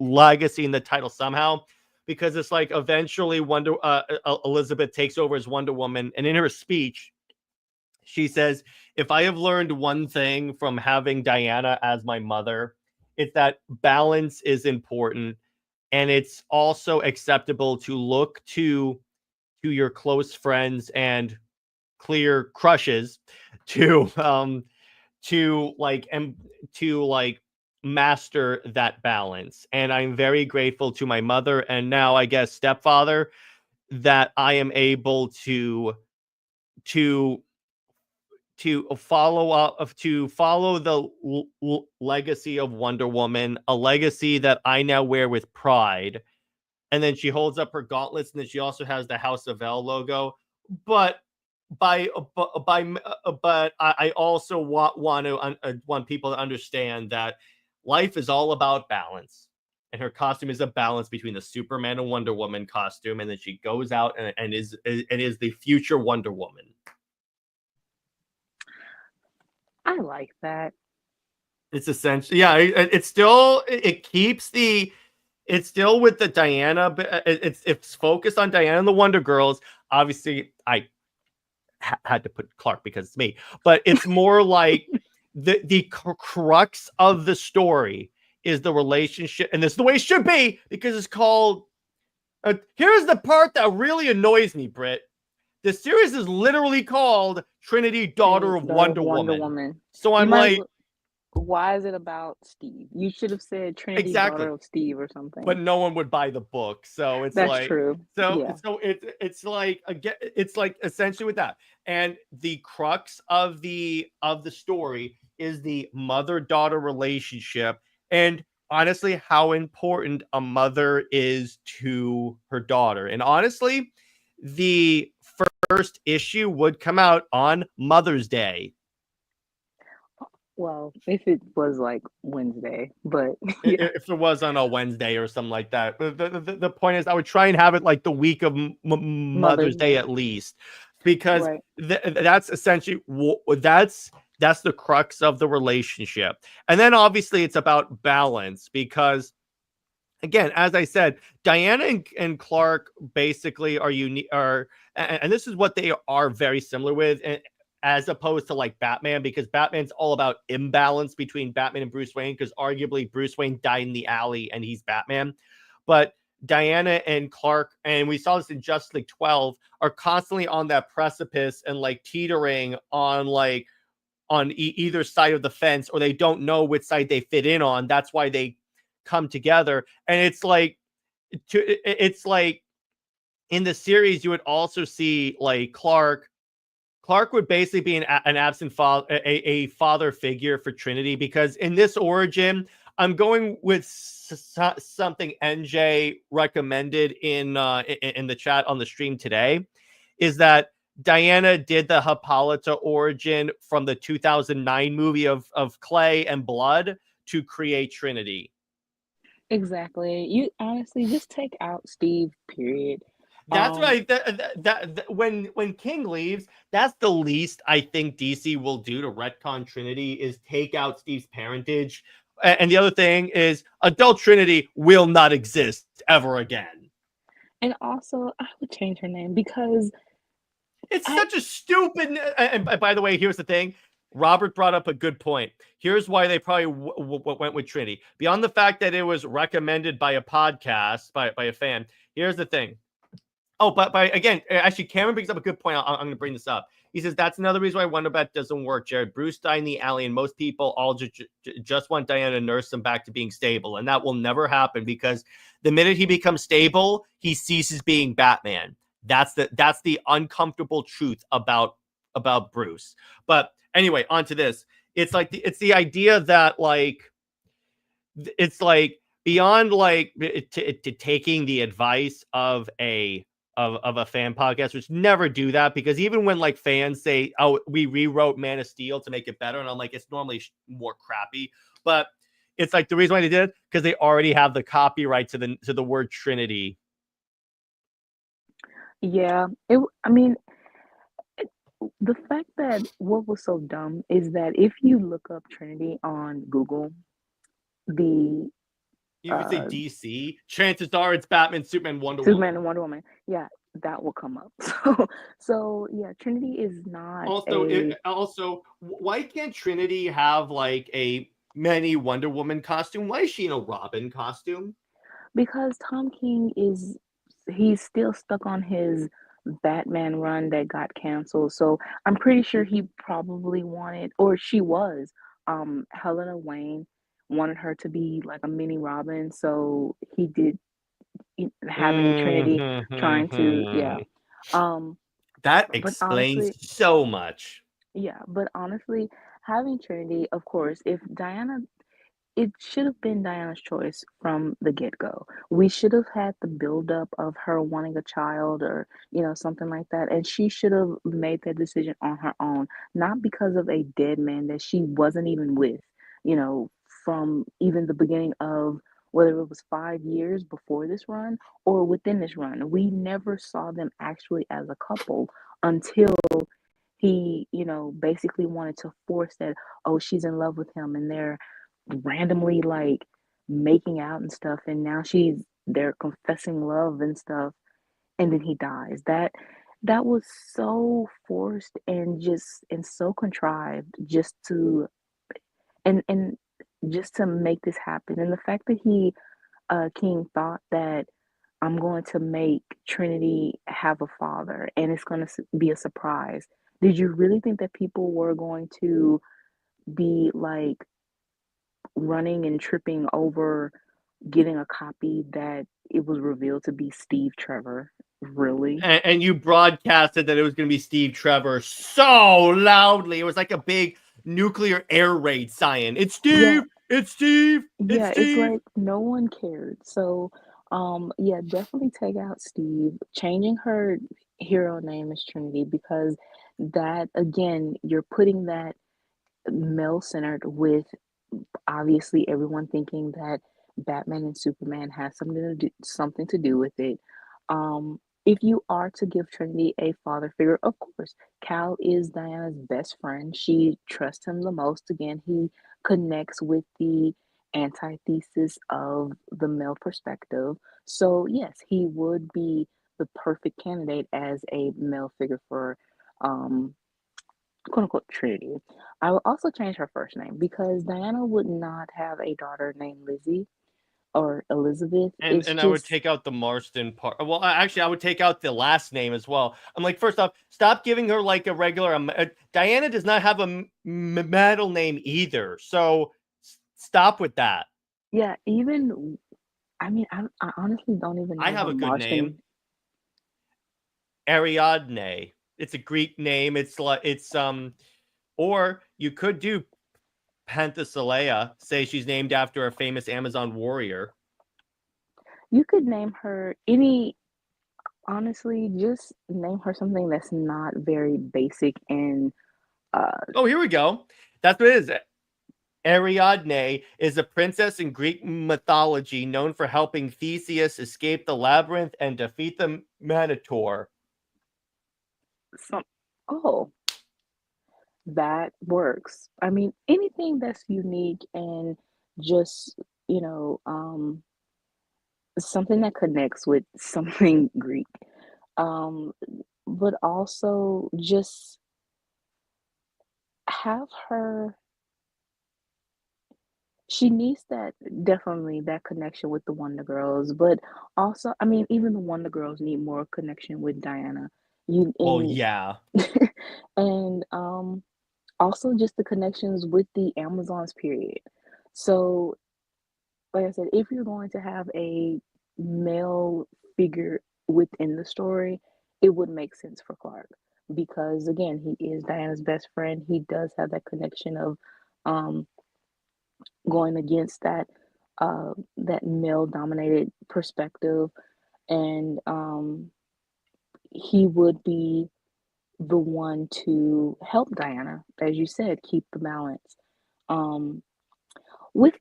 legacy in the title somehow, because it's like eventually Elizabeth takes over as Wonder Woman, and in her speech she says, if I have learned one thing from having Diana as my mother, it's that balance is important, and it's also acceptable to look to your close friends and clear crushes to master that balance. And I'm very grateful to my mother, and now I guess stepfather, that I am able to follow the legacy of Wonder Woman, a legacy that I now wear with pride. And then she holds up her gauntlets, and then she also has the House of L logo. But I also want people to understand that life is all about balance, and her costume is a balance between the Superman and Wonder Woman costume, and then she goes out and is the future Wonder Woman. I like that. It's essentially, yeah. It's still it's still with the Diana, but it's focused on Diana and the Wonder Girls. Obviously, I had to put Clark because it's me, but it's more like the crux of the story is the relationship, and this is the way it should be, because it's called. Here's the part that really annoys me, Britt. The series is literally called Trinity, Daughter of Wonder Woman. So I'm like, why is it about Steve? You should have said Trinity, Daughter of Steve or something. But no one would buy the book, so it's that's true. So it's like, again, it's like essentially with that, and the crux of the story is the mother-daughter relationship, and honestly, how important a mother is to her daughter. And honestly, the first issue would come out on Mother's Day. Well, if it was like Wednesday, but yeah. If it was on a Wednesday or something like that. But the point is, I would try and have it like the week of Mother's Day at least, because that's essentially that's the crux of the relationship. And then obviously it's about balance, because again, as I said, Diana and Clark basically are unique, and this is what they are very similar with, as opposed to like Batman, because Batman's all about imbalance between Batman and Bruce Wayne, because arguably Bruce Wayne died in the alley and he's Batman. But Diana and Clark, and we saw this in Justice League 12, are constantly on that precipice and like teetering on either side of the fence, or they don't know which side they fit in on. That's why they come together. And it's like in the series, you would also see like Clark would basically be an absent father, a father figure for Trinity, because in this origin, I'm going with something NJ recommended in the chat on the stream today, is that Diana did the Hippolyta origin from the 2009 movie of Clay and Blood to create Trinity. Exactly. You honestly just take out Steve, period. That's right. That when King leaves, that's the least I think DC will do to retcon Trinity, is take out Steve's parentage. And the other thing is, adult Trinity will not exist ever again. And also, I would change her name, because it's such a stupid. And by the way, here's the thing. Robert brought up a good point. Here's why they probably went with Trinity. Beyond the fact that it was recommended by a podcast, by a fan, here's the thing. Oh, but again, actually, Cameron brings up a good point. I'm going to bring this up. He says that's another reason why WonderBat doesn't work, Jared. Bruce died in the alley, and most people all just want Diana to nurse him back to being stable, and that will never happen because the minute he becomes stable, he ceases being Batman. That's the uncomfortable truth about Bruce. But anyway, on to this. It's the idea that it's like beyond to taking the advice of a fan podcast, which never do that, because even when like fans say, oh, we rewrote Man of Steel to make it better, and I'm like, it's normally more crappy, but it's like the reason why they did it because they already have the copyright to the word Trinity. Yeah, the fact that what was so dumb is that if you look up Trinity on Google, the You would say uh DC. Chances are it's Batman, Superman, Wonder Superman Woman. and Wonder Woman, yeah, that will come up. So yeah, Trinity is not a Also, why can't Trinity have like a many Wonder Woman costume? Why is she in a Robin costume? because Tom King he's still stuck on his Batman run that got canceled. So I'm pretty sure he probably wanted, or she was, Helena Wayne wanted her to be like a mini Robin. So he did having Trinity trying to, yeah. Mm-hmm. Um, That but explains honestly, so much. yeah, but honestly, having Trinity, of course, if Diana it should have been Diana's choice from the get-go. We should have had the buildup of her wanting a child or, something like that. And she should have made that decision on her own, not because of a dead man that she wasn't even with, you know, from even the beginning of whether it was 5 years before this run or within this run. We never saw them actually as a couple until he, basically wanted to force that, oh, she's in love with him and they're randomly like making out and stuff, and now they're confessing love and stuff, and then he dies. That was so forced and so contrived just to and just to make this happen. And the fact that King thought that I'm going to make Trinity have a father and it's going to be a surprise. Did you really think that people were going to be like running and tripping over getting a copy that it was revealed to be Steve Trevor? Really? And you broadcasted that it was going to be Steve Trevor so loudly. It was like a big nuclear air raid sign. It's Yeah, Steve. It's Steve. It's yeah, it's Steve. like no one cared. So, yeah, definitely take out Steve. Changing her hero name is Trinity because that again, you're putting that male centered with obviously everyone thinking that Batman and Superman has something to do with it. If you are to give Trinity a father figure, of course, Cal is Diana's best friend. She trusts him the most. Again, he connects with the antithesis of the male perspective. So yes, he would be the perfect candidate as a male figure for um quote unquote Trinity. I will also change her first name because Diana would not have a daughter named Lizzie or Elizabeth. It's And I would just, take out the Marston part. Well, actually, I would take out the last name as well. I'm like, first off, stop giving her like a regular. Diana does not have a middle name either, so stop with that. yeah, even, I mean, I honestly don't even I know have what a good name, Marston, Ariadne. It's a Greek name. Or you could do Penthesilea. Say she's named after a famous Amazon warrior. you could name her any, honestly, just name her something that's not very basic and, uh, Oh, here we go. That's what it is. Ariadne is a princess in Greek mythology known for helping Theseus escape the labyrinth and defeat the Minotaur. some, oh, that works. I mean, anything that's unique and just, you know, um, something that connects with something Greek. Um, but also just have her she needs that, definitely that connection with the Wonder Girls, but also, I mean, even the Wonder Girls need more connection with Diana. You Well, and yeah. and also just the connections with the Amazons period. So, like I said, if you're going to have a male figure within the story, it would make sense for Clark because again, he is Diana's best friend. He does have that connection of um going against that male dominated perspective, and he would be the one to help Diana, as you said, keep the balance. um with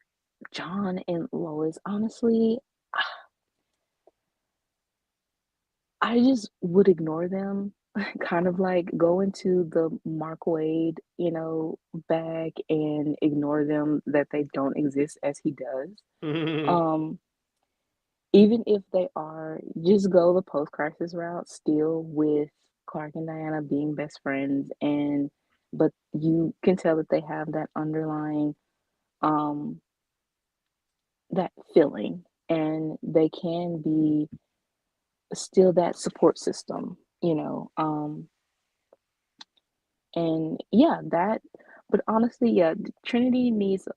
John and Lois, honestly, I just would ignore them, kind of like go into the Mark Wade, bag and ignore them that they don't exist as he does. Um, Even if they are, just go the post-crisis route still with Clark and Diana being best friends, and but you can tell that they have that underlying um that feeling, and they can be still that support system, and yeah, that, but honestly, yeah, Trinity needs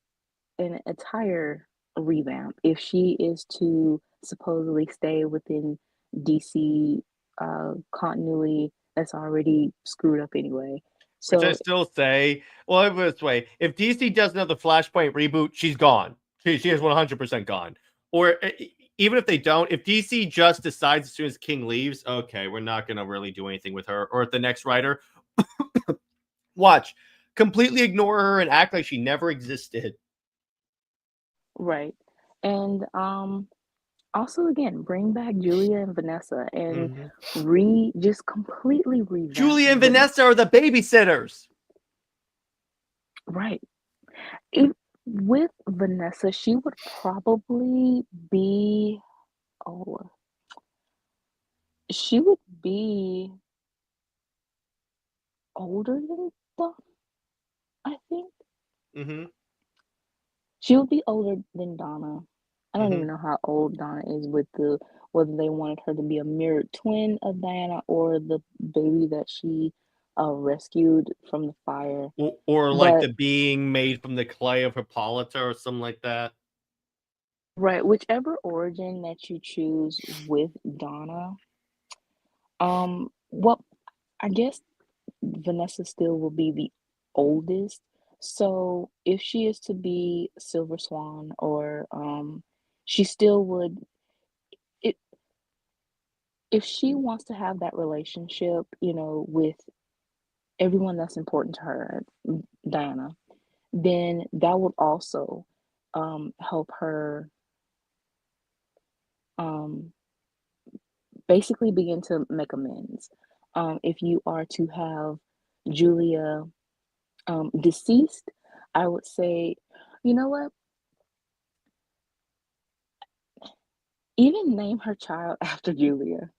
an entire revamp if she is to supposedly stay within DC continuity that's already screwed up anyway. Which I So, still say, well, I'll put it this way: if DC does another Flashpoint reboot, she's gone. She is 100% gone. Or even if they don't, if DC just decides as soon as King leaves, okay, we're not gonna really do anything with her. Or if the next writer, watch, completely ignore her and act like she never existed. right. And also again, bring back Julia and Vanessa and Mhm. just completely revamp Julia and Vanessa are the babysitters. right. If, with Vanessa, she would probably be, oh, she would be older than Donna, I think. Mm-hmm. She would be older than Donna. I don't even Mm-hmm. know how old Donna is with whether they wanted her to be a mirrored twin of Diana or the baby that she rescued from the fire. Or like But the being made from the clay of Hippolyta or something like that. right, whichever origin that you choose with Donna, what I guess Vanessa still will be the oldest. So if she is to be Silver Swan, or she still would, it if she wants to have that relationship, with everyone that's important to her, Diana, then that would also help her um basically begin to make amends. If you are to have Julia deceased, I would say, you know what? Even name her child after Julia.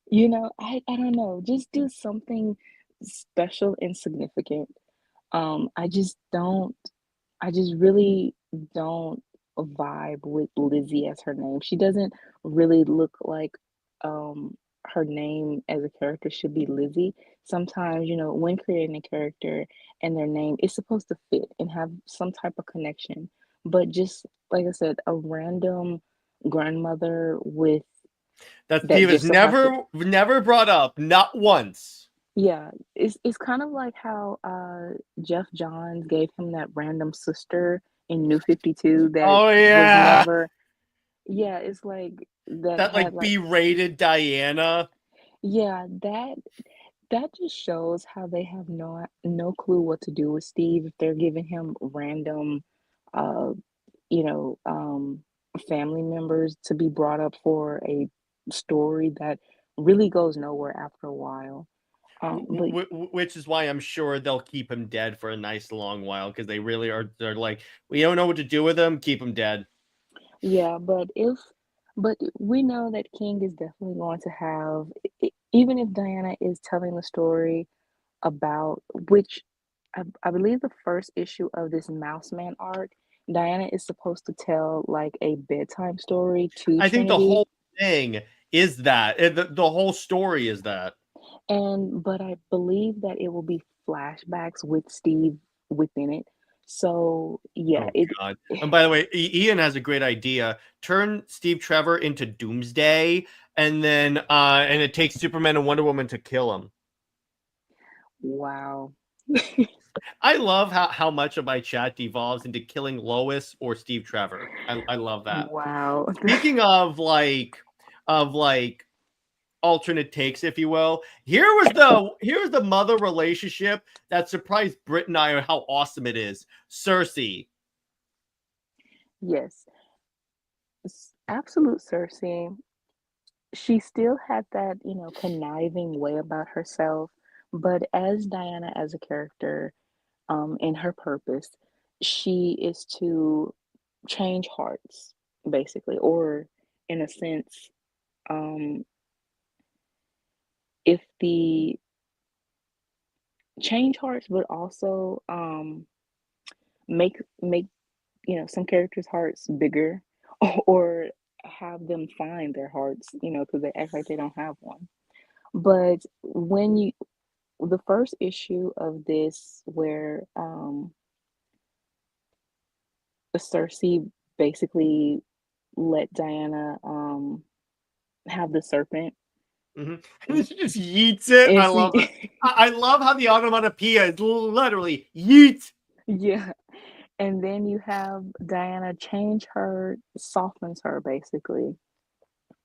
I don't know. Just do something special and significant. I just don't. I just really don't vibe with Lizzie as her name. She doesn't really look like her name as a character should be Lizzie. Sometimes, when creating a character and their name, it's supposed to fit and have some type of connection. But just like I said, a random grandmother with That that Steve is just so happen. never brought up, not once. Yeah, it's kind of like how Jeff Johns gave him that random sister in New 52 that Oh was yeah, never, yeah, it's like that that had like like, berated Diana. yeah, that just shows how they have no clue what to do with Steve if they're giving him random uh you know um family members to be brought up for a story that really goes nowhere after a while. But Which is why I'm sure they'll keep him dead for a nice long while because they really are. They're like, we don't know what to do with him. Keep him dead. yeah, but we know that King is definitely going to have, even if Diana is telling the story about which I believe the first issue of this Mouse Man arc, Diana is supposed to tell like a bedtime story to I think the Trinity, whole thing is that the whole story is that. but I believe that it will be flashbacks with Steve within it. So yeah, Oh God! And by the way, Ian has a great idea. Turn Steve Trevor into Doomsday, and then and it takes Superman and Wonder Woman to kill him. wow. I love how much of my chat devolves into killing Lois or Steve Trevor. I love that. Wow. Speaking of like alternate takes, if you will, here was the mother relationship that surprised Britt and I on how awesome it is. Cersei. Yes. Absolute Cersei. She still had that, conniving way about herself, but as Diana as a character, in her purpose, she is to change hearts, basically, or in a sense, um, if the change hearts, but also make some characters' hearts bigger, or have them find their hearts, because they act like they don't have one. But when you the first issue of this, where Cersei basically let Diana have the serpent. Mm-hmm. She just yeets it. And I love it. I love how the onomatopoeia is literally yeet. yeah, and then you have Diana change her, softens her basically,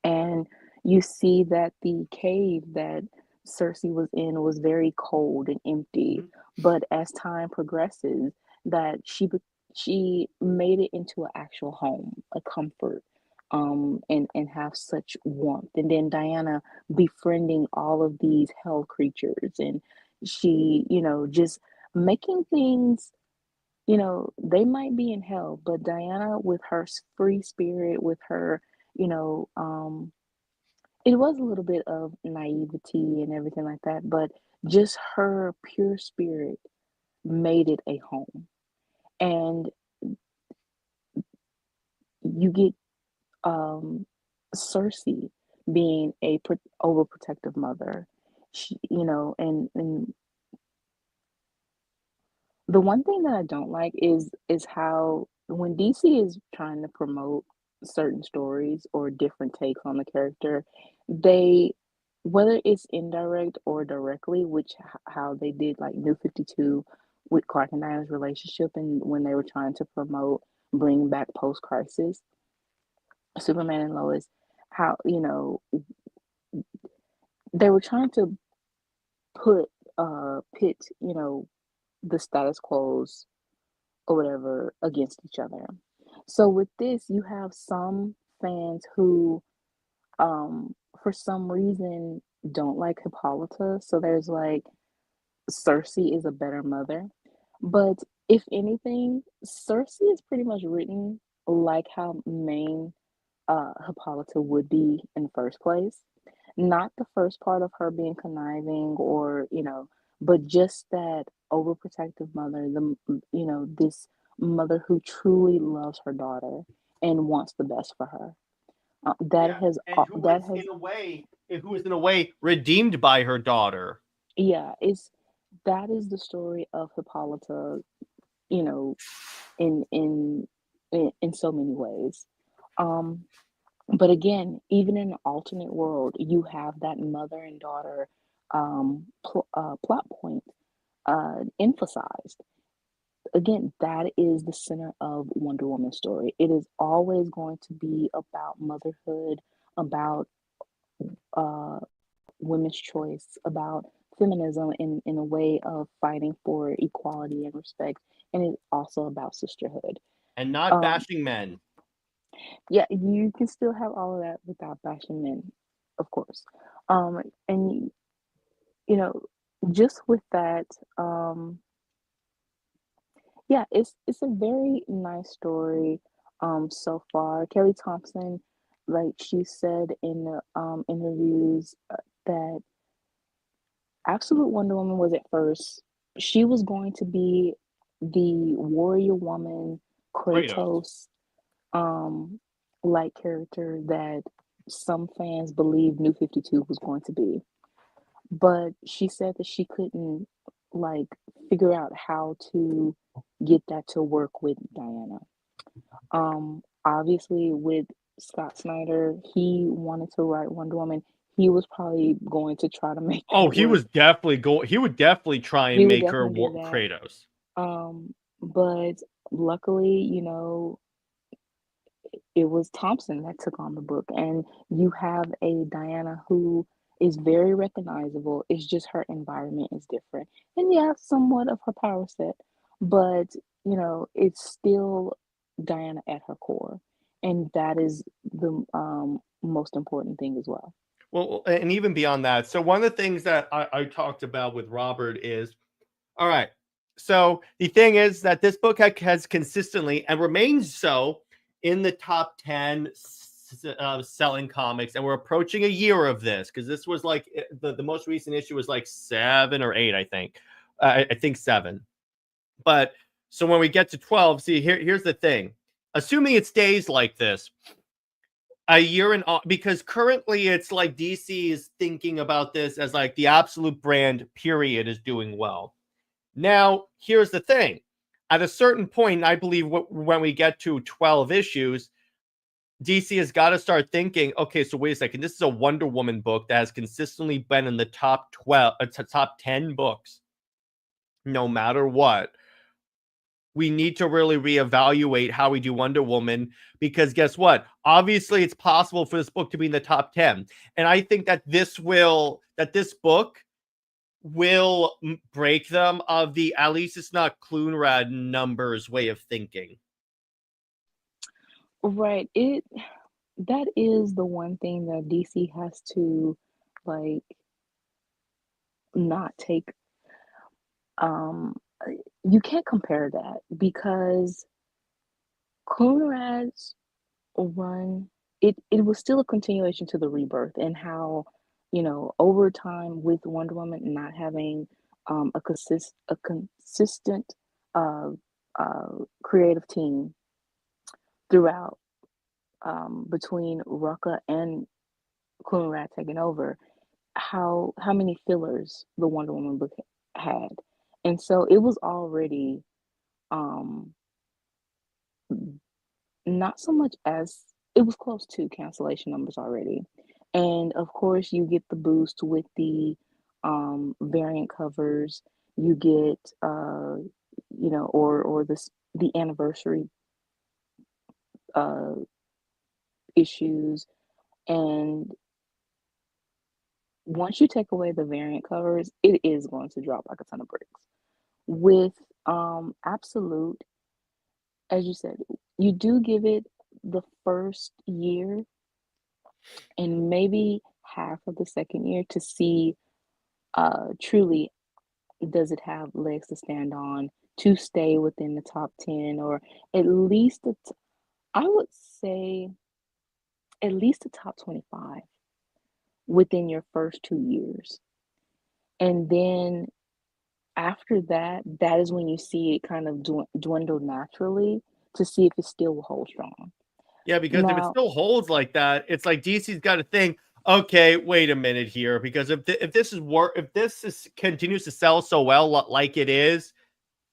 and you see that the cave that Cersei was in was very cold and empty. Mm-hmm. But as time progresses, that she made it into an actual home, a comfort, and have such warmth. And then Diana befriending all of these hell creatures, and she, just making things. They might be in hell, but Diana, with her free spirit, with her, you know, um, it was a little bit of naivety and everything like that, but just her pure spirit made it a home. And you get Cersei being a overprotective mother. And the one thing that I don't like is how when DC is trying to promote certain stories or different takes on the character, they, whether it's indirect or directly, which how they did like New 52 with Clark and Diana's relationship, and when they were trying to promote bringing back post crisis Superman and Lois, how they were trying to pit the status quos or whatever against each other. So with this, you have some fans who, for some reason, don't like Hippolyta. So there's like Cersei is a better mother. But if anything, Cersei is pretty much written like how main Hippolyta would be in the first place. Not the first part of her being conniving or, but just that overprotective mother, this mother who truly loves her daughter and wants the best for her. Yeah, and who was in a way redeemed by her daughter. Yeah, that is the story of Hippolyta, you know, in in in so many ways. Um, but again, even in an alternate world, you have that mother and daughter plot point emphasized. Again, that is the center of Wonder Woman's story. It is always going to be about motherhood, about women's choice, about feminism in a way of fighting for equality and respect, and it's also about sisterhood. And not Um, bashing men. yeah, you can still have all of that without bashing men, of course. And you know, just with that, yeah, it's a very nice story so far. Kelly Thompson, like she said in the interviews, that Absolute Wonder Woman was at first, she was going to be the warrior woman Kratos. Kratos, um, like character that some fans believe New 52 was going to be. But she said that she couldn't like figure out how to get that to work with Diana. Obviously with Scott Snyder, he wanted to write Wonder Woman. He was probably going to try to make Oh, that he work. was definitely go. He would definitely try He and would make her definitely do that. Kratos. But luckily, it was Thompson that took on the book, and you have a Diana who is very recognizable. It's just her environment is different, and yeah, somewhat of her power set, but it's still Diana at her core, and that is the most important thing as well. Well, and even beyond that, so one of the things that I talked about with Robert is, all right. So the thing is that this book has consistently and remains so in the top 10 selling comics, and we're approaching a year of this because this was like the most recent issue was like 7 or 8, I think. I think 7. But so when we get to 12, see here's the thing. Assuming it stays like this, a year and because currently it's like DC is thinking about this as like the absolute brand period is doing well. Now, here's the thing. At a certain point, I believe when we get to 12 issues, DC has got to start thinking, okay, so wait a second. This is a Wonder Woman book that has consistently been in the top 12, top 10 books, no matter what. We need to really reevaluate how we do Wonder Woman because guess what? Obviously, it's possible for this book to be in the top 10. And I think that this book will break them of the, at least it's not Clunrad numbers way of thinking. Right. That is the one thing that DC has to like not take. Um, you can't compare that because Conrad's run, it was still a continuation to the Rebirth and how, over time with Wonder Woman not having a consistent uh, creative team throughout, between Rucka and Conrad taking over, how many fillers the Wonder Woman book had. And so it was already um not so much as it was close to cancellation numbers already. And of course you get the boost with the variant covers, you get or the anniversary uh issues, and once you take away the variant covers, it is going to drop like a ton of bricks. With Absolute, as you said, you do give it the first year and maybe half of the second year to see truly does it have legs to stand on to stay within the top 10, or at least I would say at least the top 25 within your first 2 years. And then after that, that is when you see it kind of dwindle naturally to see if it still will hold strong. Yeah, because if it Now, still holds like that, it's like DC's got to think, okay, wait a minute here, because if this is continues to sell so well like it is,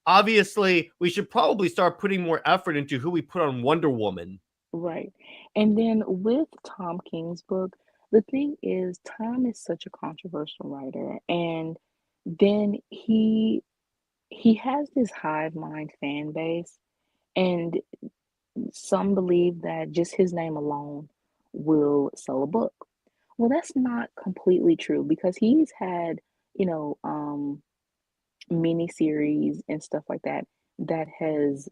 obviously we should probably start putting more effort into who we put on Wonder Woman. right. And then with Tom King's book, the thing is, Tom is such a controversial writer, and then he has this hive mind fan base, and some believe that just his name alone will sell a book. Well, that's not completely true because he's had, you know, mini series and stuff like that that has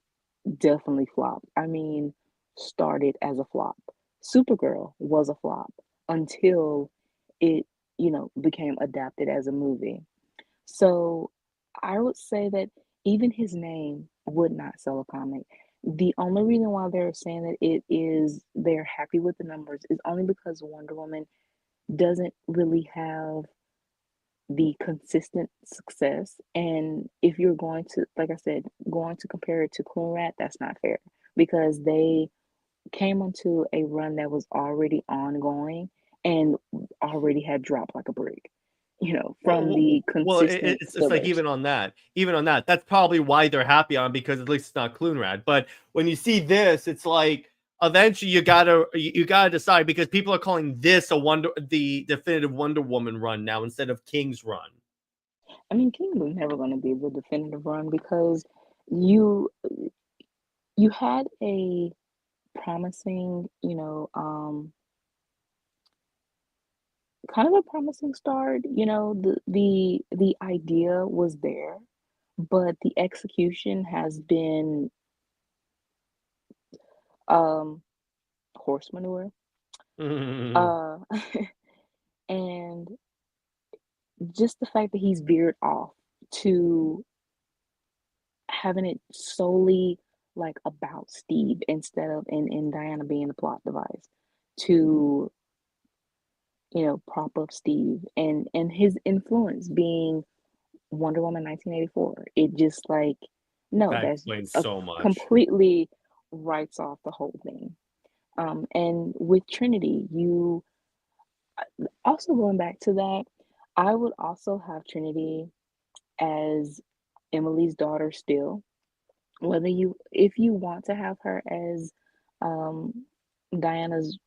definitely flopped. I mean, started as a flop. Supergirl was a flop until it, became adapted as a movie. So I would say that even his name would not sell a comic. The only reason why they're saying that they're happy with the numbers is only because Wonder Woman doesn't really have the consistent success. And if you're going to, like I said, going to compare it to Coon Rat, that's not fair. because they came onto a run that was already ongoing and already had dropped like a brick, from the consistent it's like fillers. even on that, that's probably why they're happy on, because at least it's not Clunrad. But when you see this, it's like eventually you gotta decide, because people are calling this the definitive Wonder Woman run now instead of King's run. I mean, King was never going to be the definitive run because you you had a promising, kind of a promising start. The idea was there, but the execution has been um horse manure. Uh and just the fact that he's veered off to having it solely like about Steve instead of and Diana being the plot device to prop up Steve and his influence being Wonder Woman 1984. It just like no, That that's explains a so much. completely writes off the whole thing. And with Trinity, you also going back to that, I would also have Trinity as Emily's daughter still. Whether if you want to have her as um, Diana's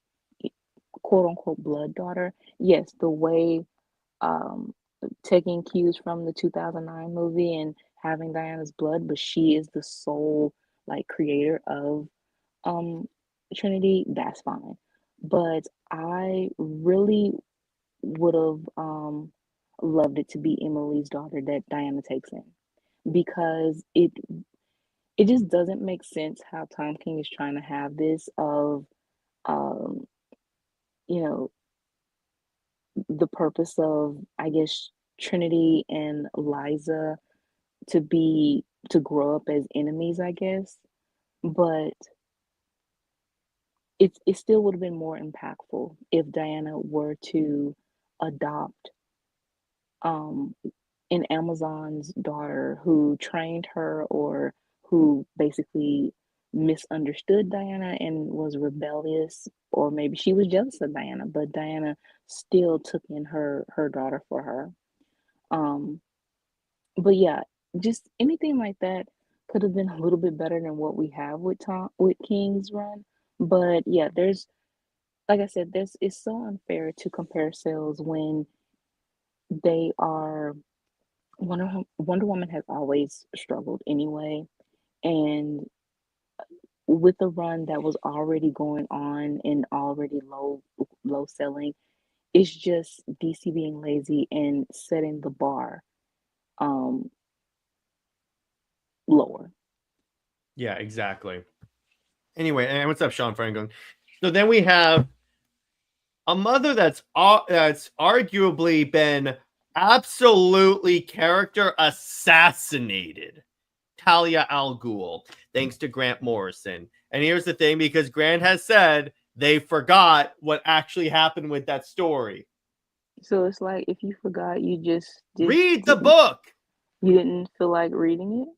quote unquote blood daughter, yes, the way um, taking cues from the 2009 movie and having Diana's blood, but she is the sole like creator of um, Trinity, that's fine. But I really would have loved it to be Emily's daughter that Diana takes in because it just doesn't make sense how Tom King is trying to have this of um, you know the purpose of I guess Trinity and Liza to grow up as enemies, I guess. But it still would have been more impactful if Diana were to adopt um an Amazon's daughter who trained her or who basically misunderstood Diana and was rebellious, or maybe she was jealous of Diana, but Diana still took in her daughter for her. Um, but yeah, just anything like that could have been a little bit better than what we have with King's run. But yeah, there's like I said, there's it's so unfair to compare sales when they are Wonder Woman has always struggled anyway, and with a run that was already going on and already low selling, it's just DC being lazy and setting the bar um lower. Yeah, exactly. Anyway, and what's up, Sean Franklin? So then we have a mother that's arguably been absolutely character assassinated, Talia al Ghul, thanks to Grant Morrison. And here's the thing, because Grant has said they forgot what actually happened with that story. So it's like if you forgot, you just Read the didn't book. you didn't feel like reading it.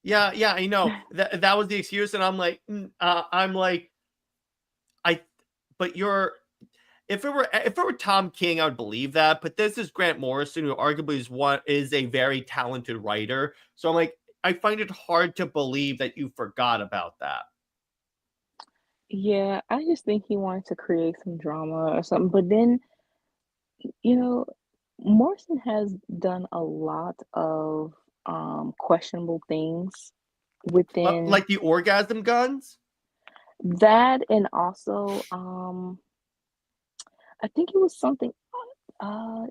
Yeah, I know that was the excuse, and I'm like, I, but you're if it were Tom King, I would believe that. But this is Grant Morrison, who arguably is a very talented writer. So I'm like, I find it hard to believe that you forgot about that. Yeah, I just think he wanted to create some drama or something. But then, you know, Morrison has done a lot of questionable things within Like the orgasm guns. that, and also I think it was something.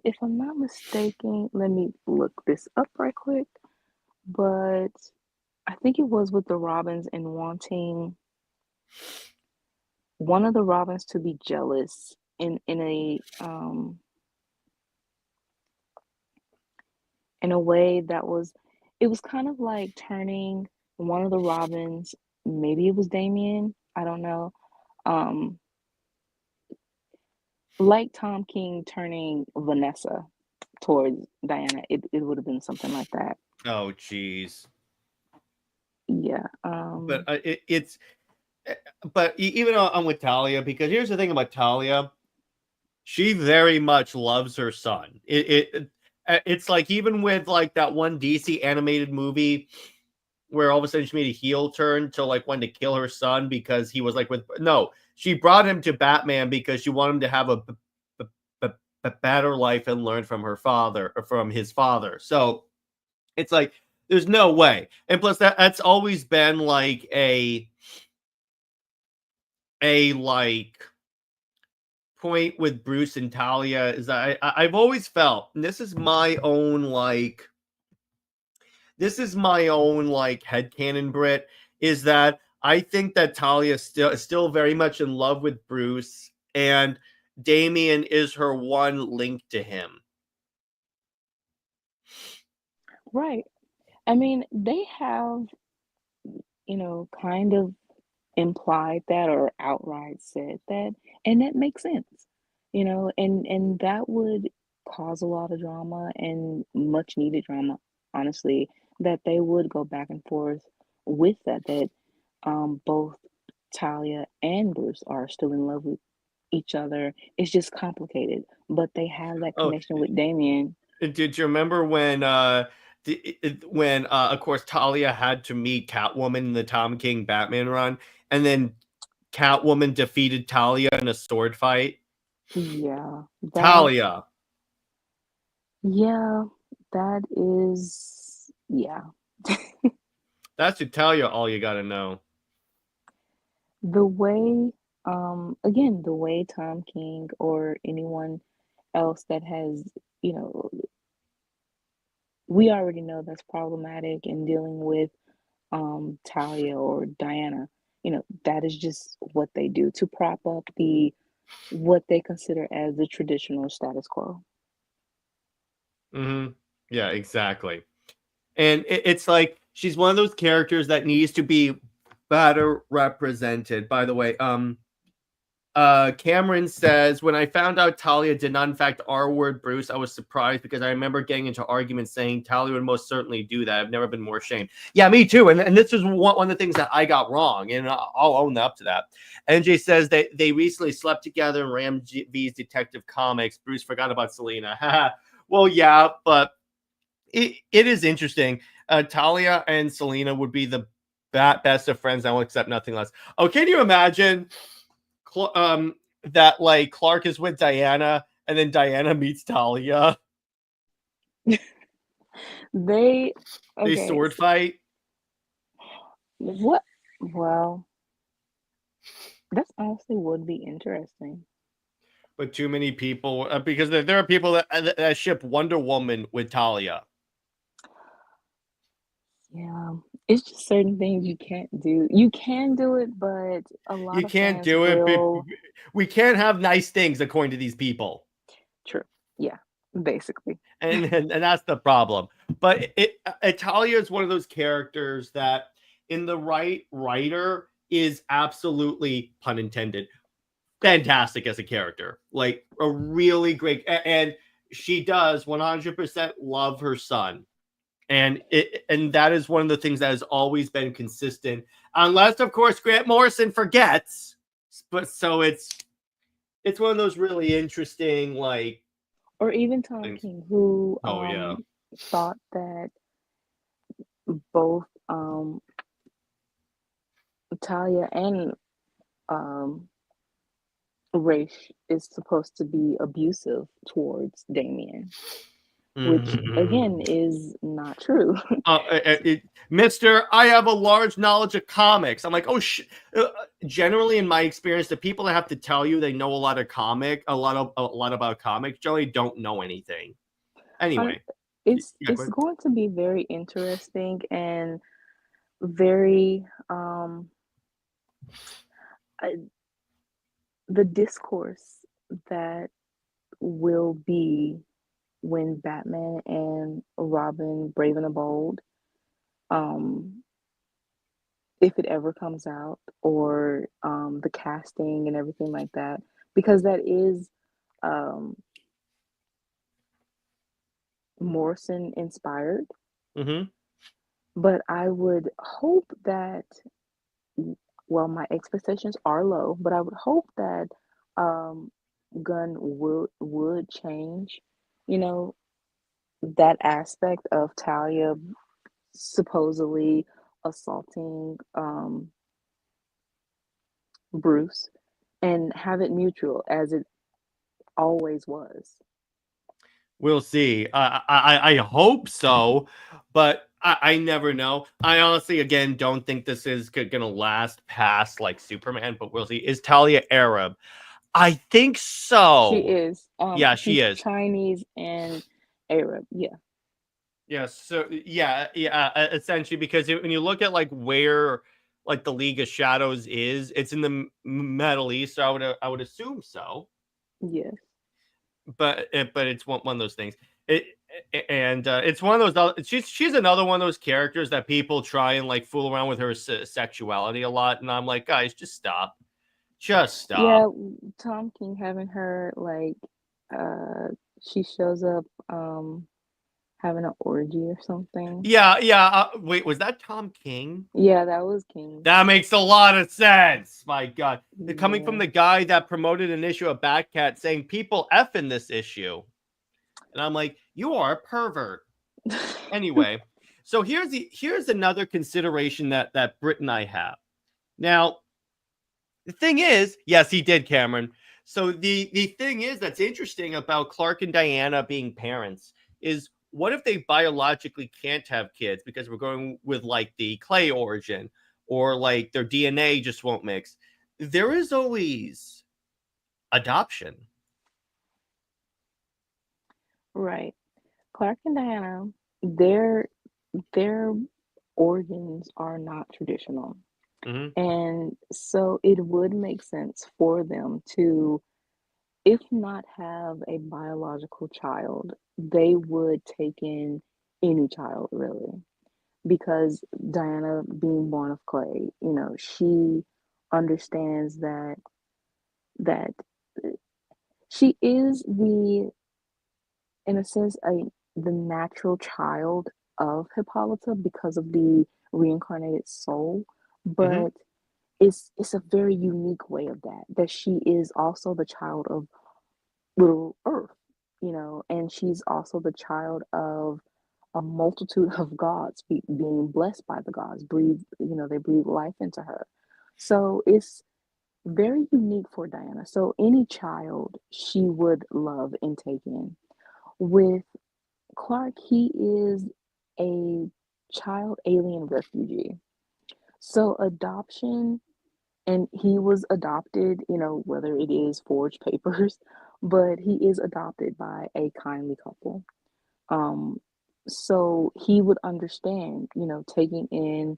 If I'm not mistaken, let me look this up right quick. But I think it was with the Robins and wanting one of the Robins to be jealous in a way that was it was kind of like turning one of the Robins, maybe it was Damien, I don't know, um, like Tom King turning Vanessa towards Diana. It would have been something like that. Oh, jeez. Yeah. But it's But even on with Talia, because here's the thing about Talia, she very much loves her son. It's like even with like that one DC animated movie where all of a sudden she made a heel turn to like when to kill her son because he was like with no, she brought him to Batman because she wanted him to have a better life and learn from her father or from his father. So it's like there's no way. And plus that's always been like a like point with Bruce and Talia is that I've always felt, and this is my own like headcanon, Brit, is that I think that Talia is still very much in love with Bruce, and Damian is her one link to him. Right. I mean, they have, kind of implied that or outright said that, and that makes sense. And that would cause a lot of drama and much needed drama, honestly, that they would go back and forth with that both Talia and Bruce are still in love with each other. It's just complicated, but they have that Oh, connection with Damien. did you remember when of course Talia had to meet Catwoman in the Tom King Batman run, and then Catwoman defeated Talia in a sword fight? Yeah, that Talia. yeah, that is yeah. That should tell you all you got to know. The way again, the way Tom King or anyone else that has, you know, we already know that's problematic in dealing with Talia or Diana. That is just what they do to prop up what they consider as the traditional status quo. Mm-hmm. Yeah, exactly. And it's like she's one of those characters that needs to be better represented. By the way, Cameron says, when I found out Talia did not in fact R-word Bruce, I was surprised because I remember getting into arguments saying Talia would most certainly do that. I've never been more ashamed. Yeah, me too. And this is one of the things that I got wrong, and I'll own up to that. NJ says they recently slept together in Ram V's Detective Comics. Bruce forgot about Selena. Well, yeah, but it is interesting. Talia and Selena would be the best of friends. I will accept nothing less. Oh, can you imagine that like Clark is with Diana and then Diana meets Talia? They They okay, sword fight. what well, that honestly would be interesting. But too many people because there are people that ship Wonder Woman with Talia. Yeah, it's just certain things you can't do. You can do it, but a lot You of can't fans do it. But will. we can't have nice things according to these people. True. Yeah, basically. And that's the problem. But Talia is one of those characters that, in the right writer, is absolutely, pun intended, fantastic as a character. Like a really great, and she does 100% love her son, and that is one of the things that has always been consistent, unless of course Grant Morrison forgets. But so it's one of those really interesting like Or even Tom things. King, who Oh yeah. thought that both Talia and um Raish is supposed to be abusive towards Damien, which again is not true. Mister, I have a large knowledge of comics. I'm like, generally, in my experience, the people that have to tell you they know a lot about comics generally don't know anything. Uh, Anyway, yeah, it's going to be very interesting and very uh, the discourse that will be when Batman and Robin Brave and the Bold, um, if it ever comes out, or the casting and everything like that, because that is um, Morrison inspired. mm-hmm. But I would hope that well, my expectations are low, but I would hope that um, Gunn would change, you know, that aspect of Talia supposedly assaulting Bruce and have it mutual as it always was. We'll see. I hope so, but I never know. I honestly, again, don't think this is gonna last past like Superman, but we'll see. Is Talia Arab? I think She so. is. Yeah, she She's is. Chinese and Arab. Yeah. Yeah. So yeah. Essentially, because when you look at like where like the League of Shadows is, it's in the Middle East. So I would assume so. Yes. But it's one of those things. It and it's one of those. She's another one of those characters that people try and like fool around with her sexuality a lot, and I'm like, guys, just Yeah. stop. Tom King having her like, uh, she shows up having an orgy or something. Yeah. Wait, was that Tom King? Yeah, that was King. That makes a lot of sense. My God, they're coming from Yeah. the guy that promoted an issue of Batcat saying people f in this issue, and I'm like, you are a pervert. Anyway, so here's another consideration that Britt and I have. Now, the thing is, yes, he did, Cameron. So the thing is that's interesting about Clark and Diana being parents is what if they biologically can't have kids because we're going with like the clay origin or like their DNA just won't mix. There is always adoption. Right. Clark and Diana, their their organs are not traditional. Mm-hmm. And so it would make sense for them to, if not have a biological child, they would take in any child really. Because Diana, being born of clay, she understands that she is in a sense, the natural child of Hippolyta because of the reincarnated soul, Mm-hmm. but it's a very unique way of that she is also the child of little Earth, and she's also the child of a multitude of gods being blessed by the gods, they breathe life into her. So it's very unique for Diana. So any child she would love and take in. With Clark, he is a child alien refugee. So adoption, and he was adopted, whether it is forged papers, but he is adopted by a kindly couple. Um, so he would understand, taking in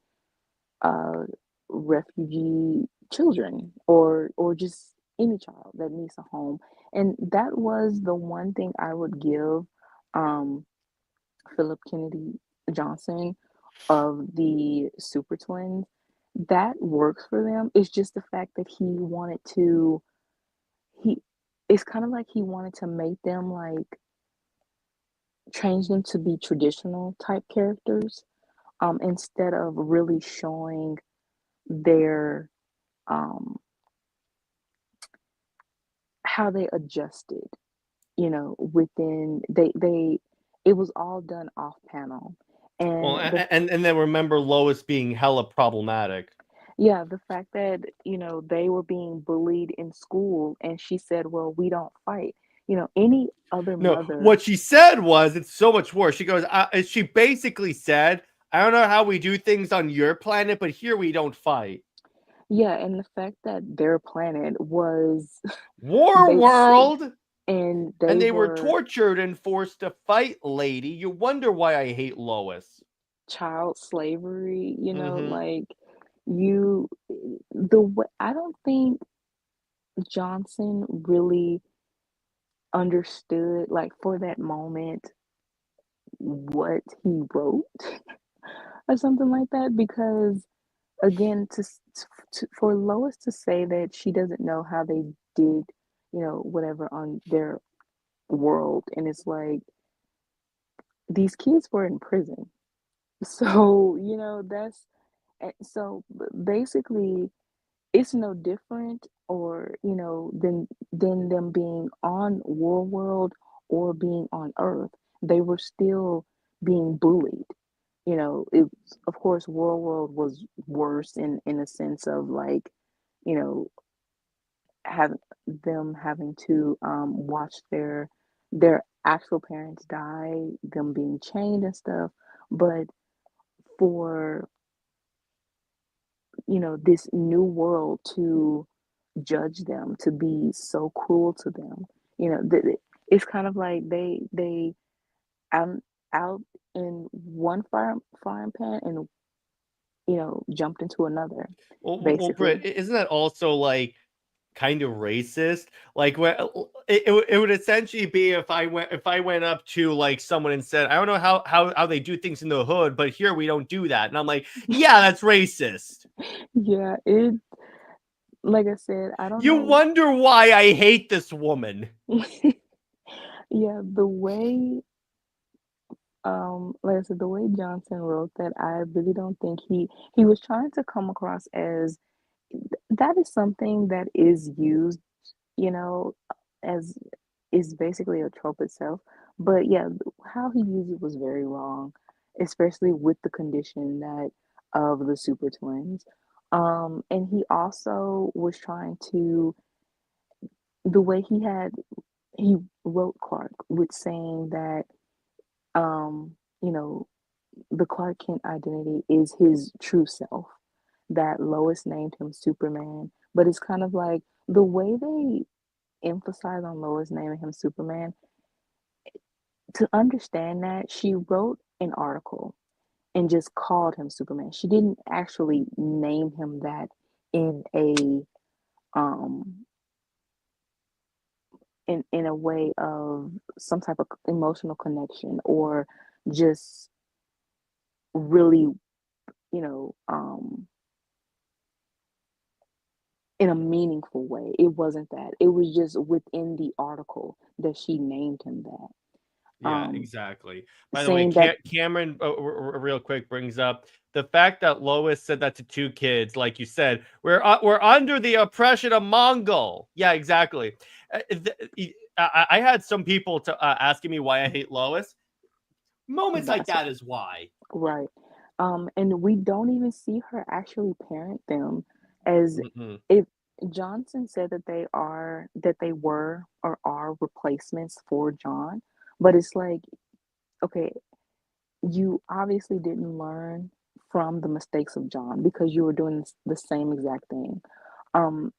uh refugee children or just any child that needs a home. And that was the one thing I would give um Philip Kennedy Johnson of the Super Twins. That works for them. It's just the fact that he it's kind of like he wanted to make them like change them to be traditional type characters, instead of really showing their um how they adjusted, within they it was all done off panel. Well, And and then remember Lois being hella problematic. yeah, the fact that, they were being bullied in school and she said, well, we don't fight. Any other No, mother, what she said was it's so much worse. She goes, she basically said, I don't know how we do things on your planet, but here we don't fight. yeah, and the fact that their planet was War base world, and and they they were were tortured and forced to fight, lady. You wonder why I hate Lois. child slavery, Mm-hmm. like you the way I don't think Johnson really understood, like, for that moment what he wrote or something like that, because again, for Lois to say that she doesn't know how they did, whatever on their world, and it's like these kids were in prison. So, that's, so basically, it's no different, or than them being on War World or being on Earth. They were still being bullied. It, of course, War World was worse in a sense of like, you know, having having to watch their actual parents die, them being chained and stuff. But for this new world to judge them, to be so cruel to them, it's kind of like they out out in one frying pan and jumped into another, Well, basically. Britt, isn't that also like kind of racist? Like, when it would essentially be if I went up to like someone and said, I don't know how they do things in the hood, but here we don't do that, and I'm like, yeah, that's racist. Yeah, like I said, I don't You know. wonder why I hate this woman. Yeah, the way like I said, the way Johnson wrote that, I really don't think he was trying to come across as that is something that is used, you know, as is basically a trope itself. But yeah, how he used it was very wrong, especially with the condition that of the super twins. And he also was trying to, the way he wrote Clark with saying that you know the Clark Kent identity is his true self, that Lois named him Superman. But it's kind of like the way they emphasize on Lois naming him Superman, to understand that she wrote an article and just called him Superman. She didn't actually name him that in um a way of some type of emotional connection, or just really, you know, in a meaningful way. It wasn't that. It was just within the article that she named him that. Yeah, exactly. By the way, Saying that, Cameron, real quick, brings up the fact that Lois said that to two kids, like you said, we're under the oppression of Mongol. Yeah, exactly. I had some people asking me why I hate Lois. Moments like that's that is why. right. And we don't even see her actually parent them, as Mm-mm. if Johnson said that they were or are replacements for John. But it's like, okay, you obviously didn't learn from the mistakes of John because you were doing the same exact thing. Um,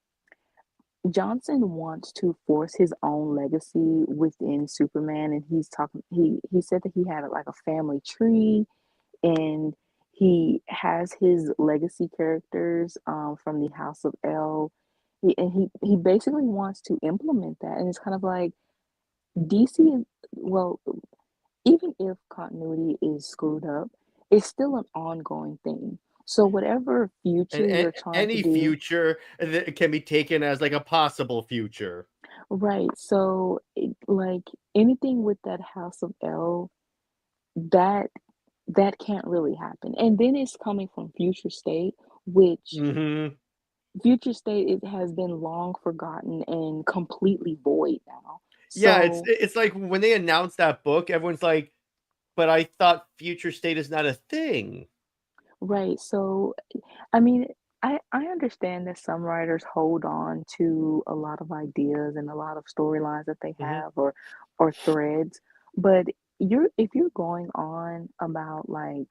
Johnson wants to force his own legacy within Superman, and he's talking. He said that he had like a family tree, and he has his legacy characters from the House of L. He basically wants to implement that, and it's kind of like DC is, well, even if continuity is screwed up, it's still an ongoing thing. So whatever And future you're trying to any do, future that can be taken as like a possible future. right? So like anything with that House of L, that that can't really happen. And then it's coming from Future State, which Hmm. Future State, it has been long forgotten and completely void now. Yeah, So, it's like when they announced that book, everyone's like, but I thought future state is not a thing. right. So, I mean, I understand that some writers hold on to a lot of ideas and a lot of storylines that they Hmm. have, or threads, but if you're going on about like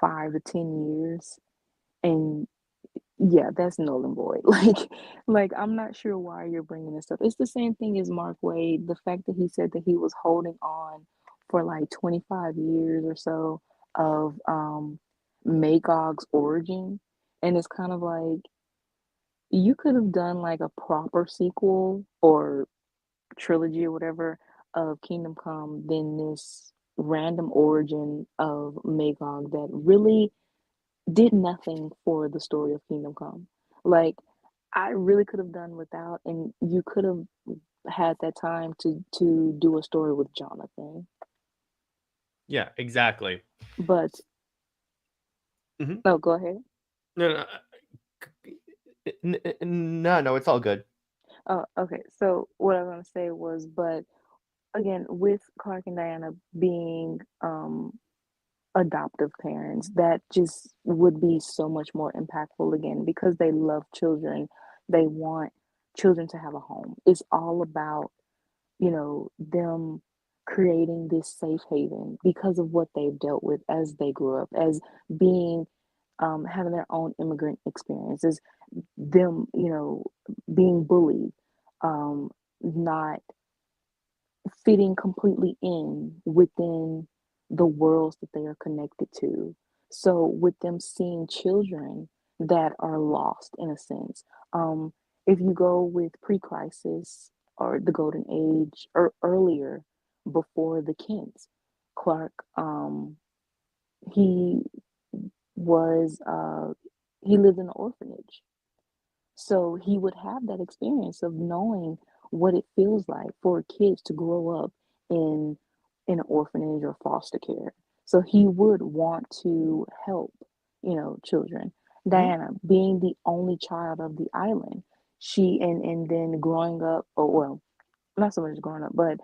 5 to 10 years, and yeah, that's null and void. Like I'm not sure why you're bringing this up. It's the same thing as Mark Wade. The fact that he said that he was holding on for like 25 years or so of Magog's origin, and it's kind of like you could have done like a proper sequel or trilogy or whatever of Kingdom Come than this random origin of Magog that really did nothing for the story of Kingdom Come. Like, I really could have done without, and you could have had that time to do a story with Jonathan. Yeah, exactly. But Hmm. no, go ahead. No, no, No, it's all good. Oh, okay. So what I was gonna say was, but again, with Clark and Diana being adoptive parents, that just would be so much more impactful again because they love children. They want children to have a home. It's all about, them creating this safe haven because of what they've dealt with as they grew up, as being having their own immigrant experiences, them, being bullied, not fitting completely in within the worlds that they are connected to. So with them seeing children that are lost in a sense, if you go with pre-crisis or the golden age or earlier before the Kents, Clark, he was he lived in an orphanage, so he would have that experience of knowing what it feels like for kids to grow up in an orphanage or foster care. So he would want to help, children. Mhm. Diana, being the only child of the island, she and then growing up, or well, not so much growing up, but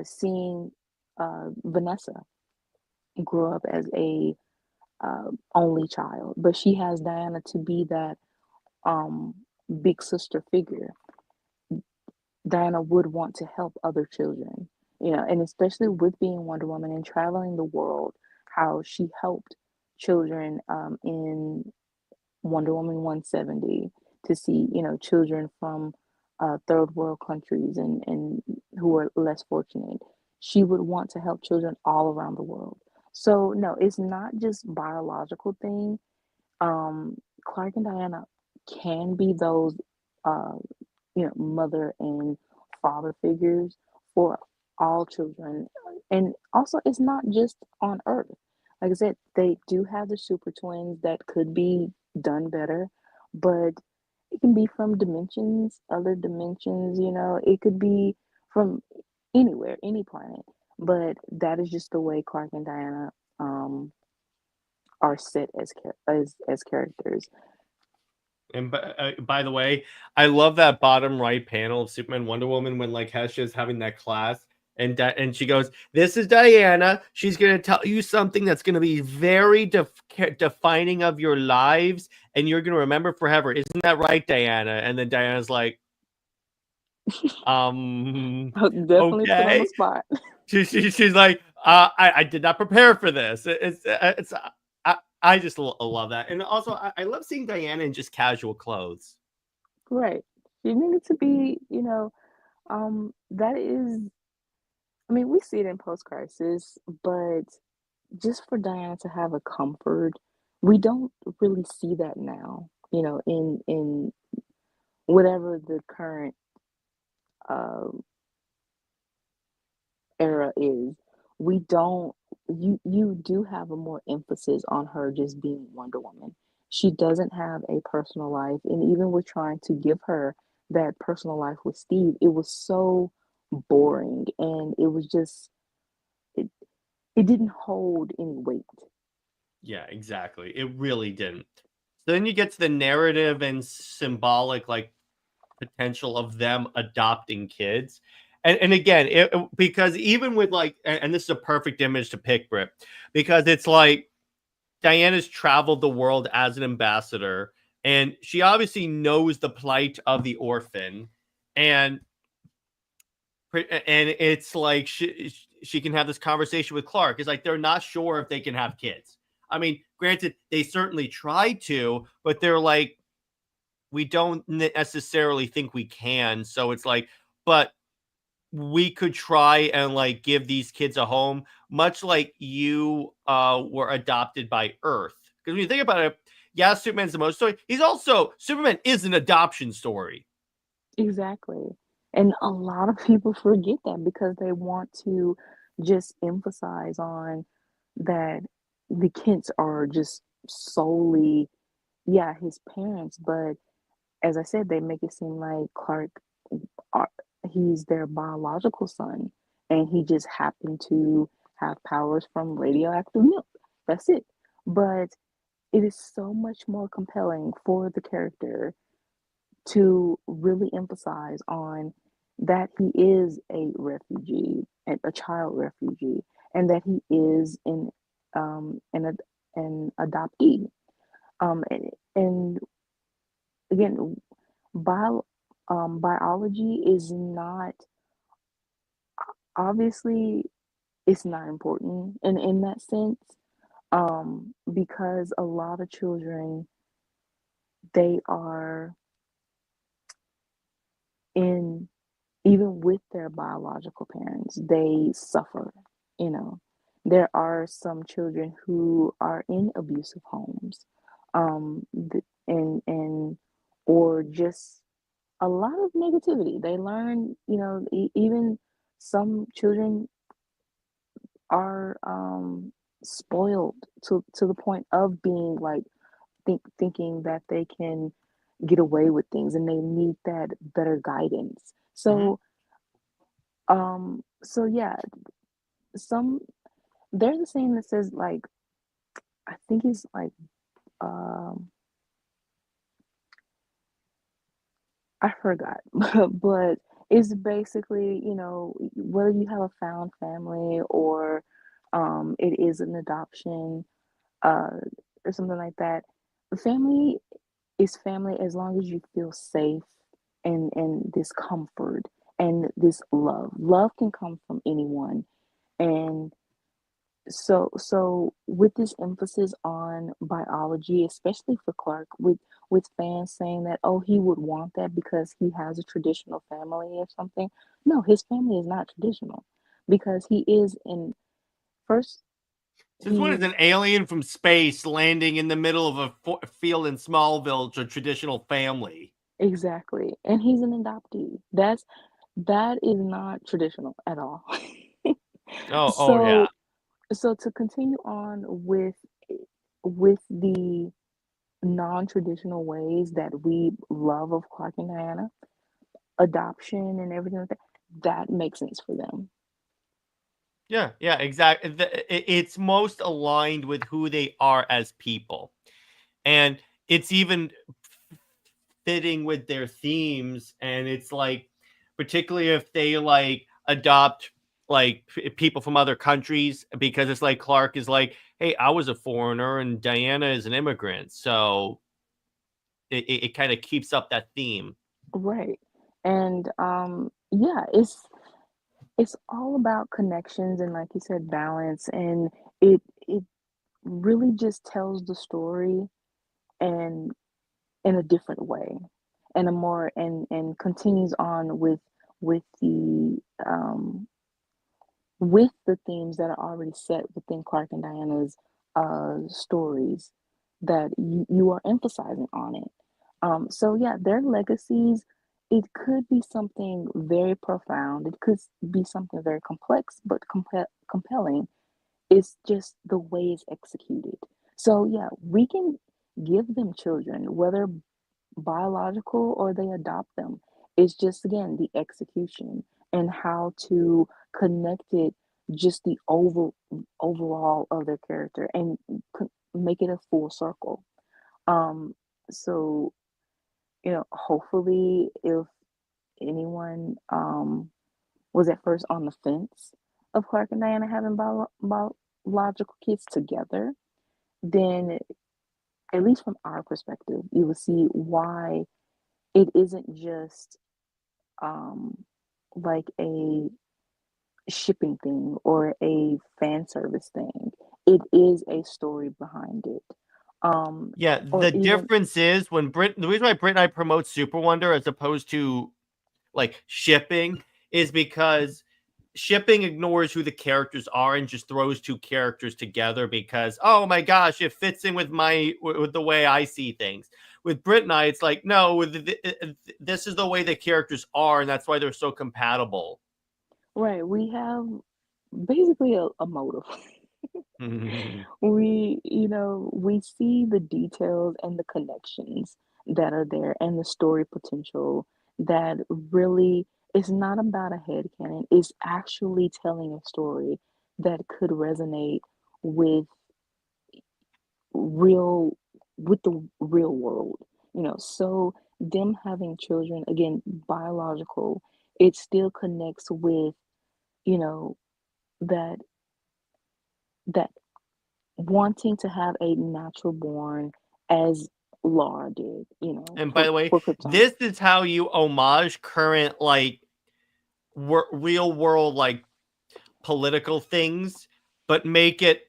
seeing Vanessa grow up as a only child, but she has Diana to be that um big sister figure. Diana would want to help other children, and especially with being Wonder Woman and traveling the world, how she helped children in Wonder Woman 170 to see, children from third world countries and who are less fortunate. She would want to help children all around the world. So no, it's not just biological thing. um, Clark and Diana can be those, uh, mother and father figures for all children. And also, it's not just on Earth. Like I said, they do have the super twins that could be done better, but it can be from dimensions, other dimensions, it could be from anywhere, any planet. But that is just the way Clark and Diana um, are set as characters. And by the way, I love that bottom right panel of Superman Wonder Woman when like Hesha's having that class and she goes, "This is Diana. She's going to tell you something that's going to be very defining of your lives and you're going to remember forever. Isn't that right, Diana?" And then Diana's like, Definitely put on the okay. spot. She's like, I did not prepare for this. It's I just love that, and also I love seeing Diana in just casual clothes. Right. You needed to be, that is, I mean, we see it in post-crisis, but just for Diana to have a comfort, we don't really see that now, in whatever the current uh, era is. We don't, you do have a more emphasis on her just being Wonder Woman. She doesn't have a personal life, and even with trying to give her that personal life with Steve, it was so boring, and it was just it, it didn't hold any weight. Yeah, exactly. It really didn't. So then you get to the narrative and symbolic like potential of them adopting kids. And again, because even with like, and this is a perfect image to pick, Britt, because it's like Diana's traveled the world as an ambassador, and she obviously knows the plight of the orphan, and and it's like she can have this conversation with Clark. It's like they're not sure if they can have kids. I mean, granted, they certainly try to, but they're like, we don't necessarily think we can. So it's like, but we could try and like give these kids a home, much like you were adopted by Earth. Because when you think about it, yeah, Superman's the most story. He's also Superman is an adoption story. Exactly. And a lot of people forget that because they want to just emphasize on that the Kents are just solely, yeah, his parents, but as I said, they make it seem like Clark, are, he's their biological son, and he just happened to have powers from radioactive milk. That's it. But it is so much more compelling for the character. to really emphasize on that he is a refugee, a child refugee, and that he is an adoptee. And again, bio, biology is not, obviously it's not important in that sense, because a lot of children, they are in, even with their biological parents, they suffer, you know. There are some children who are in abusive homes, and or just a lot of negativity. They learn, even some children are spoiled to the point of being like thinking that they can get away with things, and they need that better guidance. Mhm. So yeah, some there's a saying that says, like, I think it's like, um I forgot, but it's basically, whether you have a found family or it is an adoption, uh or something like that. Family is family as long as you feel safe, and this comfort and this love. Love can come from anyone. And so with this emphasis on biology, especially for Clark, with fans saying that, oh, he would want that because he has a traditional family or something. No, his family is not traditional, because he is in first This one is he's an alien from space landing in the middle of a field in Smallville to a traditional family. exactly, and he's an adoptee. That is not traditional at all. Oh yeah. So so to continue on with the non-traditional ways that we love of Clark and Diana, adoption and everything like that, that makes sense for them. Yeah, exactly. It's most aligned with who they are as people. And it's even fitting with their themes. And it's like, particularly if they like adopt like people from other countries, because it's like Clark is like, hey, I was a foreigner and Diana is an immigrant. So it kind of keeps up that theme. Right. And yeah, it's all about connections and, like you said, balance, and it really just tells the story, and in a different way, and a more and continues on with the um with the themes that are already set within Clark and Diana's stories, that you are emphasizing on it. So yeah, their legacies, it could be something very profound. It could be something very complex, but compelling. It's just the way it's executed. So yeah, we can give them children, whether biological or they adopt them. It's just, again, the execution and how to connect it, just the overall of their character, and make it a full circle. Um, so, hopefully, if anyone was at first on the fence of Clark and Diana having biological kids together, then at least from our perspective, you will see why it isn't just um, like a shipping thing or a fan service thing. It is a story behind it. Yeah, Or the even, difference is when the reason why Brit and I promote Super Wonder as opposed to like shipping is because shipping ignores who the characters are and just throws two characters together because, oh my gosh, it fits in with with the way I see things. With Brit and I, it's like, no, this is the way the characters are, and that's why they're so compatible. right, we have basically a motive. We see the details and the connections that are there, and the story potential that really is not about a headcanon. It's actually telling a story that could resonate with real with the real world. So them having children, again, biological, it still connects with, you know, that that wanting to have a natural born as Laura did, And by the way, for Krypton. this is how you homage current like real world like political things, but make it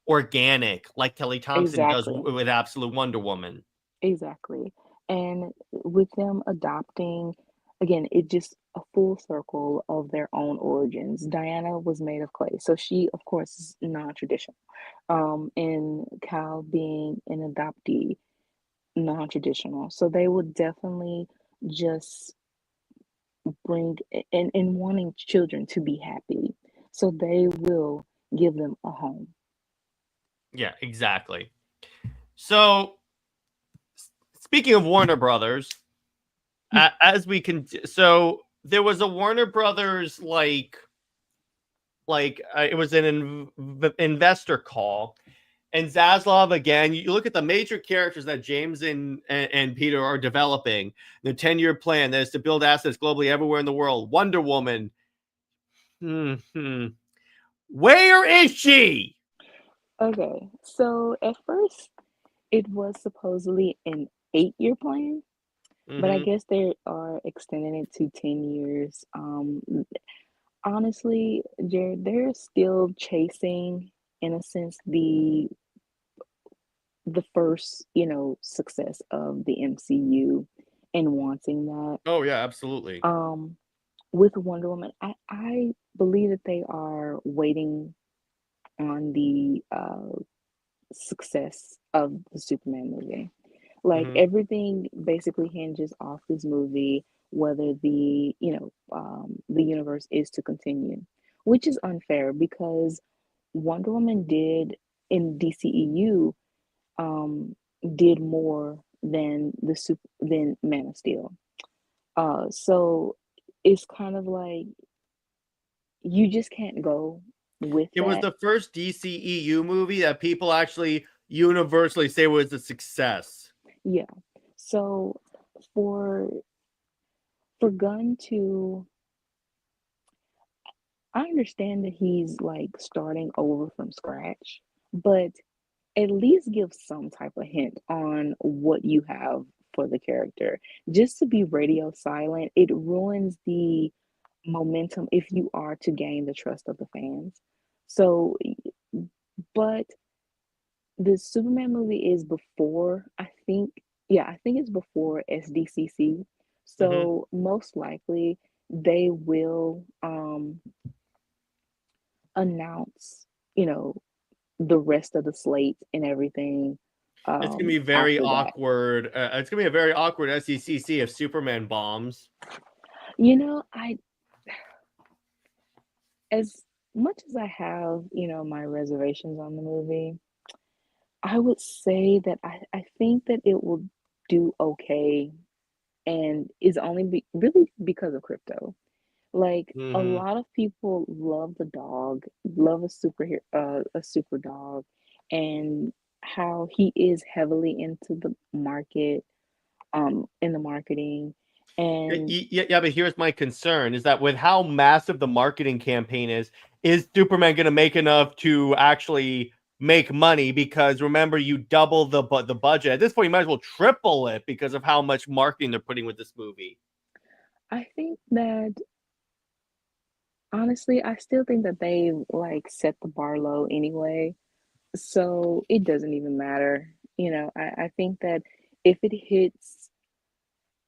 organic, like Kelly Thompson does Exactly. with Absolute Wonder Woman. Exactly. And with them adopting, again, it just a full circle of their own origins. Diana was made of clay, so she, of course, is non-traditional. And Cal being an adoptee, non-traditional. So they would definitely just bring and wanting children to be happy. So they will give them a home. Yeah, exactly. So speaking of Warner Brothers, as we can, so there was a Warner Brothers it was an investor call, and Zaslav again. You look at the major characters that James and Peter are developing. The 10-year plan that is to build assets globally everywhere in the world. Wonder Woman. Where is she? Okay, so at first it was supposedly an 8-year plan, but I guess they are extending it to 10 years. Honestly, Jared, they're still chasing, in a sense, the first, success of the MCU and wanting that. Oh yeah, absolutely. Um, with Wonder Woman, I believe that they are waiting on the success of the Superman movie. Like everything basically hinges off this movie, whether the universe is to continue, which is unfair because Wonder Woman did in DCEU did more than than Man of Steel. So it's kind of like you just can't go with It was that. the first DCEU movie that people actually universally say was a success. Yeah. So for Gunn to, I understand that he's like starting over from scratch, but at least give some type of hint on what you have for the character. Just to be radio silent, it ruins the momentum if you are to gain the trust of the fans. So, but the Superman movie is before, I think, yeah, I think it's before SDCC. So most likely they will announce, you know, the rest of the slate and everything It's gonna be very after that. awkward. It's gonna be a very awkward SDCC if Superman bombs. I as much as I have, my reservations on the movie, I would say that I think that it will do okay and is only really because of crypto. Like a lot of people love the dog, love a superhero, a super dog, and how he is heavily into the market, in the marketing, and Yeah, but here's my concern: is that with how massive the marketing campaign is Superman going to make enough to actually make money? Because remember, you double the budget at this point. You might as well triple it because of how much marketing they're putting with this movie. I think that honestly, I still think that they like set the bar low anyway, so it doesn't even matter. I think that if it hits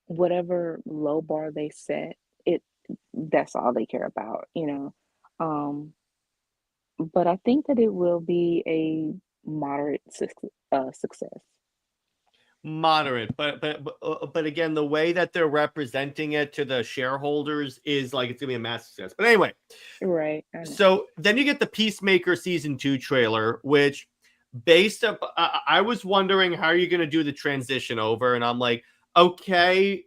whatever low bar they set, it that's all they care about. Um, but I think that it will be a moderate success. Moderate, but again, the way that they're representing it to the shareholders is like it's gonna be a massive success. But anyway, Right, I know. so then you get the Peacemaker season 2 trailer, which based up, I was wondering how are you gonna do the transition over, and I'm like, okay,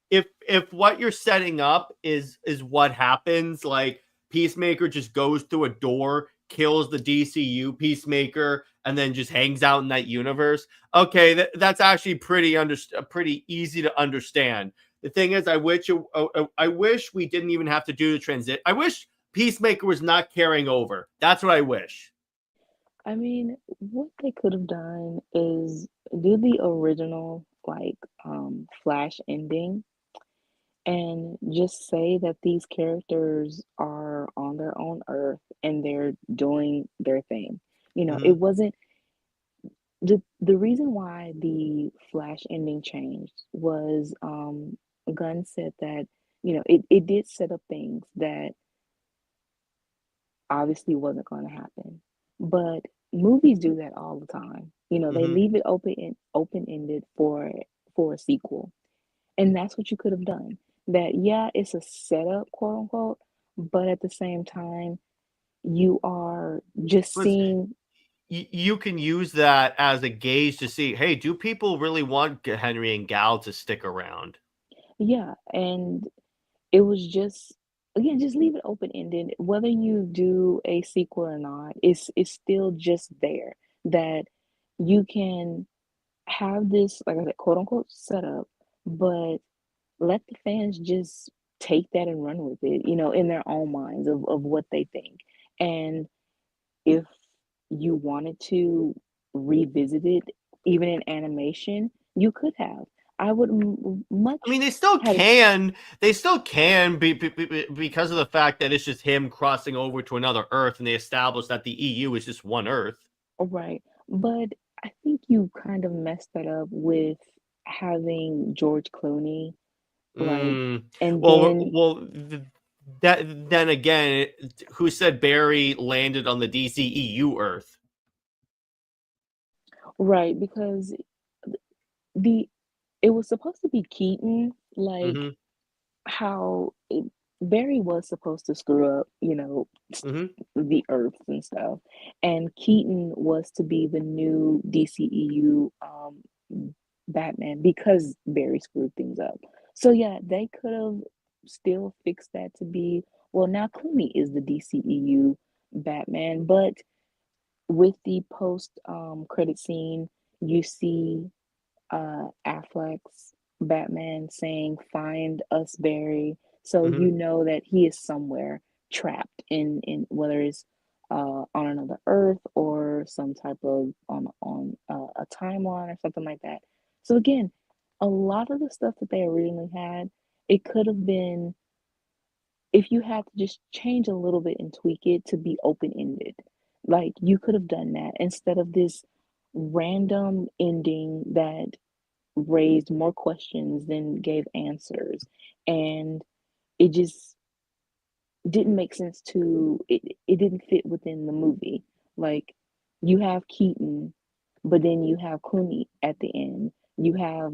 if what you're setting up is what happens, like Peacemaker just goes through a door, kills the DCU Peacemaker, and then just hangs out in that universe. Okay, that's actually pretty easy to understand. The thing is, I wish we didn't even have to do the transit. I wish Peacemaker was not carrying over. That's what I wish. I mean, what they could have done is do the original like Flash ending and just say that these characters are on their own earth and they're doing their thing. You know, it Hmm. wasn't the reason why the Flash ending changed was Gunn said that, you know, it did set up things that obviously wasn't going to happen. But movies do that all the time. You know, they Hmm. leave it open-ended for a sequel. And that's what you could have done. That yeah, it's a setup, quote unquote, but at the same time, you are just But seeing. you can use that as a gauge to see, hey, do people really want Henry and Gal to stick around? Yeah, and it was just again, just leave it open-ended. Whether you do a sequel or not, it's still just there that you can have this, like I said, quote unquote setup, but let the fans just take that and run with it, you know, in their own minds of what they think. And if you wanted to revisit it, even in animation, you could have. I would I much mean, they still had can. They still can because of the fact that it's just him crossing over to another Earth, and they established that the EU is just one Earth. right, but I think you kind of messed that up with having George Clooney, like, Mm. and Well, then well, that then again, who said Barry landed on the DCEU Earth? right, because the it was supposed to be Keaton, like Hmm. how Barry was supposed to screw up, you know, Hmm. the Earths and stuff, and Keaton was to be the new DCEU Batman because Barry screwed things up. So yeah, they could have still fixed that to be, well, now Clooney is the DCEU Batman, but with the post credit scene, you see Affleck's Batman saying, "Find us, Barry." So Hmm. you know that he is somewhere trapped in whether it's on another Earth or some type of on a timeline or something like that. So again, a lot of the stuff that they originally had, it could have been if you had to just change a little bit and tweak it to be open-ended. Like you could have done that instead of this random ending that raised more questions than gave answers. And it just didn't make sense to it didn't fit within the movie. Like you have Keaton, but then you have Clooney at the end. You have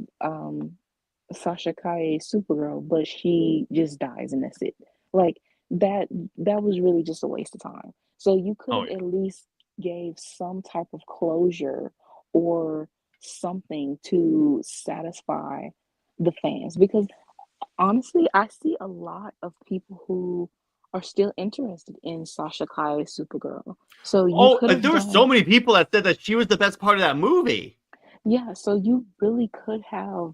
Sasha Kaye Supergirl, but she just dies and that's it. Like that that was really just a waste of time. So you could Oh have yeah. at least gave some type of closure or something to satisfy the fans because honestly, I see a lot of people who are still interested in Sasha Kaye's Supergirl. So you Oh, could have there were so done, many people that said that she was the best part of that movie. yeah, so you really could have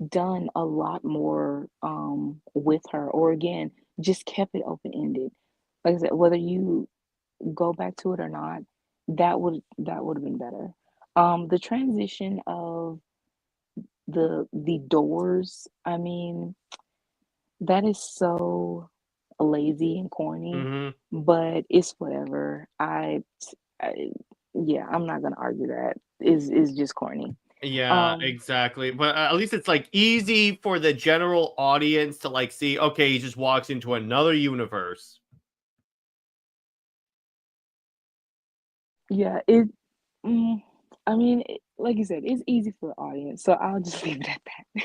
done a lot more with her, or again, just kept it open-ended. Like I said, whether you go back to it or not, that would have been better. The transition of the doors, I mean, that is so lazy and corny, Hmm. but it's whatever. I yeah, I'm not gonna argue that. Is just corny. Yeah, Um, exactly. But at least it's like easy for the general audience to like see, okay, he just walks into another universe. yeah, it. Mm, I mean, like you said, it's easy for the audience, so I'll just leave it at that.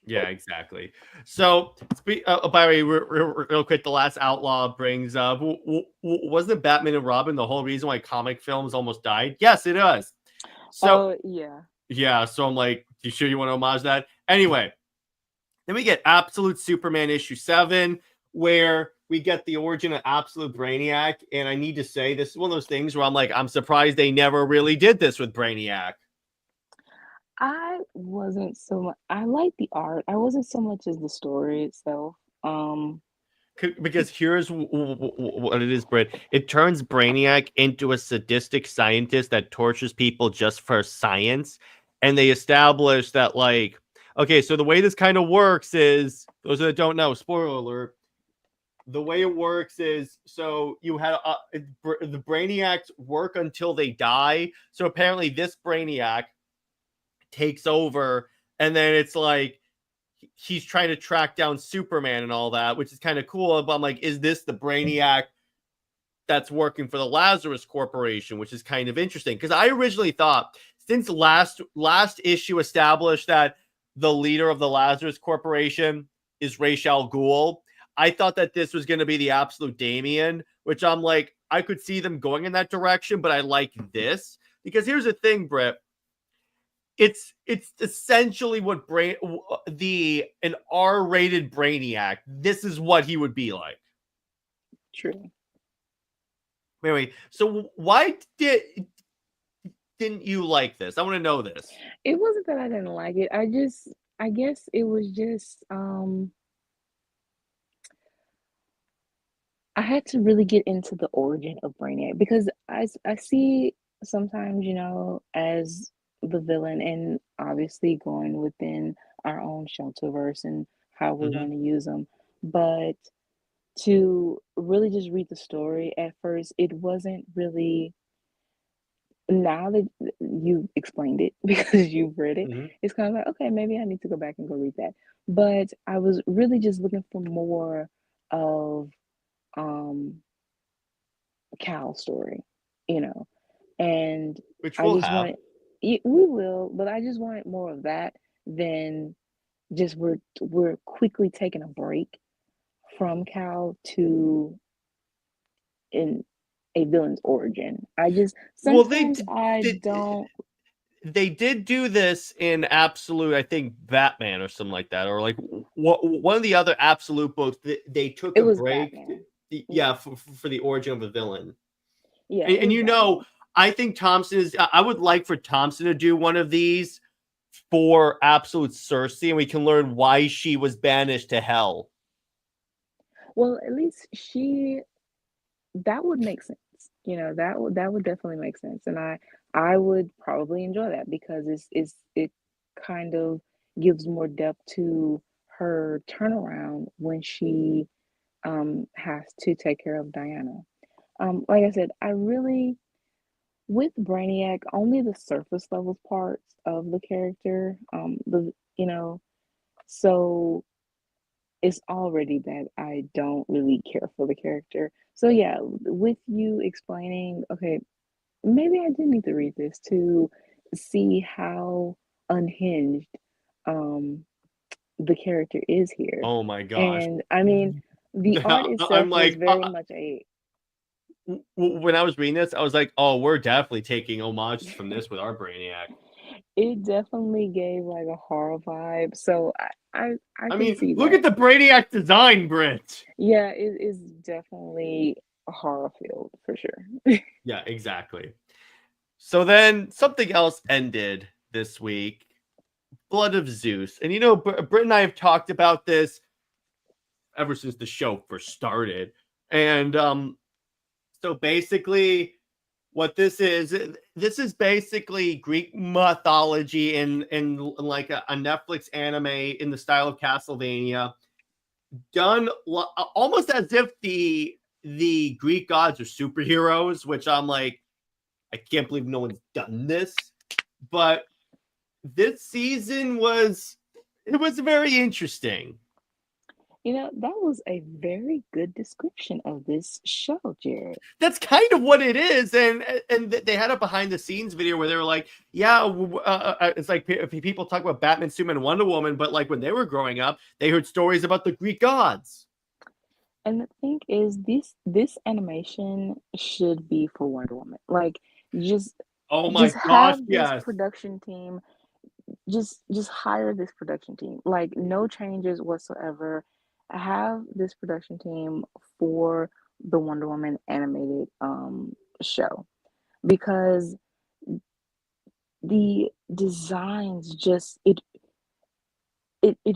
Yeah, exactly. So, by the way, real quick, the last Outlaw brings up, wasn't Batman and Robin the whole reason why comic films almost died? Yes, it is. So, Oh yeah, yeah, so I'm like, you sure you want to homage that? Anyway, then we get Absolute Superman issue 7, where we get the origin of Absolute Brainiac, and I need to say this is one of those things where I'm like, I'm surprised they never really did this with Brainiac. I wasn't so much. I like the art. I wasn't so much as the story itself. Because here's what it is, Britt. It turns Brainiac into a sadistic scientist that tortures people just for science. And they establish that, like, okay, so the way this kind of works is, those that don't know, spoiler alert, the way it works is, so you have the Brainiacs work until they die. So apparently this Brainiac takes over, and then it's like, he's trying to track down Superman and all that, which is kind of cool. But I'm like, is this the Brainiac that's working for the Lazarus Corporation, which is kind of interesting? Because I originally thought, since last issue established that the leader of the Lazarus Corporation is Ra's al Ghul, I thought that this was going to be the absolute Damien, which I'm like, I could see them going in that direction, but I like this. Because here's the thing, Britt. It's essentially what an R-rated Brainiac. This is what he would be like. True. Anyway, so why didn't you like this? I want to know this. It wasn't that I didn't like it. I guess it was just I had to really get into the origin of Brainiac, because I see sometimes, as the villain, and obviously going within our own Shelterverse and how we're going to use them. But to really just read the story at first, it wasn't really. Now that you explained it, because you've read it, it's kind of like, okay, maybe I need to go back and go read that. But I was really just looking for more of Cal's story, and Which I we'll just have. wanted, we will, but I just wanted more of that than just we're quickly taking a break from Cal to in a villain's origin. I just sometimes they did do this in Absolute, I think Batman or something like that, or like one of the other Absolute books. They took it a was break, Batman. for the origin of a villain. Yeah, And I think Thompson is. I would like for Thompson to do one of these for Absolute Circe, and we can learn why she was banished to hell. Well, at least that would make sense. That would definitely make sense, and I would probably enjoy that, because it kind of gives more depth to her turnaround when she has to take care of Diana. Like I said, I really, with Brainiac, only the surface level parts of the character, so it's already that I don't really care for the character. So yeah, with you explaining, okay, maybe I did need to read this to see how unhinged the character is here. Oh my gosh! And I mean, the art itself I'm was like, very much when I was reading this, I was like, oh, we're definitely taking homages from this with our Brainiac. it definitely gave like a horror vibe. So I can mean, see look that. at the Brainiac design, Britt. Yeah, it is definitely a horror field for sure. Yeah, exactly. So then something else ended this week. Blood of Zeus. And Britt and I have talked about this ever since the show first started. And so basically what this is basically Greek mythology in like a Netflix anime in the style of Castlevania, done almost as if the Greek gods are superheroes, which I'm like, I can't believe no one's done this. But this season was very interesting. That was a very good description of this show, Jared. That's kind of what it is, and they had a behind the scenes video where they were like, yeah, it's like people talk about Batman, Superman, and Wonder Woman, but like when they were growing up, they heard stories about the Greek gods. And the thing is, this animation should be for Wonder Woman. Like, oh my just gosh, have yes. this production team. Just hire this production team. Like, no changes whatsoever. Have this production team for the Wonder Woman animated show, because the designs just it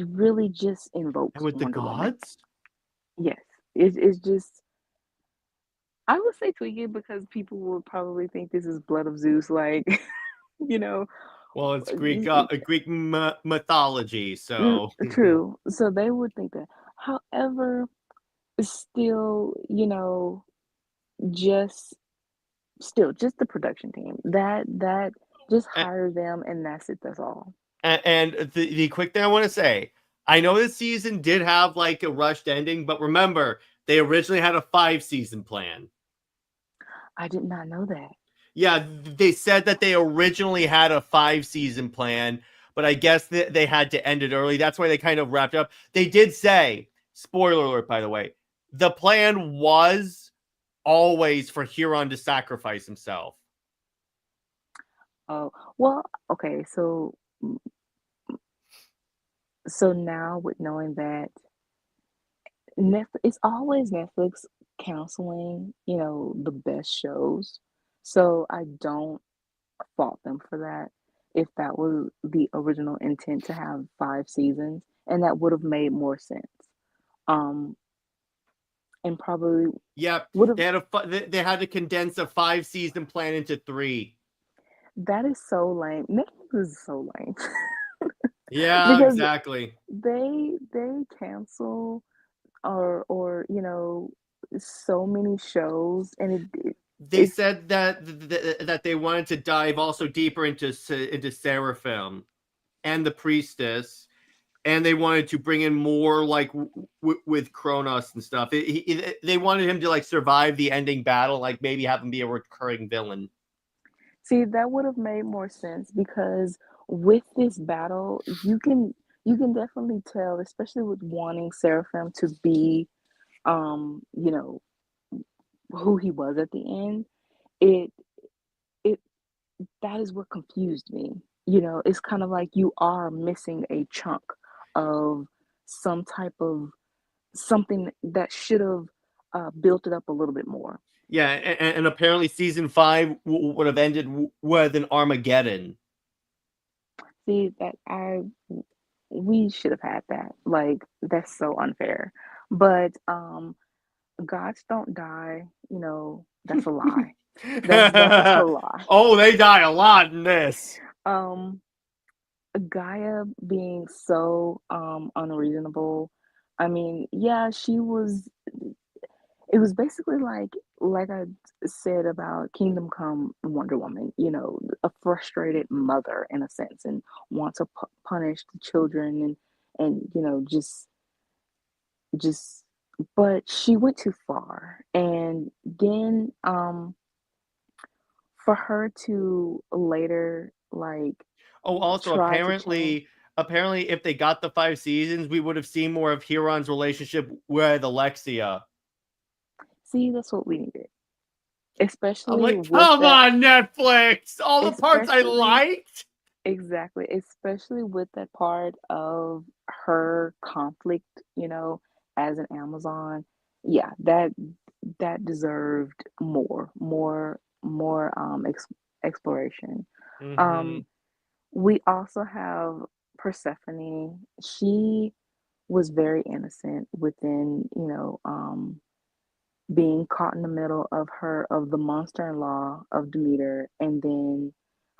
really just And invokes with the Wonder Woman. gods? Yes, it's just, I would say tweak it because people will probably think this is Blood of Zeus, like, you know, Well, it's Greek y- Greek mythology, so true. So they would think that. However, still, just just the production team that just hire them and that's it. That's all. and the quick thing I want to say, I know this season did have like a rushed ending, but remember, they originally had a 5-season plan. I did not know that. Yeah, they said that they originally had a 5-season plan, but I guess they had to end it early. That's why they kind of wrapped up. They did say, spoiler alert, by the way, the plan was always for Huron to sacrifice himself. Oh, well, okay, so now with knowing that Netflix, it's always Netflix counseling, the best shows. So I don't fault them for that. If that was the original intent to have 5 seasons, and that would have made more sense. Um, and probably Yep, would have. they had to condense a 5-season plan into 3. That is so lame. Netflix is so lame Yeah, because exactly. they cancel or so many shows, and They it's said that that they wanted to dive also deeper into Seraphim and the priestess, and they wanted to bring in more like with Kronos and stuff. They wanted him to like survive the ending battle, like maybe have him be a recurring villain. See, that would have made more sense because with this battle, you can definitely tell, especially with wanting Seraphim to be, you know, who he was at the end. It it that is what confused me. It's kind of like you are missing a chunk of some type of something that should have built it up a little bit more. Yeah, and apparently season 5 would have ended with an Armageddon. See that we should have had that. Like that's so unfair. But gods don't die, that's a lie. That's a lie. Oh, they die a lot in this. Um Gaia being so unreasonable. I mean, yeah, she was it was basically like I said about Kingdom Come Wonder Woman, a frustrated mother in a sense and want to punish the children and just but she went too far. And then for her to later Oh, also try to change. apparently, if they got the 5 seasons, we would have seen more of Huron's relationship with Alexia. See, that's what we needed, I'm especially like, with come that, on, Netflix! All the parts I especially liked. exactly, especially with that part of her conflict, as an Amazon. Yeah, that deserved more exploration. Mm-hmm. Um, we also have Persephone. She was very innocent within, being caught in the middle of the monster-in-law of Demeter, and then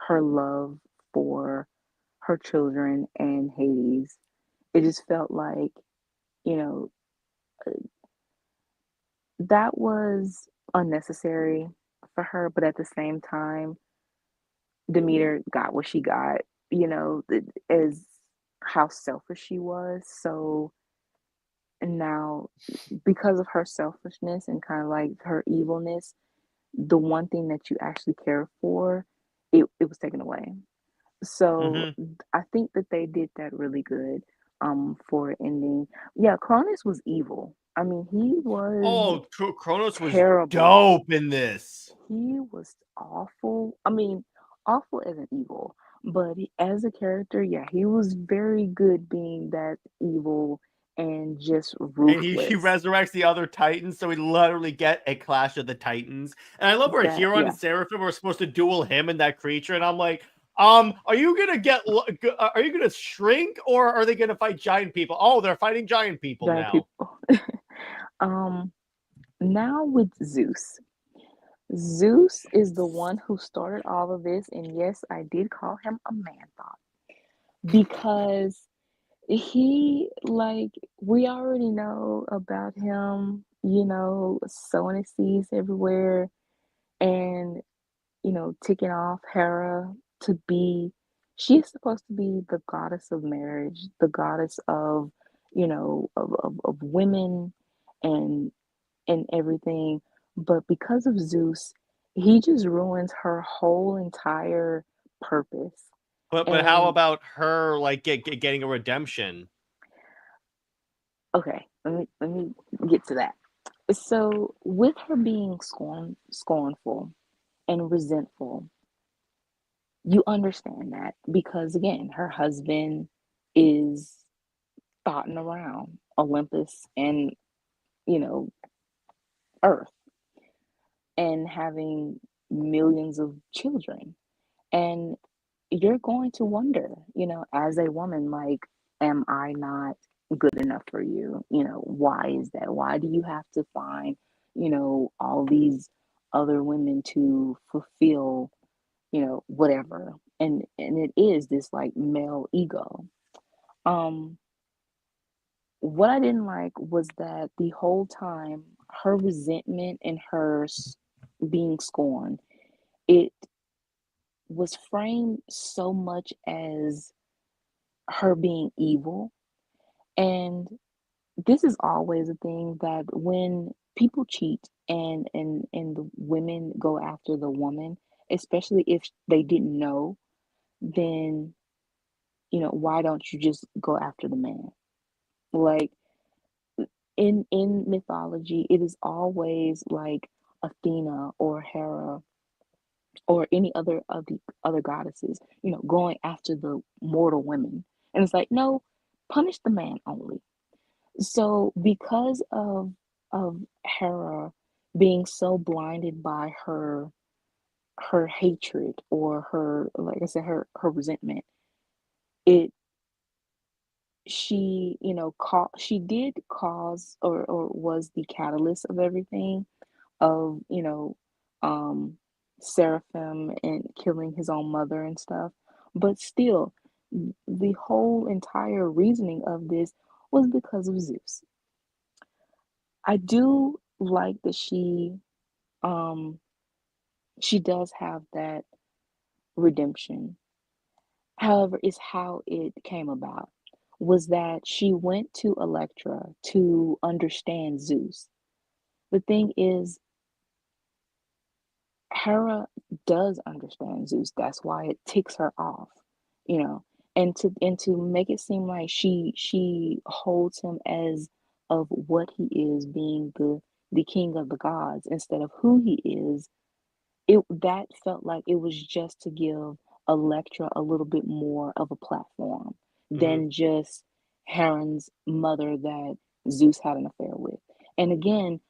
her love for her children and Hades. It just felt like, you know, that was unnecessary for her, but at the same time, Demeter got what she got, as how selfish she was. So now, because of her selfishness and kind of like her evilness, the one thing that you actually care for, it was taken away. So Mm-hmm. I think that they did that really good for ending. Yeah, Cronus was evil. I mean, he was Oh, Kronos was terrible. dope in this. He was awful. I mean, awful as an evil, but as a character, yeah, he was very good being that evil and just And he ruthless. resurrects the other Titans, so we literally get a clash of the Titans. And I love where That, Huron yeah, and Seraphim are supposed to duel him and that creature, and I'm like, are you gonna shrink, or are they gonna fight giant people? Oh, they're fighting giant people giant now. people. um, Now with Zeus. Zeus is the one who started all of this, and yes, I did call him a man thought because he, like, we already know about him, sowing his seeds everywhere and, ticking off Hera to be, she's supposed to be the goddess of marriage, the goddess of, of women and everything. But because of Zeus, he just ruins her whole entire purpose. But how And about her like getting a redemption? okay, let me get to that. So with her being scornful and resentful, you understand that because again, her husband is thoughting around Olympus and you know Earth and having millions of children. And you're going to wonder, as a woman, like, am I not good enough for you? Why is that? Why do you have to find, all these other women to fulfill, whatever? And it is this like male ego. Um, what I didn't like was that the whole time her resentment and her being scorned, it was framed so much as her being evil. And this is always a thing that when people cheat and the women go after the woman, especially if they didn't know, then why don't you just go after the man? Like in mythology, it is always like Athena or Hera or any other of the other goddesses, going after the mortal women. And it's like, no, punish the man only. So because of Hera being so blinded by her hatred or her, like I said, her resentment, it she she did cause or was the catalyst of everything of um Seraphim and killing his own mother and stuff. But still, the whole entire reasoning of this was because of Zeus. I do like that um she does have that redemption. However, is how it came about was that she went to Electra to understand Zeus. The thing is, Hera does understand Zeus. That's why it ticks her off, you know. And to make it seem like she holds him as of what he is, being the king of the gods instead of who he is. It that felt like it was just to give Electra a little bit more of a platform Mm-hmm. than just Heron's mother that Zeus had an affair with. And again,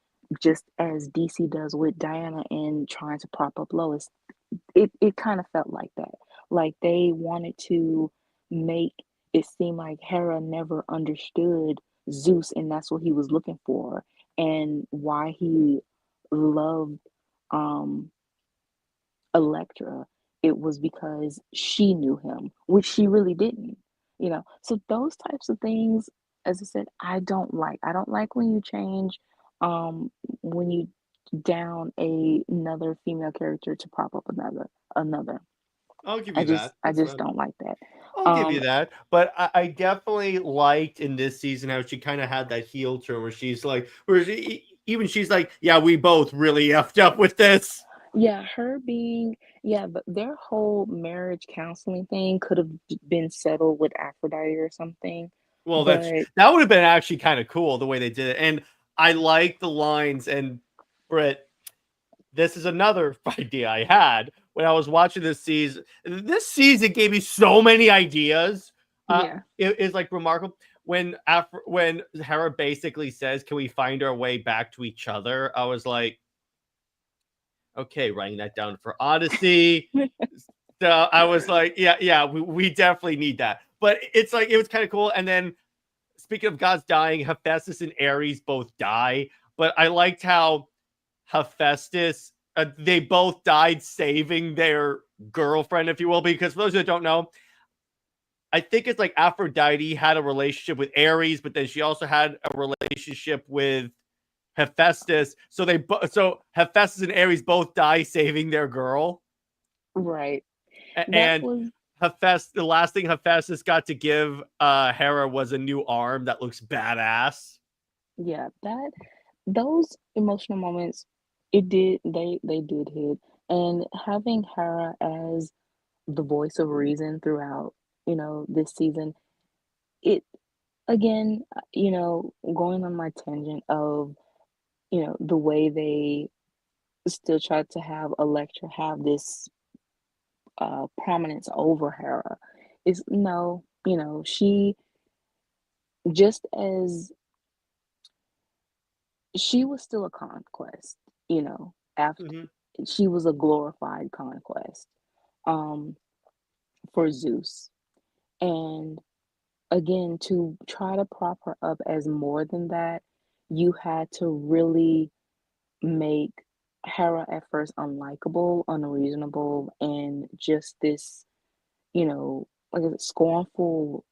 just as DC does with Diana and trying to prop up Lois, it kind of felt like that. Like they wanted to make it seem like Hera never understood Zeus, and that's what he was looking for, and why he loved um Electra, it was because she knew him, which she really didn't. So those types of things, as I said, I don't like. I don't like when you change, when you down another female character to prop up another. I'll give I you just that. I That's just fine. don't like that. I'll give you Um, that. But I definitely liked in this season how she kind of had that heel turn where she's like, even she's like, yeah, we both really effed up with this. yeah, her being, yeah, but their whole marriage counseling thing could have been settled with Aphrodite or something, Well, but that would have been actually kind of cool the way they did it. And I like the lines. And Britt, this is another idea I had when I was watching this season. This season gave me so many ideas. yeah. It's like remarkable. when Hera basically says, "Can we find our way back to each other?" I was like, okay, writing that down for Odyssey. So I was like, yeah, we definitely need that. But it's like, it was kind of cool. And then speaking of gods dying, Hephaestus and Ares both die. But I liked how Hephaestus, they both died saving their girlfriend, if you will, because for those who don't know, I think it's like Aphrodite had a relationship with Ares, but then she also had a relationship with Hephaestus. So Hephaestus and Ares both die saving their girl. Right. And Hephaestus, the last thing Hephaestus got to give Hera was a new arm that looks badass. Yeah, those emotional moments, they did hit. And having Hera as the voice of reason throughout, this season, it again, going on my tangent of, the way they still tried to have Electra have this prominence over Hera is no, she just as she was still a conquest, after she was a glorified conquest um for Zeus. And again, to try to prop her up as more than that, you had to really make Hera at first unlikable, unreasonable, and just this, like a scornful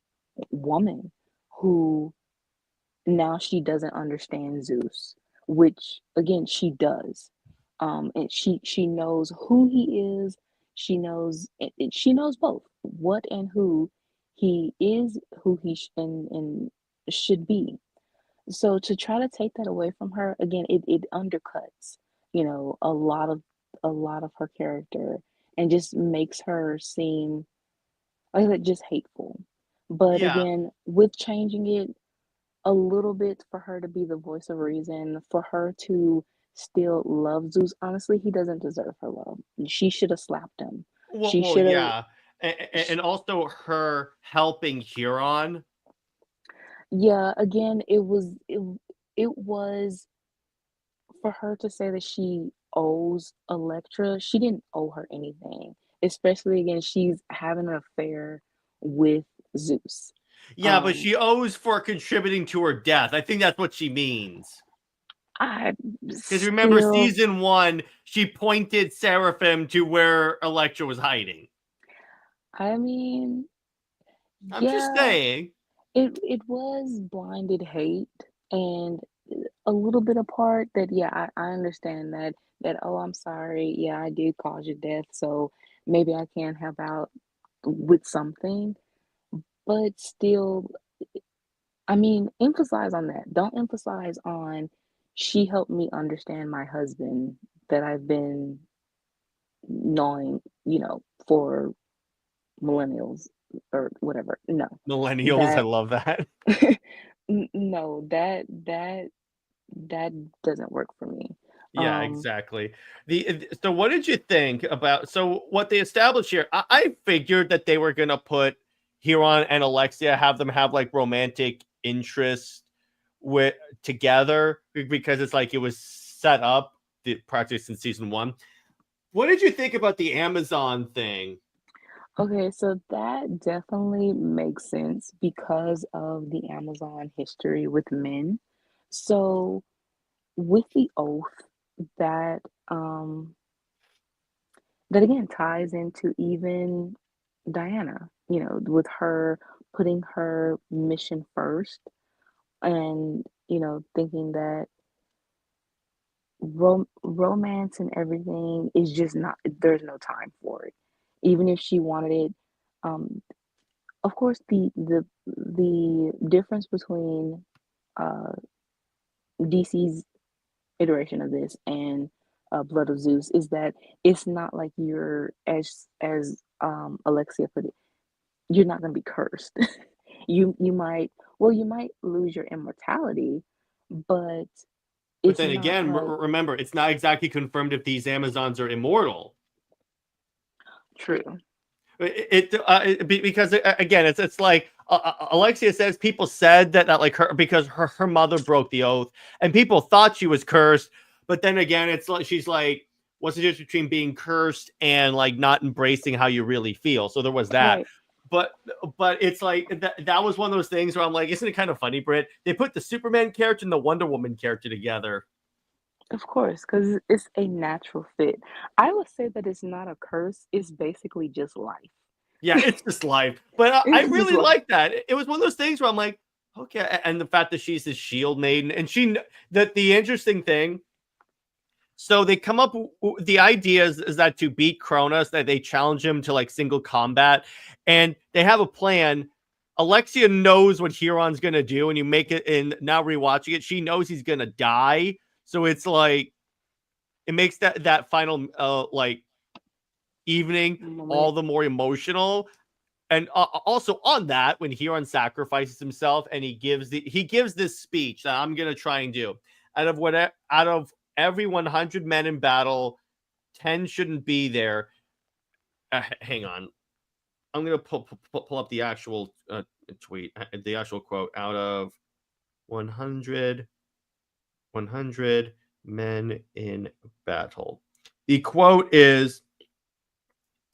woman who now she doesn't understand Zeus, which again she does. And she knows who he is. She knows she knows both what and who he is, who and should be. So to try to take that away from her again, it undercuts, a lot of her character and just makes her seem like that just hateful. But Yeah. again, with changing it a little bit for her to be the voice of reason, for her to still love Zeus. Honestly, he doesn't deserve her love. She should have slapped him. She Well, should have. yeah. And also her helping Huron. Yeah, again, it was for her to say that she owes Electra. She didn't owe her anything. Especially again, she's having an affair with Zeus. Yeah, but Um, she owes for contributing to her death. I think that's what she means. I Because remember, still, season 1, she pointed Seraphim to where Electra was hiding. I mean, I'm just yeah, saying. it was blinded hate and a little bit apart that yeah, I understand that oh I'm sorry, yeah, I did cause your death, so maybe I can help out with something, but still, I mean, emphasize on that. Don't emphasize on she helped me understand my husband that I've been knowing, for millennials or whatever. No, Millennials, I that love that. no, that doesn't work for me. Yeah, Um, exactly. So what did you think about what they established here? I figured that they were gonna put Huron and Alexia, have them have like romantic interest with together because it's like it was set up practically since season 1. What did you think about the Amazon thing? okay, so that definitely makes sense because of the Amazon history with men. So with the oath that um that again ties into even Diana, with her putting her mission first and, thinking that romance and everything is just not, there's no time for it. Even if she wanted it, um, of course, the difference between uh, DC's iteration of this and Blood of Zeus is that it's not like you're as Alexia put it. You're not going to be cursed. you might lose your immortality, but But it's then not again, like remember, it's not exactly confirmed if these Amazons are immortal. true. Because again, it's like Alexia says people said that like her because her mother broke the oath, and people thought she was cursed. But then again, it's like she's like, what's the difference between being cursed and like not embracing how you really feel? So there was that. Right. But it's like that was one of those things where I'm like, isn't it kind of funny, Britt? They put the Superman character and the Wonder Woman character together. Of course, because it's a natural fit. I would say that it's not a curse, it's basically just life. Yeah, it's just life. But I It's just really life. like that. It was one of those things where I'm like, okay. And the fact that she's the shield maiden, and that the interesting thing. So they come up. The idea is that to beat Cronus, that they challenge him to like single combat, and they have a plan. Alexia knows what Huron's gonna do, and you make it. And now rewatching it, she knows he's gonna die. So it's like it makes that final like evening all Moment. the more emotional. And also on that, when Huron sacrifices himself and he gives this speech that I'm gonna try and do. Out of every 100 men in battle, 10 shouldn't be there. Hang on, I'm gonna pull up the actual tweet, the actual quote. Out of 100 men in battle, the quote is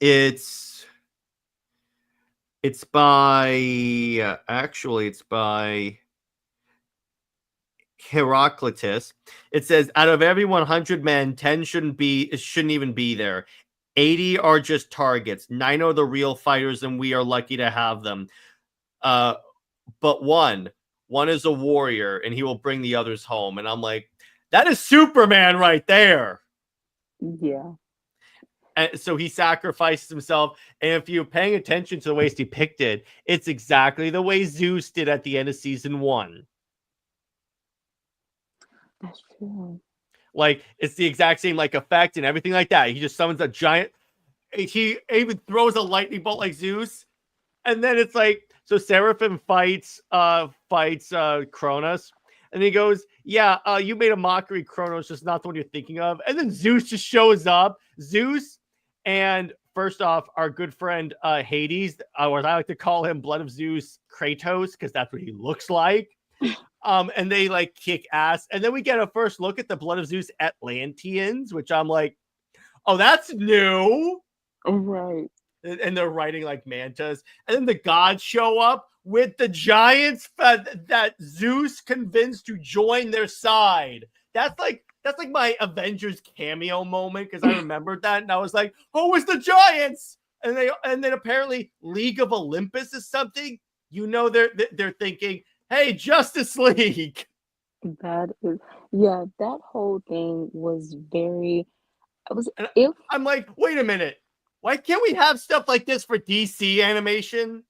it's by it's by Heraclitus. It says, out of every 100 men, 10 shouldn't even be there. 80 are just targets. 9 are the real fighters, and we are lucky to have them. But one is a warrior, and he will bring the others home. And I'm like, that is Superman right there. Yeah. And so he sacrifices himself. And if you're paying attention to the way it's depicted, it's exactly the way Zeus did at the end of season 1. That's true. Like, it's the exact same like effect and everything like that. He just summons a giant. He even throws a lightning bolt like Zeus, and then it's like, so Seraphim fights Cronus, and he goes, "Yeah, you made a mockery, Cronus, just not the one you're thinking of." And then Zeus just shows up. Zeus and first off, our good friend Hades, or as I like to call him, Blood of Zeus, Kratos, because that's what he looks like. And they like kick ass, and then we get a first look at the Blood of Zeus Atlanteans, which I'm like, oh, that's new. Right. And they're riding like mantas, and then the gods show up with the giants that Zeus convinced to join their side. That's like my Avengers cameo moment, because I remembered that, and I was like, oh, it's the giants. And then apparently League of Olympus is something, they're thinking, hey, Justice League. That is, yeah, that whole thing was very, it was, And if, I'm like, wait a minute. Why can't we have stuff like this for DC animation?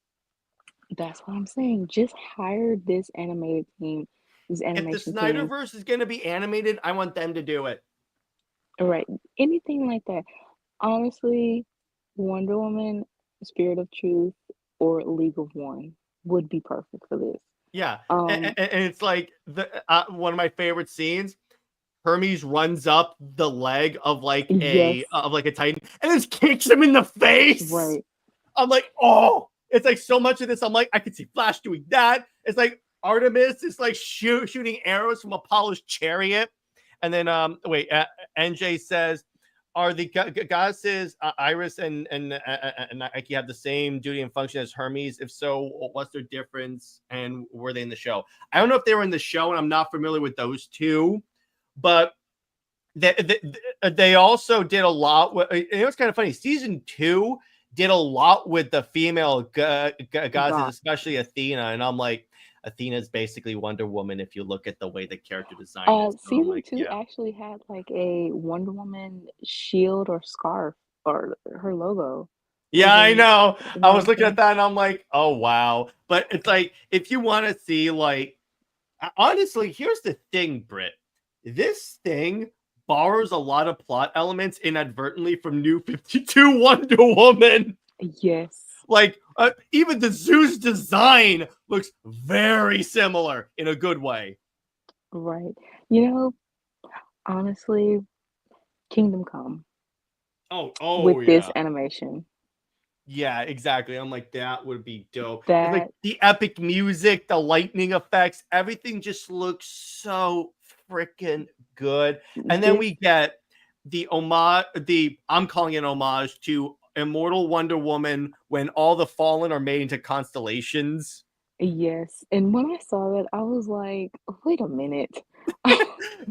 that's what I'm saying. Just hire this this If the animation team. Snyderverse is going to be animated, I want them to do it. Right. Anything like that. Honestly, Wonder Woman, Spirit of Truth, or League of One would be perfect for this. Yeah. Um, And it's like one of my favorite scenes. Hermes runs up the leg of like yes, a Titan and just kicks him in the face. right. I'm like, oh, it's like so much of this. I'm like, I could see Flash doing that. It's like Artemis is like shooting arrows from Apollo's chariot. And then NJ says, are the goddesses Iris and Nike have the same duty and function as Hermes? If so, what's their difference? And were they in the show? I don't know if they were in the show, and I'm not familiar with those two, but they also did a lot. It was kind of funny. Season 2 did a lot with the female goddesses, especially Athena, and I'm like, Athena's basically Wonder Woman if you look at the way the character design is. So Season like, 2 actually had like a Wonder Woman shield or scarf or her logo yeah, was I in know. I one was of looking at them. that and I'm like, oh wow. But it's like, if you want to see, like, honestly, here's the thing, Britt. This thing borrows a lot of plot elements inadvertently from New 52 Wonder Woman. Yes, Like, even the Zeus design looks very similar in a good way. right. You know, honestly, Kingdom Come Oh with this yeah. animation. Yeah, exactly. I'm like, that would be dope. And like That the epic music, the lightning effects, everything just looks so freaking good. And then this we get the homage, I'm calling it homage to Immortal Wonder Woman when all the fallen are made into constellations. yes, and when I saw that, I was like, "Wait a minute."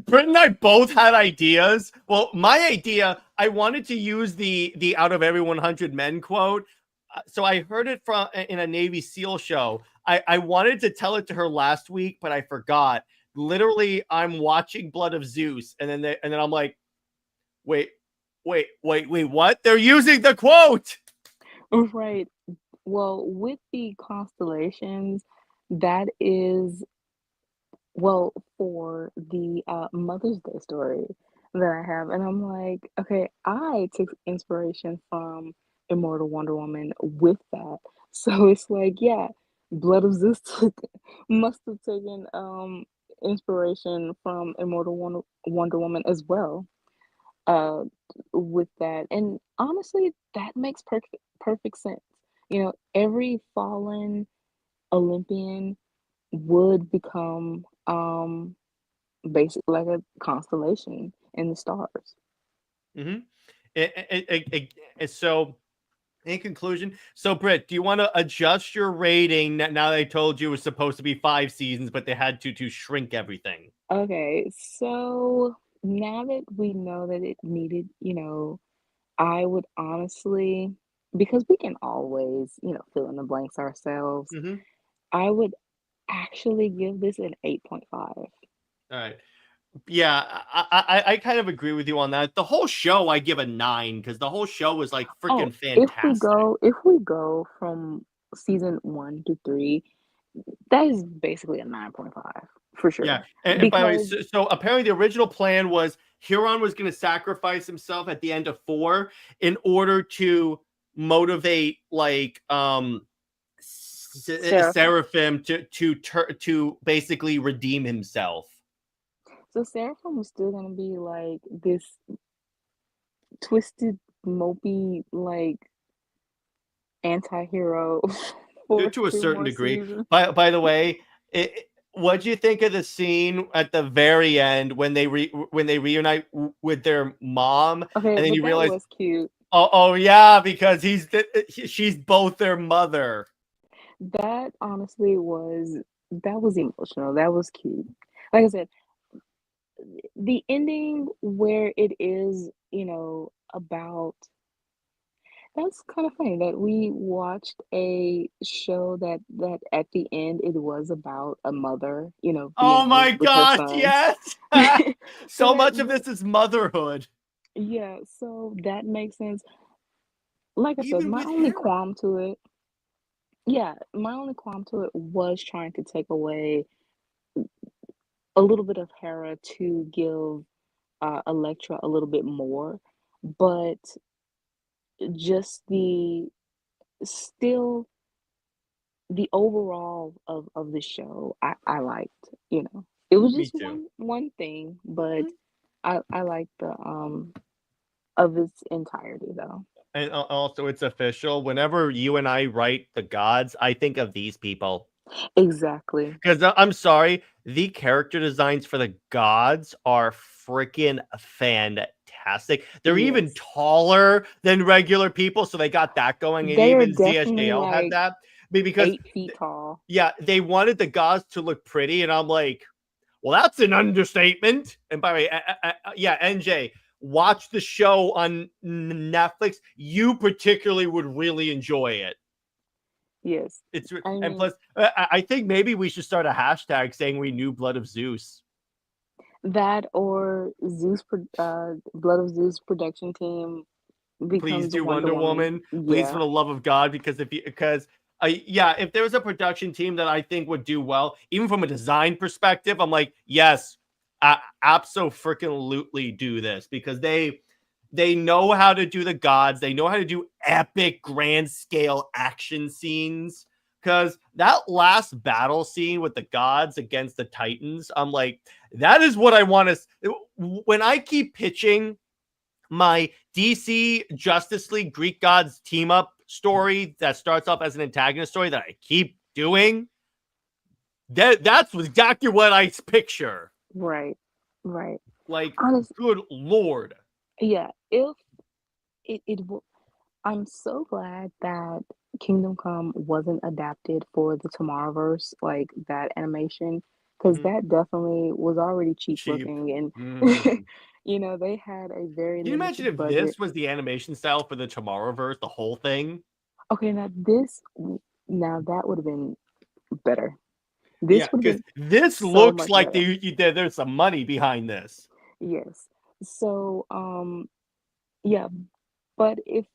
Britt and I both had ideas. Well, my idea, I wanted to use the "out of every 100 men" quote. So I heard it from in a Navy SEAL show. I wanted to tell it to her last week, but I forgot. Literally, I'm watching Blood of Zeus, and then I'm like, wait, what? They're using the quote. Right. Well, with the constellations, that is well, for the Mother's Day story that I have, and I'm like, okay, I took inspiration from Immortal Wonder Woman with that. So it's like, yeah, Blood of Zeus must have taken inspiration from Wonder Woman as well. Uh, with that, and honestly, that makes perfect sense. You know, every fallen Olympian would become basically like a constellation in the stars. Mm-hmm. So, in conclusion, so Britt, do you want to adjust your rating now they told you it was supposed to be 5 seasons, but they had to shrink everything? Okay, so now that we know that it needed, I would honestly, because we can always, fill in the blanks ourselves, Mm-hmm. I would actually give this an 8.5. All right. Yeah, I kind of agree with you on that. The whole show I give a 9 because the whole show was like Oh, freaking fantastic. if we go from season 1 to 3, that is basically a 9.5 for Yeah, sure. and by the way, Because so apparently the original plan was Huron was going to sacrifice himself at the end of 4 in order to motivate like Seraphim, Seraphim to basically redeem himself. so Seraphim was still gonna be like this twisted, mopey, like anti-hero for To a two certain more degree. seasons. By the way, what do you think of the scene at the very end when when they reunite with their mom, Okay, and then but you that realize, was cute. oh yeah, because she's both their mother. That honestly was that was emotional. That was cute. Like I said, the ending where it is, about that's kind of funny that we watched a show that at the end it was about a mother, Oh reuniting my with her gosh, sons. yes. So So that much of this is motherhood, yeah, so that makes sense. Like I said, even my with only Hera. qualm to it, yeah, my only qualm to it was trying to take away a little bit of Hera to give Electra a little bit more, but just the still the overall of the show I liked, It was Me just too. one thing, but I liked the of its entirety though. And also, it's official. Whenever you and I write the gods, I think of these people. Exactly. Because I'm sorry, the character designs for the gods are freaking fantastic. They're even Yes. taller than regular people, so they got that going, and They are even definitely ZSJL had like that. Because 8 feet tall. yeah, they wanted the gods to look pretty, and I'm like, well, that's an understatement. And by the way, yeah, NJ, watch the show on Netflix. You particularly would really enjoy it. Yes. It's I and mean, plus, I think maybe we should start a hashtag saying we knew Blood of Zeus. that or Blood of Zeus production team Please becomes do Wonder Wonder Woman. Woman. Please, for Yeah. the love of God, because yeah, if there was a production team that I think would do well, even from a design perspective, I'm like, yes, absolutely do this because they know how to do the gods. They know how to do epic, grand scale action scenes. Because that last battle scene with the gods against the Titans, I'm like, that is what I want to. When I keep pitching my DC Justice League Greek Gods team up story that starts off as an antagonist story that I keep doing, that's exactly what I picture. Right. Like, Honest, good Lord. yeah. If I'm so glad that Kingdom Come wasn't adapted for the Tomorrowverse, like that animation, because Mhm. that definitely was already cheap Cheap. looking, and Mhm. they had a very Can you imagine limited if budget. this was the animation style for the Tomorrowverse, the whole thing? Okay, now that would have been better. Yeah, This would have because been this so looks much like better. there's some money behind this. Yes. So, yeah, but if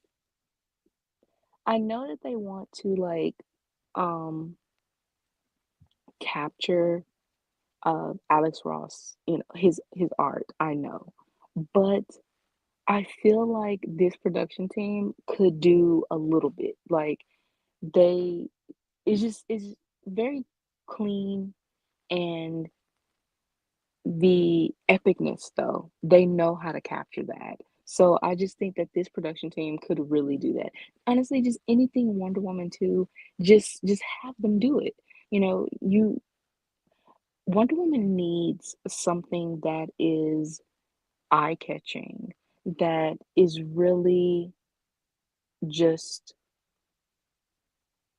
I know that they want to like um capture Alex Ross, his art, I know. But I feel like this production team could do a little bit. Like they it's very clean, and the epicness though, they know how to capture that. So I just think that this production team could really do that. Honestly, just anything Wonder Woman 2, just have them do it. You Wonder Woman needs something that is eye-catching, that is really just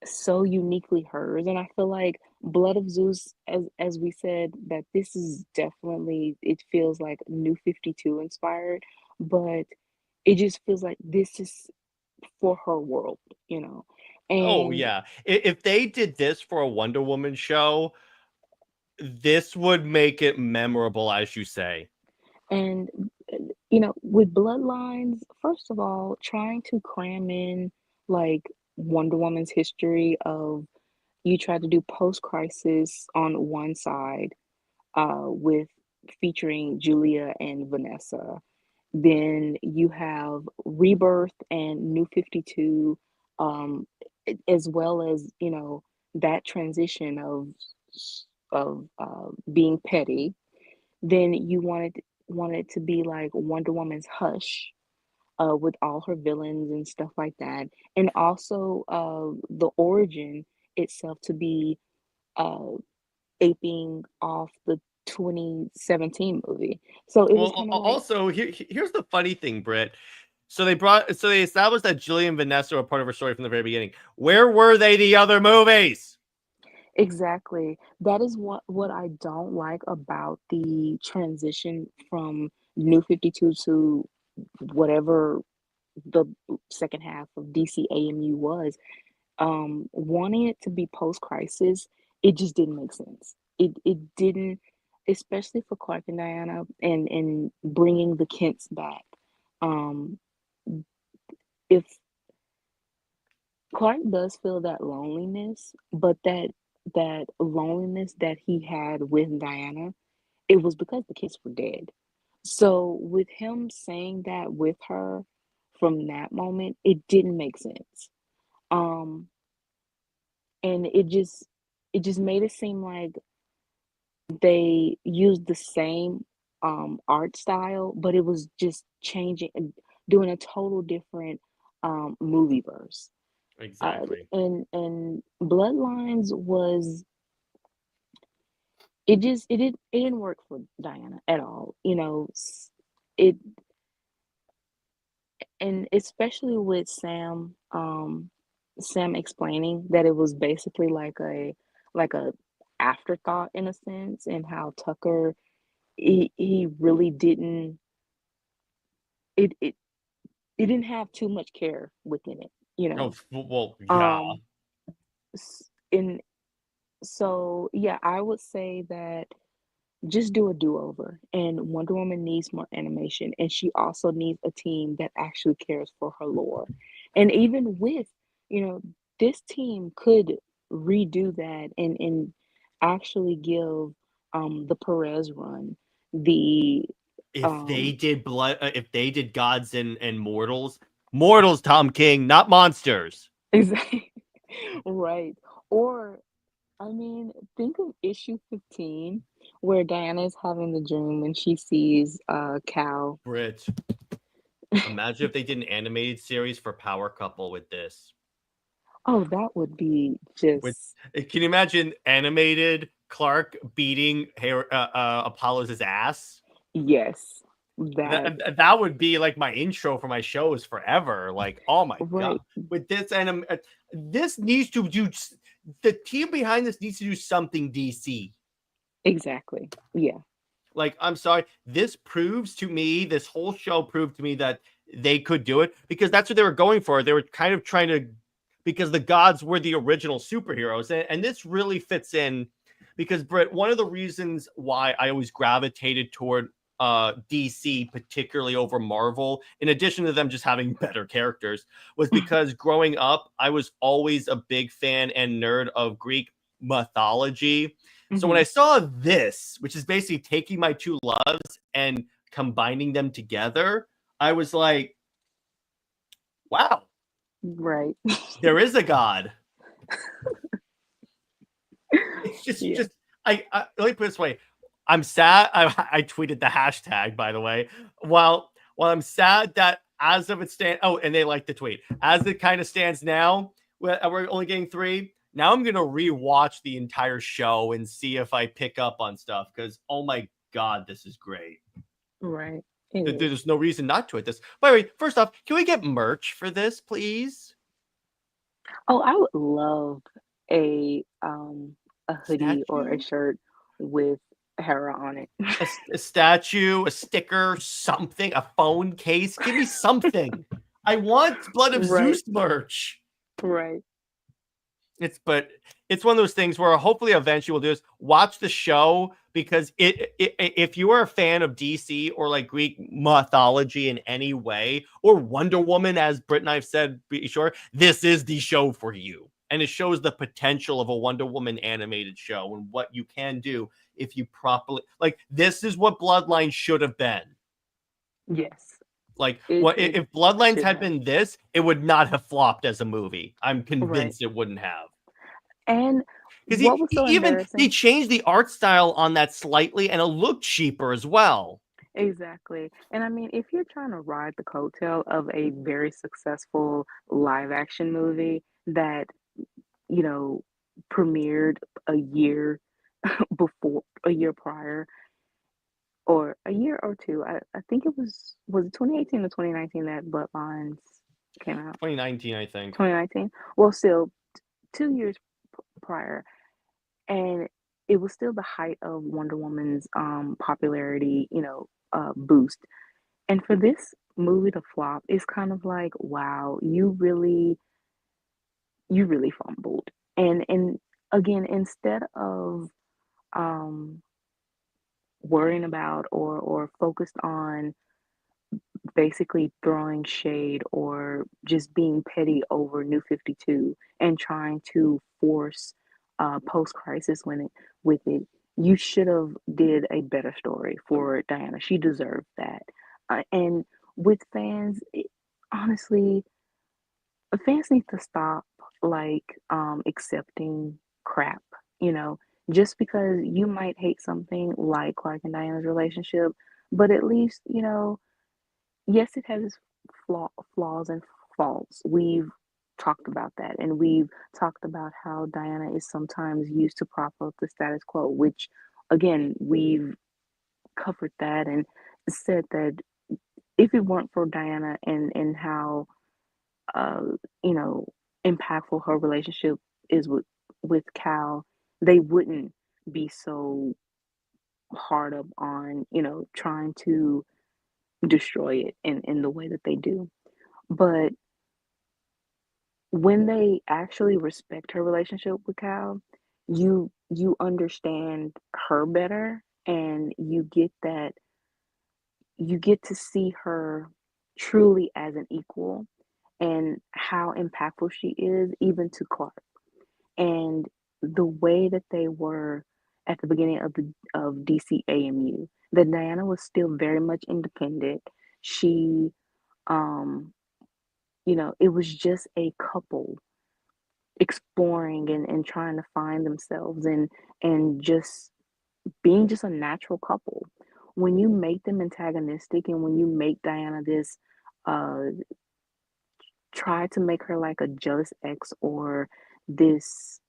so uniquely hers. And I feel like Blood of Zeus, as we said, that this is definitely, it feels like New 52 inspired, but it just feels like this is for her world, you know. Oh And yeah. If they did this for a Wonder Woman show, this would make it memorable, as you say. and with Bloodlines, first of all, trying to cram in like Wonder Woman's history of, you tried to do post-crisis on one side, with featuring Julia and Vanessa. Then you have Rebirth and New 52, as well as, that transition of being petty. Then you wanted to be like Wonder Woman's Hush, with all her villains and stuff like that, and also the origin itself to be uh, aping off the 2017 movie. So it was Well, kind of like, also here's the funny thing, Britt. So they established that Julie and Vanessa were part of her story from the very beginning. Where were they the other movies? exactly. That is what I don't like about the transition from New 52 to whatever the second half of DC AMU was. Wanting it to be post-crisis, it just didn't make sense. It didn't, especially for Clark and Diana, and bringing the Kents back. Um, if Clark does feel that loneliness, but that loneliness that he had with Diana, it was because the kids were dead. So with him saying that with her from that moment, it didn't make sense. Um, and it just made it seem like they used the same art style, but it was just changing and doing a total different movie verse. Exactly. And Bloodlines was, it didn't work for Diana at all. It and especially with Sam explaining that it was basically like a afterthought in a sense, and how Tucker, he really didn't, it it it didn't have too much care within it, you Oh know. well, yeah. Um and so yeah, I would say that just do a do-over, and Wonder Woman needs more animation, and she also needs a team that actually cares for her lore. And even with, you know, this team could redo that, and actually give the Perez run the If they um did if they did gods and mortals, Tom King, not monsters. exactly right. Or I mean, think of issue 15, where Diana is having the dream when she sees Cal. Brit, imagine if they did an animated series for Power Couple with this. Oh, that would be With just can you imagine animated Clark beating Apollo's ass? yes. That That would be like my intro for my shows forever. Like, oh my god, right. with this this needs to do the team behind this needs to do something DC. Exactly. Yeah. Like, I'm sorry, this proves to me, this whole show proved to me that they could do it because that's what they were going for. They were kind of trying to, because the gods were the original superheroes. And this really fits in because, Britt, one of the reasons why I always gravitated toward DC, particularly over Marvel, in addition to them just having better characters, was because growing up, I was always a big fan and nerd of Greek mythology. So when Hmm. I saw this, which is basically taking my two loves and combining them together, I was like, wow, Right. there is a God. It's Yeah. just I let me put it this way. I'm sad. I tweeted the hashtag, by the way. While I'm sad that as of it stand, oh, and they like the tweet. As it kind of stands now, we're only getting 3. Now I'm gonna rewatch the entire show and see if I pick up on stuff because oh my god, this is great. Right. It is. There's no reason not to at this. By the way, first off, can we get merch for this, please? Oh, I would love a um a hoodie or a Statue? shirt with Hera on it. A statue, a sticker, something, a phone case. Give me something. I want Blood of Right. Zeus merch. Right. But it's one of those things where hopefully eventually we'll do this. Watch the show because if you are a fan of DC or like Greek mythology in any way, or Wonder Woman, as Britt and I've said, be sure this is the show for you. And it shows the potential of a Wonder Woman animated show and what you can do if you properly like. This is what Bloodline should have been. Yes. Like, what It if Bloodlines should had have. been this? It would not have flopped as a movie. I'm Right. convinced it wouldn't have. And Because what was so even they embarrassing? changed the art style on that slightly, and it looked cheaper as well. Exactly. And I mean, if you're trying to ride the coattail of a very successful live action movie that, you know, premiered a year before, a year prior, or a year or two, I think it was it 2018 or 2019 that Bloodlines came out? 2019, I think. 2019? Well, still 2 years prior. And it was still the height of Wonder Woman's popularity, boost. And for this movie to flop, it's kind of like, wow, you really fumbled. And again, instead of um worrying about or focused on basically throwing shade or just being petty over New 52 and trying to force post-crisis with it, you should have did a better story for Diana. She deserved that. And with fans, honestly, fans need to stop like accepting crap, you know, just because you might hate something like Clark and Diana's relationship, but at least, yes, it has its flaws and faults. We've talked about that, and we've talked about how Diana is sometimes used to prop up the status quo, which, again, we've covered that and said that if it weren't for Diana and how, uh, you know, impactful her relationship is with Cal, they wouldn't be so hard up on, trying to destroy it in the way that they do. But when they actually respect her relationship with Cal, you understand her better and you get to see her truly as an equal and how impactful she is even to Clark. And the way that they were at the beginning of DCAMU, that Diana was still very much independent. She um it was just a couple exploring and trying to find themselves and just being just a natural couple. When you make them antagonistic and when you make Diana this uh try to make her like a jealous ex or this,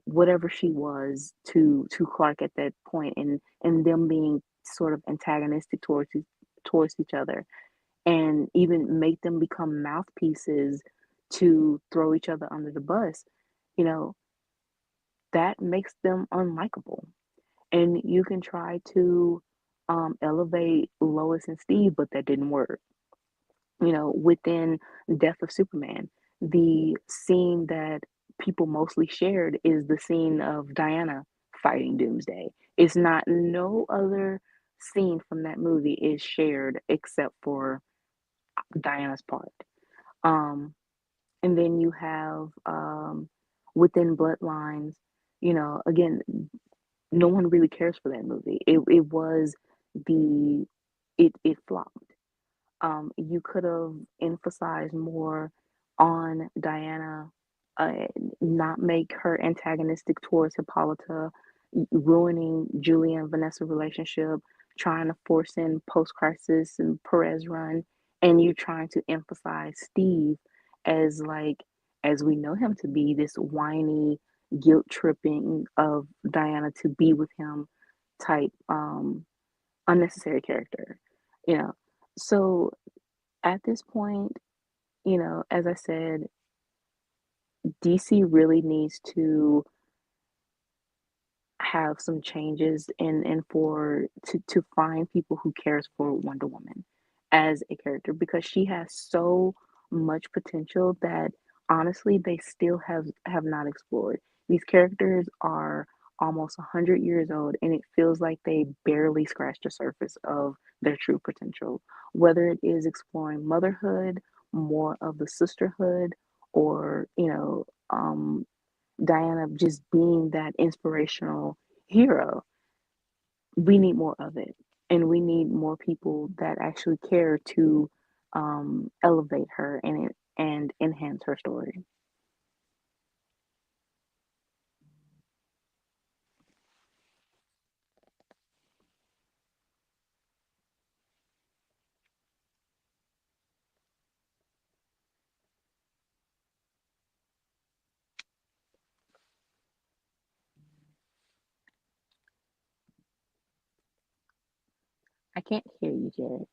whatever she was to Clark at that point, and them being sort of antagonistic towards each other, and even make them become mouthpieces to throw each other under the bus, you know, that makes them unlikable. And you can try to elevate Lois and Steve, but that didn't work. Within Death of Superman, the scene that people mostly shared is the scene of Diana fighting Doomsday. It's not, no other scene from that movie is shared except for Diana's part. Um, and then you have within Bloodlines, again, no one really cares for that movie. It was the it flopped. You could have emphasized more on Diana, uh, not make her antagonistic towards Hippolyta, ruining Julia and Vanessa relationship, trying to force in post-crisis and Perez run, and you trying to emphasize Steve as like, as we know him to be, this whiny, guilt tripping of Diana to be with him type unnecessary character, you know. So at this point, as I said, DC really needs to have some changes and for to find people who cares for Wonder Woman as a character, because she has so much potential that honestly they still have not explored. These characters are almost 100 years old, and it feels like they barely scratched the surface of their true potential, whether it is exploring motherhood, more of the sisterhood, or Diana just being that inspirational hero. We need more of it. And we need more people that actually care to elevate her and enhance her story. I can't hear you, Jared.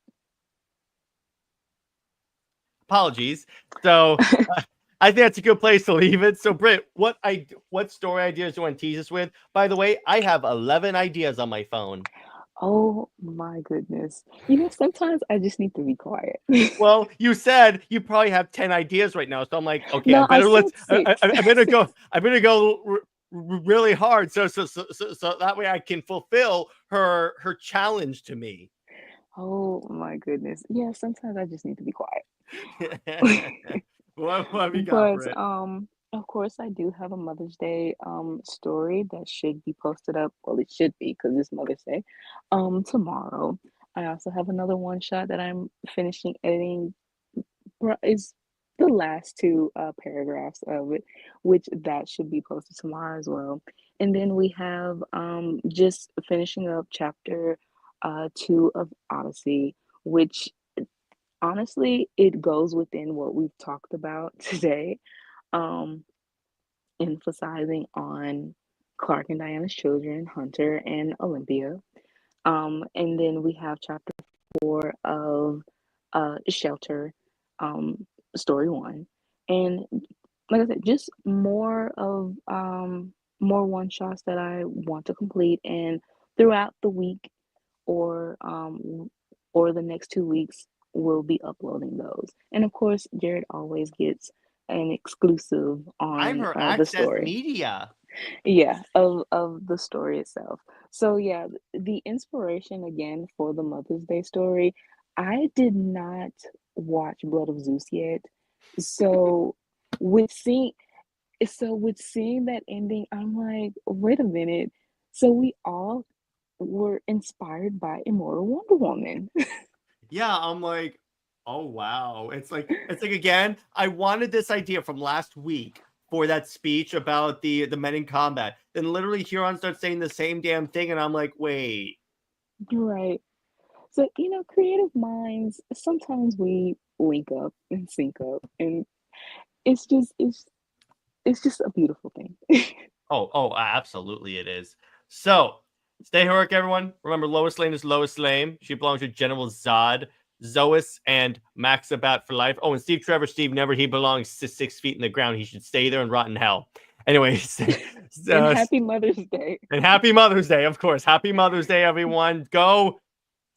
Apologies. So I think that's a good place to leave it. So Britt, what story ideas do you want to tease us with? By the way, I have 11 ideas on my phone. Oh my goodness. Sometimes I just need to be quiet. Well, you said you probably have 10 ideas right now, so I'm like, okay, I No, I better said let's. six. I better go. I better go really hard, so that way I can fulfill her challenge to me. Oh my goodness. Yeah, sometimes I just need to be quiet. What have you got, But Britt? of course I do have a Mother's Day story that should be posted up. Well, it should be because it's Mother's Day tomorrow. I also have another one shot that I'm finishing editing. Is the last two paragraphs of it, which that should be posted tomorrow as well. And then we have just finishing up chapter 2 of Odyssey, which honestly it goes within what we've talked about today, um, emphasizing on Clark and Diana's children, Hunter and Olympia. And then we have chapter 4 of Shelter, um, story 1. And like I said, just more one shots that I want to complete, and throughout the week or the next 2 weeks we'll be uploading those. And of course, Jared always gets an exclusive I'm on her the access story. media. Yeah, of the story itself. So yeah, the inspiration again for the Mother's Day story, I did not watch Blood of Zeus yet. So with seeing with seeing that ending, I'm like, wait a minute. So we all were inspired by Immortal Wonder Woman. Yeah, I'm like, oh wow. It's like again, I wanted this idea from last week for that speech about the men in combat. Then literally Huron starts saying the same damn thing, and I'm like, wait. Right. So, creative minds, sometimes link up and sync up, and it's just a beautiful thing. Oh, absolutely it is. So, stay heroic, everyone. Remember, Lois Lane is Lois Lane. She belongs to General Zod, Zois, and Maxabat for life. Oh, and Steve Trevor, Steve Never, he belongs to 6 feet in the ground. He should stay there and rot in hell. Anyways. And happy Mother's Day. And happy Mother's Day, of course. Happy Mother's Day, everyone. Go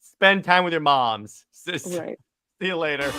spend time with your moms. Right. See you later.